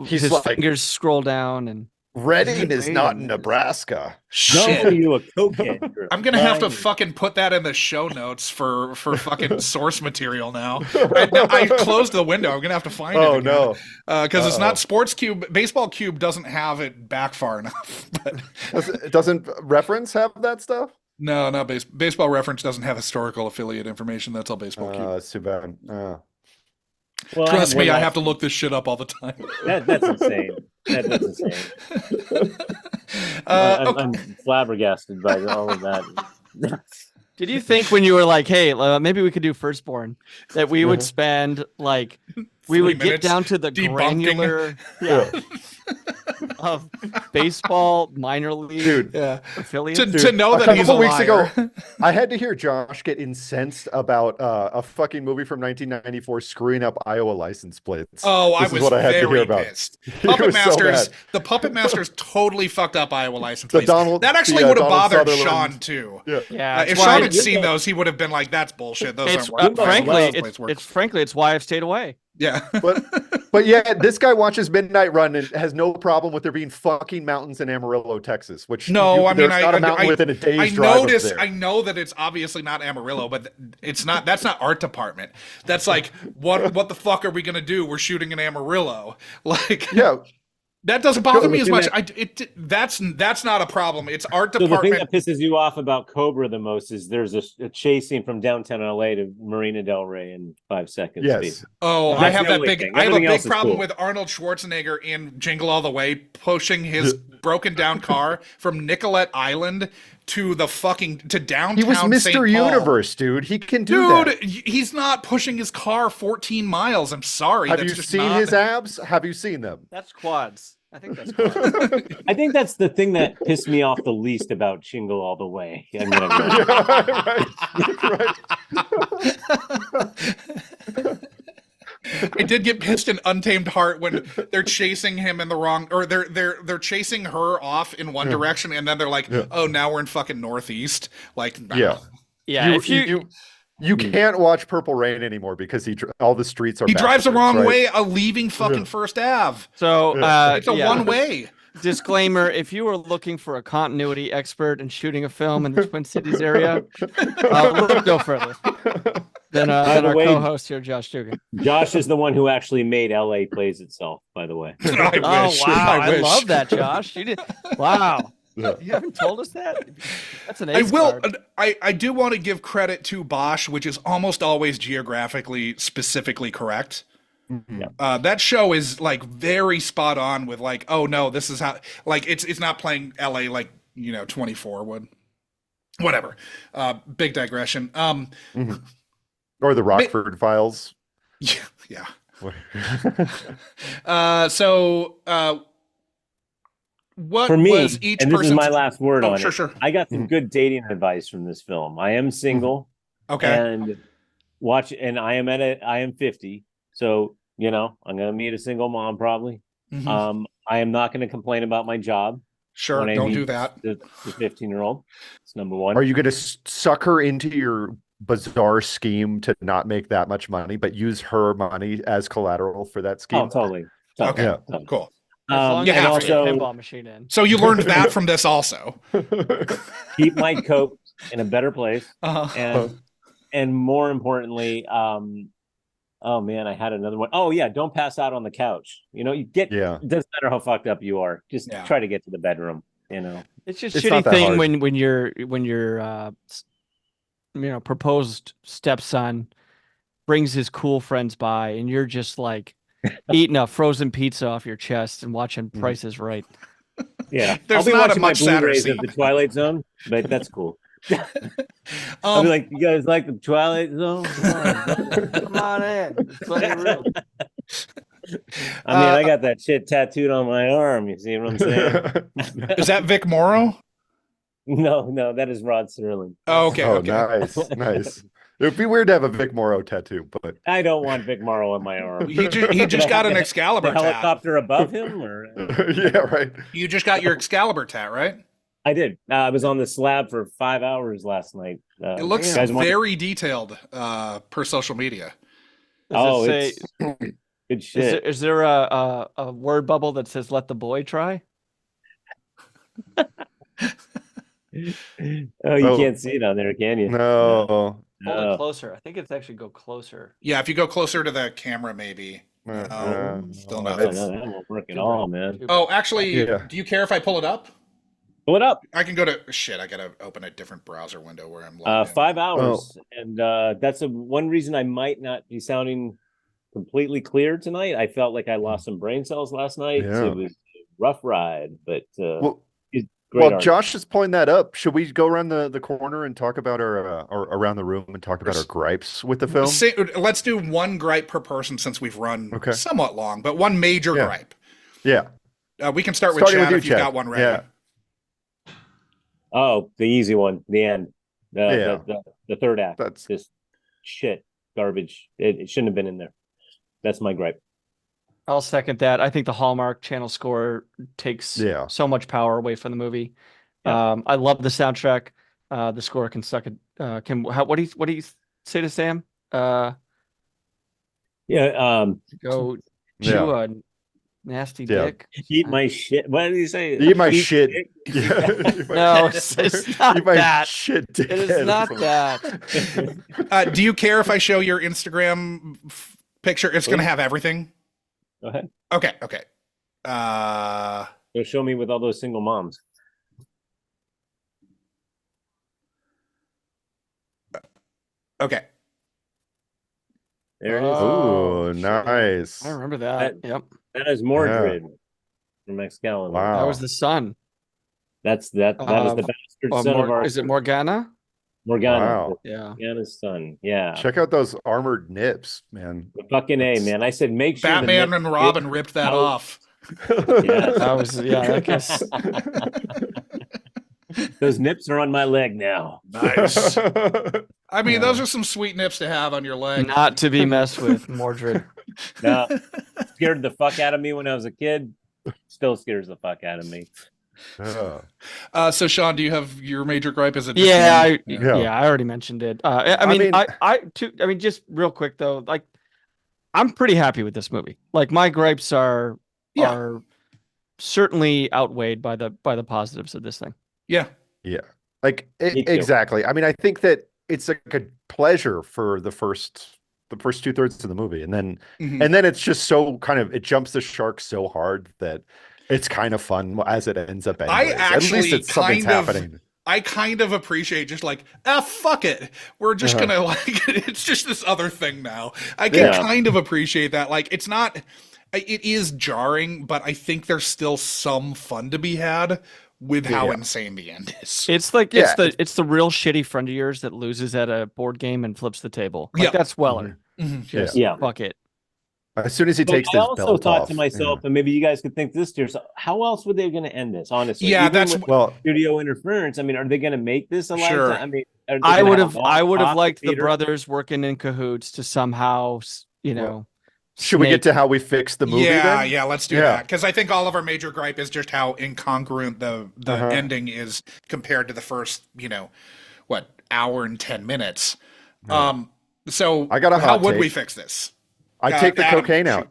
He's his like- fingers scroll down and Reading is Wait not a in minute. Nebraska. Shit. No, you a cokehead. Drew. I'm gonna have to Fine. fucking put that in the show notes for fucking source material now. I closed the window. I'm gonna have to find it. Oh, again. no. Because it's not Sports Cube. Baseball Cube doesn't have it back far enough. But Doesn't Reference have that stuff? no, not Baseball Reference doesn't have historical affiliate information. That's all Baseball Cube. That's too bad. Well, Trust me, one I last- have to look this shit up all the time. That's insane. That's insane. I'm flabbergasted by all of that. Did you think when you were like, "Hey, maybe we could do Firstborn," that we would spend like we 3 would get minutes down to the debunking. granular of baseball minor league Dude. affiliates? to know A that he's a couple weeks liar. ago, I had to hear Josh get incensed about a fucking movie from 1994 screwing up Iowa license plates. Oh, I This is was what I had to hear very about. pissed. He Puppet was so Masters, mad. the Puppet Masters totally fucked up Iowa license The plates. Donald- That actually the, would have Donald bothered Sutherland. Sean too. Yeah. Yeah, If it's Sean why had seen those, he would have been like, "That's bullshit. Those it's aren't frankly license plates work." it's why I've stayed away. Yeah. But yeah, this guy watches Midnight Run and has no problem with there being fucking mountains in Amarillo, Texas. Which No, I mean, there's not a mountain within a day's I drive of notice. there. I know that it's obviously not Amarillo, but it's not. That's not art department. That's like, what the fuck are we gonna do? We're shooting in Amarillo. Like, Yeah, that doesn't bother So me the as thing much. That's not a problem. It's art So the thing department. that pisses you off about Cobra the most is there's a chase scene from downtown LA to Marina Del Rey in 5 seconds. yes. basically. Oh, That's I have the that only big. thing. I have a Everything big else is problem cool. with Arnold Schwarzenegger in Jingle All the Way pushing his broken down car from Nicollet Island to downtown. He was St. Mr. Paul. Universe, dude. He can do Dude, that. he's not pushing his car 14 miles. I'm sorry. Have That's you just seen not... his abs? Have you seen them? That's quads. I think that's quads. I think that's the thing that pissed me off the least about Shingle All the Way. I'm gonna admit. I did get pissed in Untamed Heart when they're chasing him in the wrong, or they're chasing her off in one direction, and then they're like, "Oh, now we're in fucking northeast." Like, Yeah. Yeah, You, if you you can't watch Purple Rain anymore because all the streets are. he drives the backwards, wrong right? way, leaving fucking First Ave. so It's a one way. Disclaimer: if you are looking for a continuity expert in shooting a film in the Twin Cities area, look no further than By the our way- co-host here, Josh Dugan. Josh is the one who actually made LA Plays itself, by the way. I Oh wish. wow, I wish. love that, Josh. You did wow. Yeah. You haven't told us that. That's an I ace will. card. I do want to give credit to Bosch, which is almost always geographically specifically correct. That show is like very spot on with like, oh no, this is how, like, it's not playing LA like 24 would. Whatever. Big digression. Or the Rockford Files. Yeah. So what For me, was each and this is person's... my last word on sure, it. sure. I got some good dating advice from this film. I am single. Okay. And I am 50. So, I'm going to meet a single mom probably. Mhm. I am not going to complain about my job. Sure, when I don't meet do that. The 15-year-old. It's number one. Are you going to suck her into your bizarre scheme to not make that much money, but use her money as collateral for that scheme? Oh, totally. Okay, Yeah. cool. As long you as have you bring a to. pinball machine in. So you learned that from this also. Keep my coat in a better place. Uh-huh. And more importantly, oh man, I had another one. Oh yeah, don't pass out on the couch. It doesn't matter how fucked up you are. Just try to get to the bedroom, It's just It's shitty not that thing hard. when your proposed stepson brings his cool friends by and you're just like eating a frozen pizza off your chest and watching Price is Right. Yeah. There's I'll be not a watching my much sadder Blu-rays scene. of the Twilight Zone, but that's cool. I'll be like, you guys like the Twilight Zone? Come on in. There's plenty of room. I got that shit tattooed on my arm. You see what I'm saying? Is that Vic Morrow? No, that is Rod Serling. Oh, okay. Oh, okay. nice. It'd be weird to have a Vic Morrow tattoo, but I don't want Vic Morrow on my arm. He just got an Excalibur the tat. helicopter above him, or yeah, right. You just got your Excalibur tat, right? I did. I was on the slab for 5 hours last night. It looks very detailed per social media. Does it say, good shit. Is there a word bubble that says "Let the boy try"? You can't see it on there, can you? No. Hold it closer. I think it's actually go closer. Yeah, if you go closer to the camera, maybe. Still nothing. No, that won't work at all, man. Oh, actually, do you care if I pull it up? Pull it up. I can go to shit. I gotta open a different browser window where I'm logged in. 5 hours, and that's one reason I might not be sounding completely clear tonight. I felt like I lost some brain cells last night. Yeah. It was a rough ride, but Well, Josh is pulling that up. Should we go around the corner and talk about our or around the room and talk about our gripes with the film? Let's do one gripe per person since we've run Okay. somewhat long, but one major gripe. Yeah. We can start with Chad if you've got one ready. Yeah. Oh, the easy one, the end, the third act. That's just shit, garbage. It shouldn't have been in there. That's my gripe. I'll second that. I think the Hallmark Channel score takes so much power away from the movie. Yeah. I love the soundtrack. The score can suck it. What do you say to Sam? Go chew a nasty dick. Eat my shit. What did he say? Eat my shit. No, it's not that. Shit dick. It is not that. Do you care if I show your Instagram picture? It's going to have everything. Go ahead. Okay. Go show me with all those single moms. Okay. There it is. Oh, nice. I remember that. Yep. That is Mordred from Excalibur. Wow. That was the son. That is the bastard son of our. Is it Morgana? Morgana. Wow. Yeah. Morgana's son. Yeah. Check out those armored nips, man. Fucking A, man. I said make sure Batman and Robin ripped that off. Yeah. That was I guess. Those nips are on my leg now. Nice. I mean, those are some sweet nips to have on your leg. Not to be messed with, Mordred. No. Scared the fuck out of me when I was a kid. Still scares the fuck out of me. So Sean, do you have your major gripe? Is it I already mentioned it. I mean, just real quick though, like I'm pretty happy with this movie. Like my gripes are certainly outweighed by the positives of this thing. Yeah. Like exactly. I mean, I think that it's like a pleasure for the first 2/3 of the movie, and then it's just so kind of it jumps the shark so hard that it's kind of fun as it ends up. Anyways. At least it's something's happening. I kind of appreciate just like, fuck it. We're just gonna it's just this other thing now. I can kind of appreciate that. Like it is jarring, but I think there's still some fun to be had with how insane the end is. It's like it's the real shitty friend of yours that loses at a board game and flips the table. Like that's Weller. Mm-hmm. Just fuck it. As soon as he But takes I his also belt thought off. to myself, and maybe you guys could think this to yourself, how else would they going to end this? Honestly, Yeah, Even that's with well. studio interference. I mean, are they going to make this a Sure. lifetime? I mean, are they I gonna would have have a I would have long liked the Peter? brothers working in cahoots to somehow, Should we get to how we fix the movie Yeah, then? yeah, let's do that. Because I think all of our major gripe is just how incongruent the ending is compared to the first, hour and 10 minutes. So I got a how hot would we take. fix this? I take the Adam, cocaine shoot. out.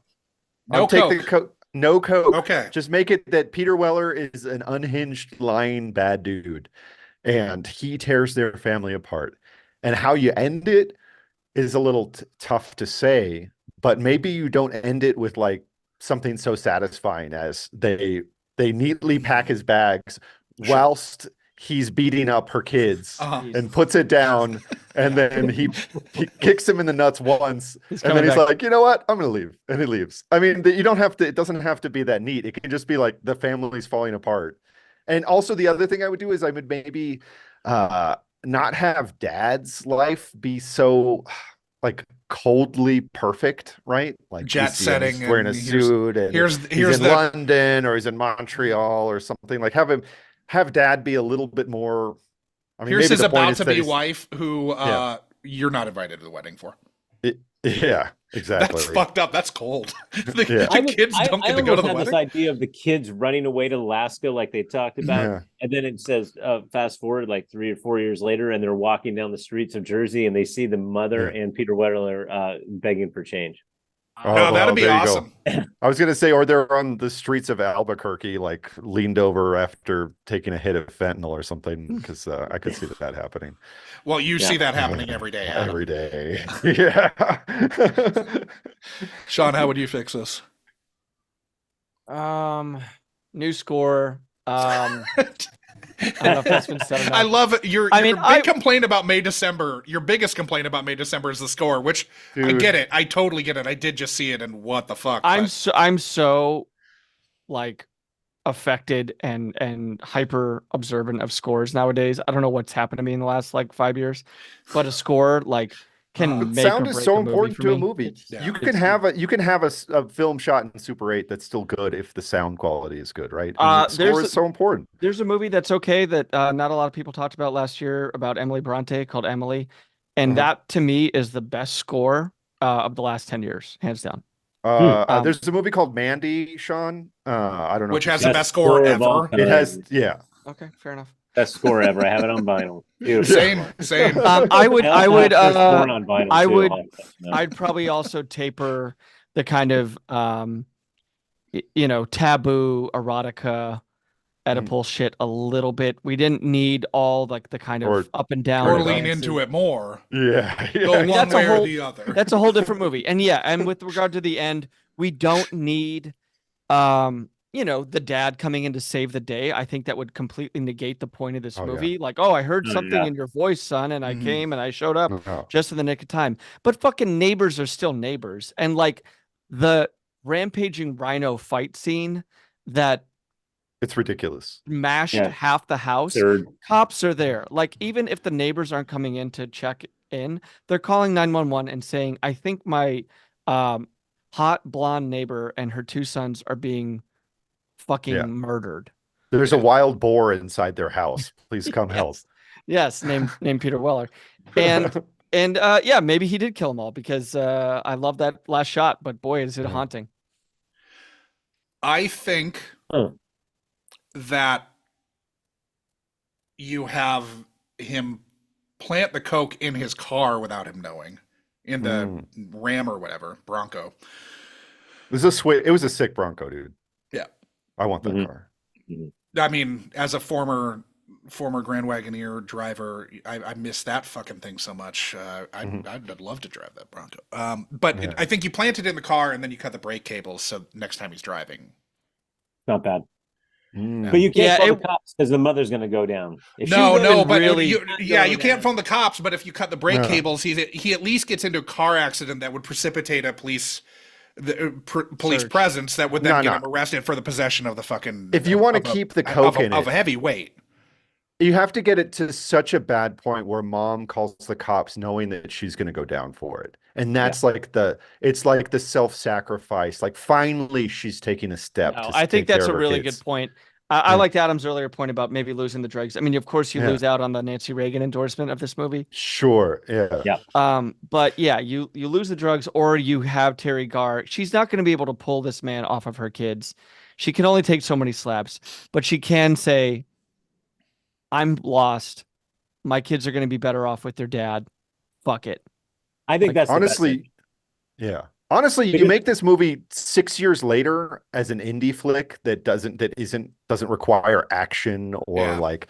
No I'll take coke. no coke. Okay. Just make it that Peter Weller is an unhinged, lying bad dude, and he tears their family apart. And how you end it is a little tough to say, but maybe you don't end it with like something so satisfying as they neatly pack his bags whilst he's beating up her kids and puts it down, and then he kicks him in the nuts once, and then he's like, you know what, I'm gonna leave, and he leaves. I mean, you don't have to, it doesn't have to be that neat. It can just be like the family's falling apart. And also the other thing I would do is I would maybe not have dad's life be so like coldly perfect, right? Like jet setting, he's wearing a suit, and he's in London or he's in Montreal or something. Like have dad be a little bit more. I mean, here's maybe his the point about is to that be wife who you're not invited to the wedding for. Yeah, exactly. That's fucked up. That's cold. the kids don't get I to go to the had wedding. this idea of the kids running away to Alaska, like they talked about, and then it says fast forward like 3 or 4 years later, and they're walking down the streets of Jersey, and they see the mother and Peter Weller begging for change. No, that'd be awesome. I was gonna say, or they're on the streets of Albuquerque, like leaned over after taking a hit of fentanyl or something, because I could see that happening. Well, you see that happening every day, Adam. Every day. Yeah. Sean, how would you fix this? New score. I don't know if that's been said enough. I love it. Your big complaint about May December, your biggest complaint about May December is the score, which I get it. I totally get it. I did just see it, and what the fuck? I'm so like affected and hyper observant of scores nowadays. I don't know what's happened to me in the last like 5 years, but a score like can make sound or is break so a movie important for to me. a movie. You can have a film shot in Super 8 that's still good if the sound quality is good, right? And the score is so important. There's a movie that's okay that not a lot of people talked about last year about Emily Bronte called Emily, and that to me is the best score of the last 10 years, hands down. There's a movie called Mandy, Sean. I don't know, which has the best score ever. It has, yeah. Okay, fair enough. Best score ever. I have it on vinyl. Same. I'd probably also taper the kind of taboo erotica Oedipal shit a little bit. We didn't need all like the kind of up and down or lean into it more. Yeah. Go one way or the other. That's a whole different movie. And with regard to the end, we don't need the dad coming in to save the day. I think that would completely negate the point of this movie. Yeah. Like, I heard something in your voice, son, and I came and I showed up just in the nick of time. But fucking neighbors are still neighbors. And like the rampaging rhino fight scene that it's ridiculous. Mashed half the house. Cops are there. Like, even if the neighbors aren't coming in to check in, they're calling 911 and saying, I think my hot blonde neighbor and her 2 sons are being fucking murdered. There's a wild boar inside their house. Please come help. Yes, named Peter Weller. And maybe he did kill them all, because I love that last shot, but boy, is it haunting. I think that you have him plant the coke in his car without him knowing, in the Ram or whatever, Bronco. It was a sick Bronco, dude. Yeah. I want that car. I mean, as a former Grand Wagoneer driver, I miss that fucking thing so much. I'd love to drive that Bronco. I think you plant it in the car and then you cut the brake cables, so next time he's driving. Not bad. But you can't phone the cops because the mother's going to go down. You can't phone the cops, but if you cut the brake cables, he at least gets into a car accident that would precipitate a police presence that would then get him arrested for the possession of the fucking. If you want to keep the coke in it, of a heavy weight, you have to get it to such a bad point where mom calls the cops knowing that she's going to go down for it. And that's it's like the self-sacrifice. Like finally she's taking a step No, to I think take care that's of a her really kids. good point. I liked Adam's earlier point about maybe losing the drugs. I mean, of course, you lose out on the Nancy Reagan endorsement of this movie. Sure. Yeah. Yeah. But yeah, you lose the drugs, or you have Teri Garr. She's not going to be able to pull this man off of her kids. She can only take so many slaps, but she can say, "I'm lost. My kids are going to be better off with their dad. Fuck it." I think that's the best honestly, ending. yeah. Honestly, you make this movie 6 years later as an indie flick that doesn't require action or like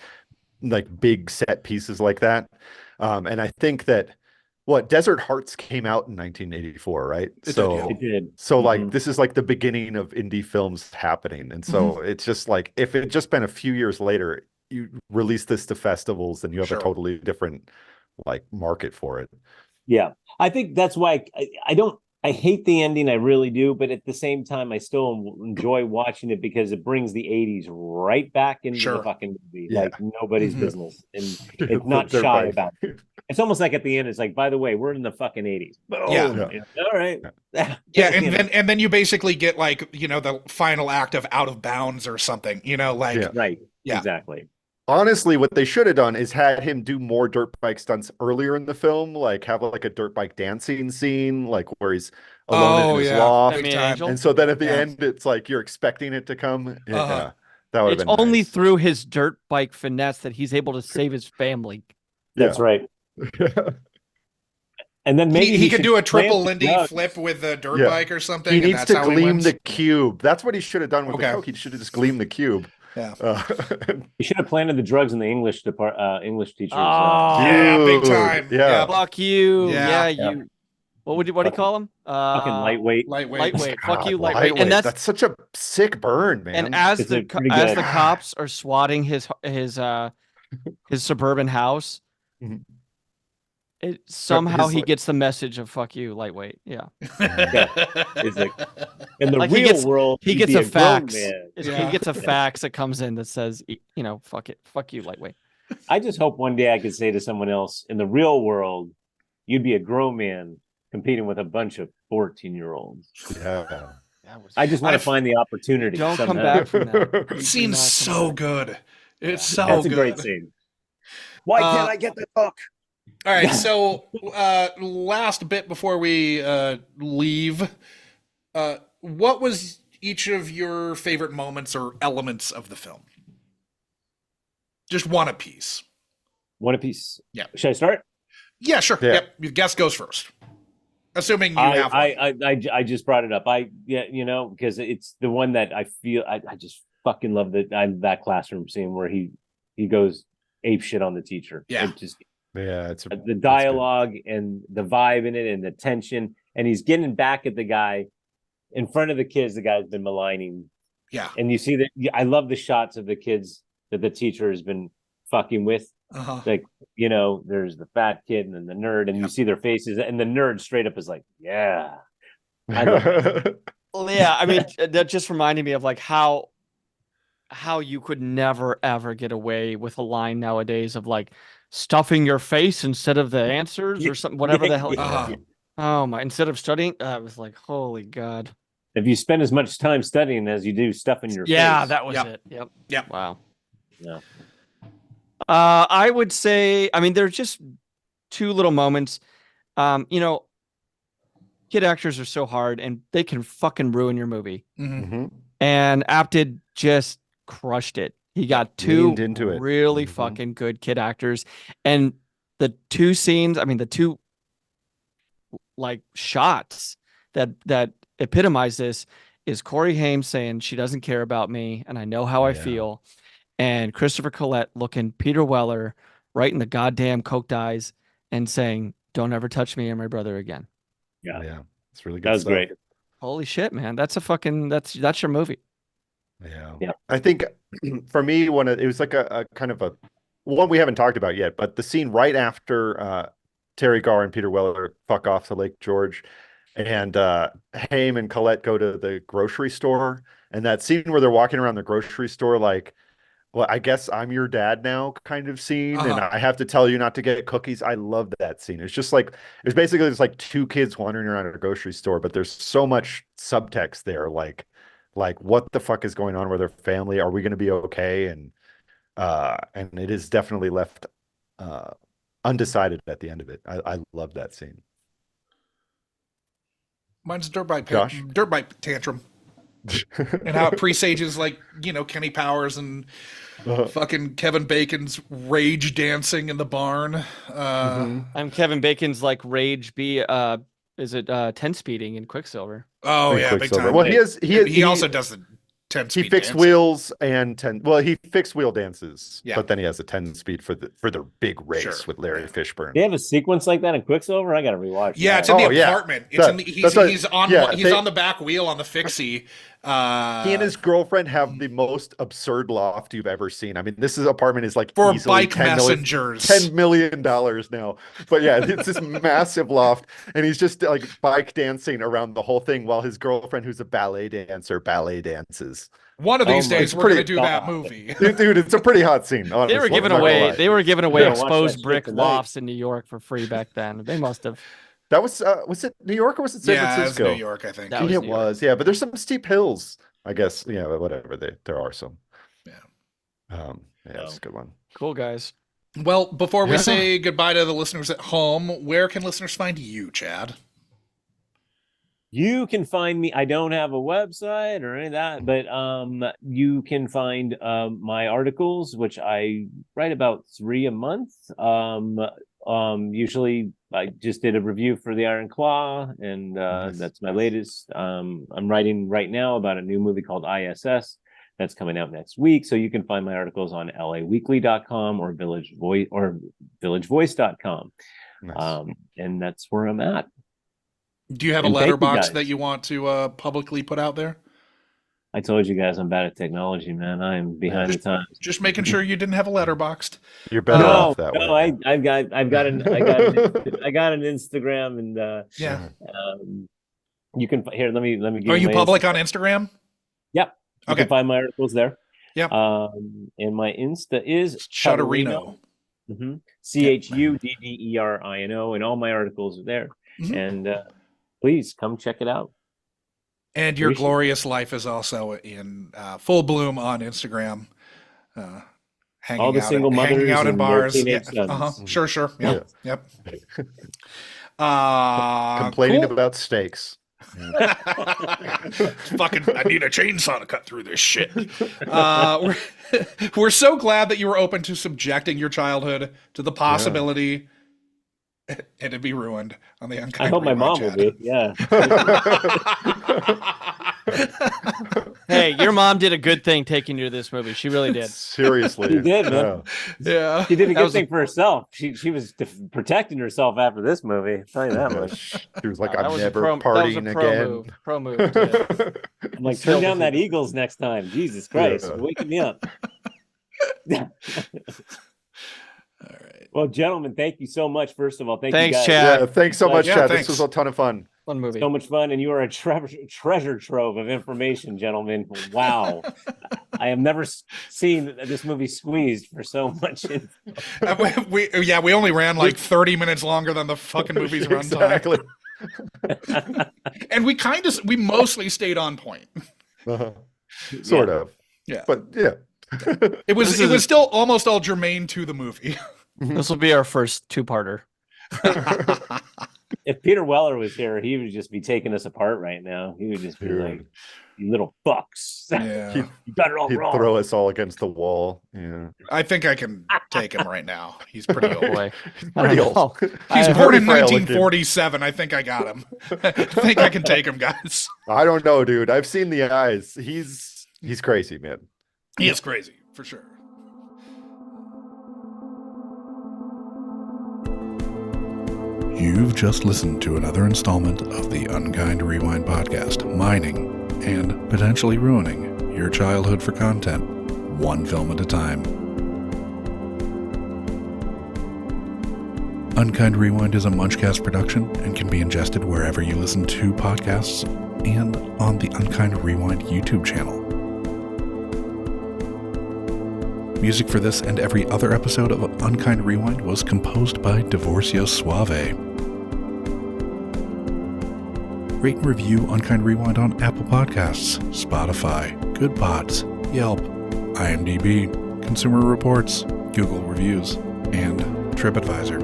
big set pieces like that. And I think that Desert Hearts came out in 1984, right? It did. So like this is like the beginning of indie films happening. And so it's just like if it had just been a few years later, you release this to festivals, then you have a totally different like market for it. Yeah. I think that's why I hate the ending, I really do, but at the same time, I still enjoy watching it because it brings the 80s right back into the fucking movie, like nobody's business. And it's not shy about it. It's almost like at the end, it's like, by the way, we're in the fucking 80s. Boom. All right. Yeah, and then you basically get like, the final act of Out of Bounds or something, like right. Yeah. Exactly. Honestly, what they should have done is had him do more dirt bike stunts earlier in the film, like have like a dirt bike dancing scene, like where he's alone in his loft. And so then at the end, it's like you're expecting it to come. Yeah, that would have been only nice. through his dirt bike finesse that he's able to save his family. That's right. And then maybe he could do a triple Lindy flip with a dirt bike or something. He needs to gleam the cube. That's what he should have done with the coke. He should have just gleamed the cube. Yeah. You should have planted the drugs in the English teachers. Yeah, big time. Yeah. Fuck you. Yeah. You. What do you call him? Fucking lightweight. Lightweight. Fuck you, lightweight. And that's such a sick burn, man. And as the cops are swatting his suburban house, somehow he gets the message of "fuck you, lightweight." Yeah. It's like, in the real world, he gets a fax. He gets a fax that comes in that says, fuck you, lightweight. I just hope one day I could say to someone else, in the real world, you'd be a grown man competing with a bunch of 14-year-olds. Yeah. I just want to find the opportunity. Don't come back from that. It seems so good. It's so That's good. a great scene. Why can't I get the book? All right, so last bit before we leave, what was each of your favorite moments or elements of the film? Just one apiece. One apiece. Yeah. Should I start? Yeah, sure. Yeah. Yep. Your guest goes first. Assuming you have one. I just brought it up. Because it's the one that I feel I just fucking love that classroom scene where he goes ape shit on the teacher. Yeah. It's the dialogue and the vibe in it and the tension, and he's getting back at the guy in front of the kids the guy's been maligning. Yeah. And you see that. I love the shots of the kids that the teacher has been fucking with. Like, there's the fat kid and then the nerd, and you see their faces, and the nerd straight up is like, yeah. I love it. Well, yeah, I mean, that just reminded me of like how you could never ever get away with a line nowadays of like stuffing your face instead of the answers or something, whatever the hell. Oh my! Instead of studying, I was like, holy God. If you spend as much time studying as you do stuffing your face. Yeah, that was it. Yep. Wow. Yeah. I would say, I mean, there's just two little moments. Kid actors are so hard and they can fucking ruin your movie. And Apted just crushed it. He got two really fucking good kid actors. And the two scenes, I mean, the two like shots that epitomize this is Corey Haim saying she doesn't care about me and I know how I feel. And Christopher Collet looking Peter Weller right in the goddamn coked eyes and saying, "Don't ever touch me or my brother again." Yeah. It's really good. That was great. Holy shit, man. That's that's your movie. Yeah. I think for me, it was like a kind of a one we haven't talked about yet, but the scene right after Teri Garr and Peter Weller fuck off to Lake George and Haim and Colette go to the grocery store, and that scene where they're walking around the grocery store like, well, I guess I'm your dad now kind of scene, and Uh-huh. I have to tell you not to get cookies. I love that scene. It's just like it's basically just like two kids wandering around a grocery store, but there's so much subtext there, like what the fuck is going on with their family? Are we going to be okay? And it is definitely left uh undecided at the end of it. I love that scene. Mine's Josh? Dirt Bike Tantrum, and how it presages like Kenny Powers and fucking Kevin Bacon's rage dancing in the barn. I'm Kevin Bacon's like rage be is it 10 speeding in Quicksilver? Oh And yeah, big Quicksilver. time. Well, He also does the 10 he speed fixed dance. wheels and 10. Well, he fixed wheel dances, Yeah. but then he has a 10 speed for the big race Sure. with Larry Fishburne. They have a sequence like that in Quicksilver. I got to rewatch. Yeah, it's that. in the yeah. apartment. It's That- in the, that's what- he's on yeah, he's on the back wheel on the fixie. He and his girlfriend have the most absurd loft you've ever seen. I mean, this apartment is like for easily bike $10 messengers. million now. But yeah, it's this massive loft, and he's just like bike dancing around the whole thing while his girlfriend, who's a ballet dancer, ballet dances. One of these Oh my days, we're pretty- going to do that movie. Dude, it's a pretty hot scene. Honestly. They were giving I'm not gonna away lie. Yeah, watch that exposed shit brick tonight. lofts in New York for free back then. They must have. That was it New York or was it San Yeah, it's Francisco? New York, I think. That was it New York. was, yeah, but there's some steep hills, I guess. Yeah, but whatever. There are some. Yeah. Yeah, it's a good one. Cool guys. Well, before we Yeah. say goodbye to the listeners at home, where can listeners find you, Chad? You can find me. I don't have a website or any of that, but you can find my articles, which I write about 3 a month. Usually I just did a review for the Iron Claw, and Nice. that's my latest. I'm writing right now about a new movie called ISS that's coming out next week. So you can find my articles on laweekly.com or villagevoice.com. Nice. And that's where I'm at. Do you have a And thank you, letterbox guys. that you want to publicly put out there? I told you guys I'm bad at technology, man. I'm behind the times. Just making sure you didn't have a letterboxed. You're better No, off that no, way. I've got an Instagram, and Yeah. you can here. Let me give Are you my public on Instagram? Yep. You Okay. can find my articles there. Yep. And my Insta is Shutterino. CHUDDERINO, and all my articles are there. Mhm. And please come check it out. And your Appreciate it. glorious life is also in full bloom on Instagram. Hanging All the out single hanging mothers out in and their bars. teenage Yeah. sons. Sure. Yep. Complaining cool. about steaks. Fucking, I need a chainsaw to cut through this shit. We're so glad that you were open to subjecting your childhood to the possibility it'd be ruined on the Unkind I hope my Rewind, mom will Chad. be. Yeah. Hey, your mom did a good thing taking you to this movie. She really did. Seriously. She did, man. Yeah. She did a That good was a- thing for herself. She was protecting herself after this movie. I'll tell you that Yeah. much. She was like, That I'm was a never pro- that was a partying pro again. move. Pro move. Yeah. I'm like, Still turn down that defeated. Eagles next time. Jesus Christ, Yeah. waking me up. All right. Well, gentlemen, thank you so much. First of all, thank Thanks, you guys. Chad. Yeah, thanks so much, Yeah, Chad. thanks. This was a ton of fun. Fun movie. So much fun, and you are a treasure trove of information, gentlemen. Wow, I have never seen this movie squeezed for so much. We only ran like 30 minutes longer than the fucking movie's runtime. Exactly. And we mostly stayed on point. Uh-huh. Sort of. Yeah. But yeah. It was still almost all germane to the movie. This will be our first two-parter. If Peter Weller was here, he would just be taking us apart right now. He would just be Dude. like, "You little fucks, Yeah. you got it all He'd wrong." throw us all against the wall. Yeah. I think I can take him right now. He's pretty old. Boy. He's I pretty don't know. old. He's I born in frail looking. 1947. I think I got him. I think I can take him, guys. I don't know, dude. I've seen the eyes. He's crazy, man. He is crazy, for sure. You've just listened to another installment of the Unkind Rewind podcast, mining and potentially ruining your childhood for content, one film at a time. Unkind Rewind is a Munchcast production and can be ingested wherever you listen to podcasts and on the Unkind Rewind YouTube channel. Music for this and every other episode of Unkind Rewind was composed by Divorcée Suave. Rate and review Unkind Rewind on Apple Podcasts, Spotify, Goodpods, Yelp, IMDb, Consumer Reports, Google Reviews, and TripAdvisor.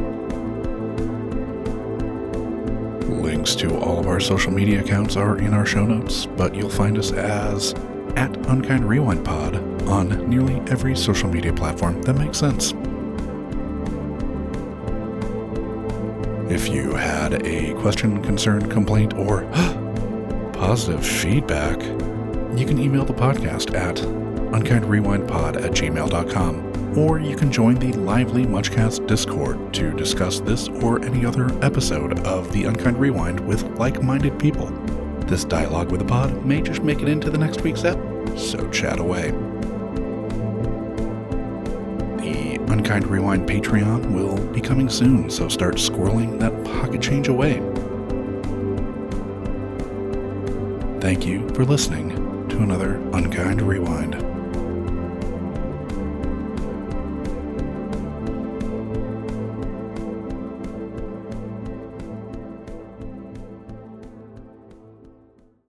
Links to all of our social media accounts are in our show notes, but you'll find us as at Unkind Rewind Pod on nearly every social media platform that makes sense. If you had a question, concern, complaint, or positive feedback, you can email the podcast at unkindrewindpod@gmail.com, or you can join the lively Muchcast Discord to discuss this or any other episode of the Unkind Rewind with like-minded people. This dialogue with the pod may just make it into the next week's ep, so chat away. The Unkind Rewind Patreon will be coming soon, so start squirreling that pocket change away. Thank you for listening to another Unkind Rewind.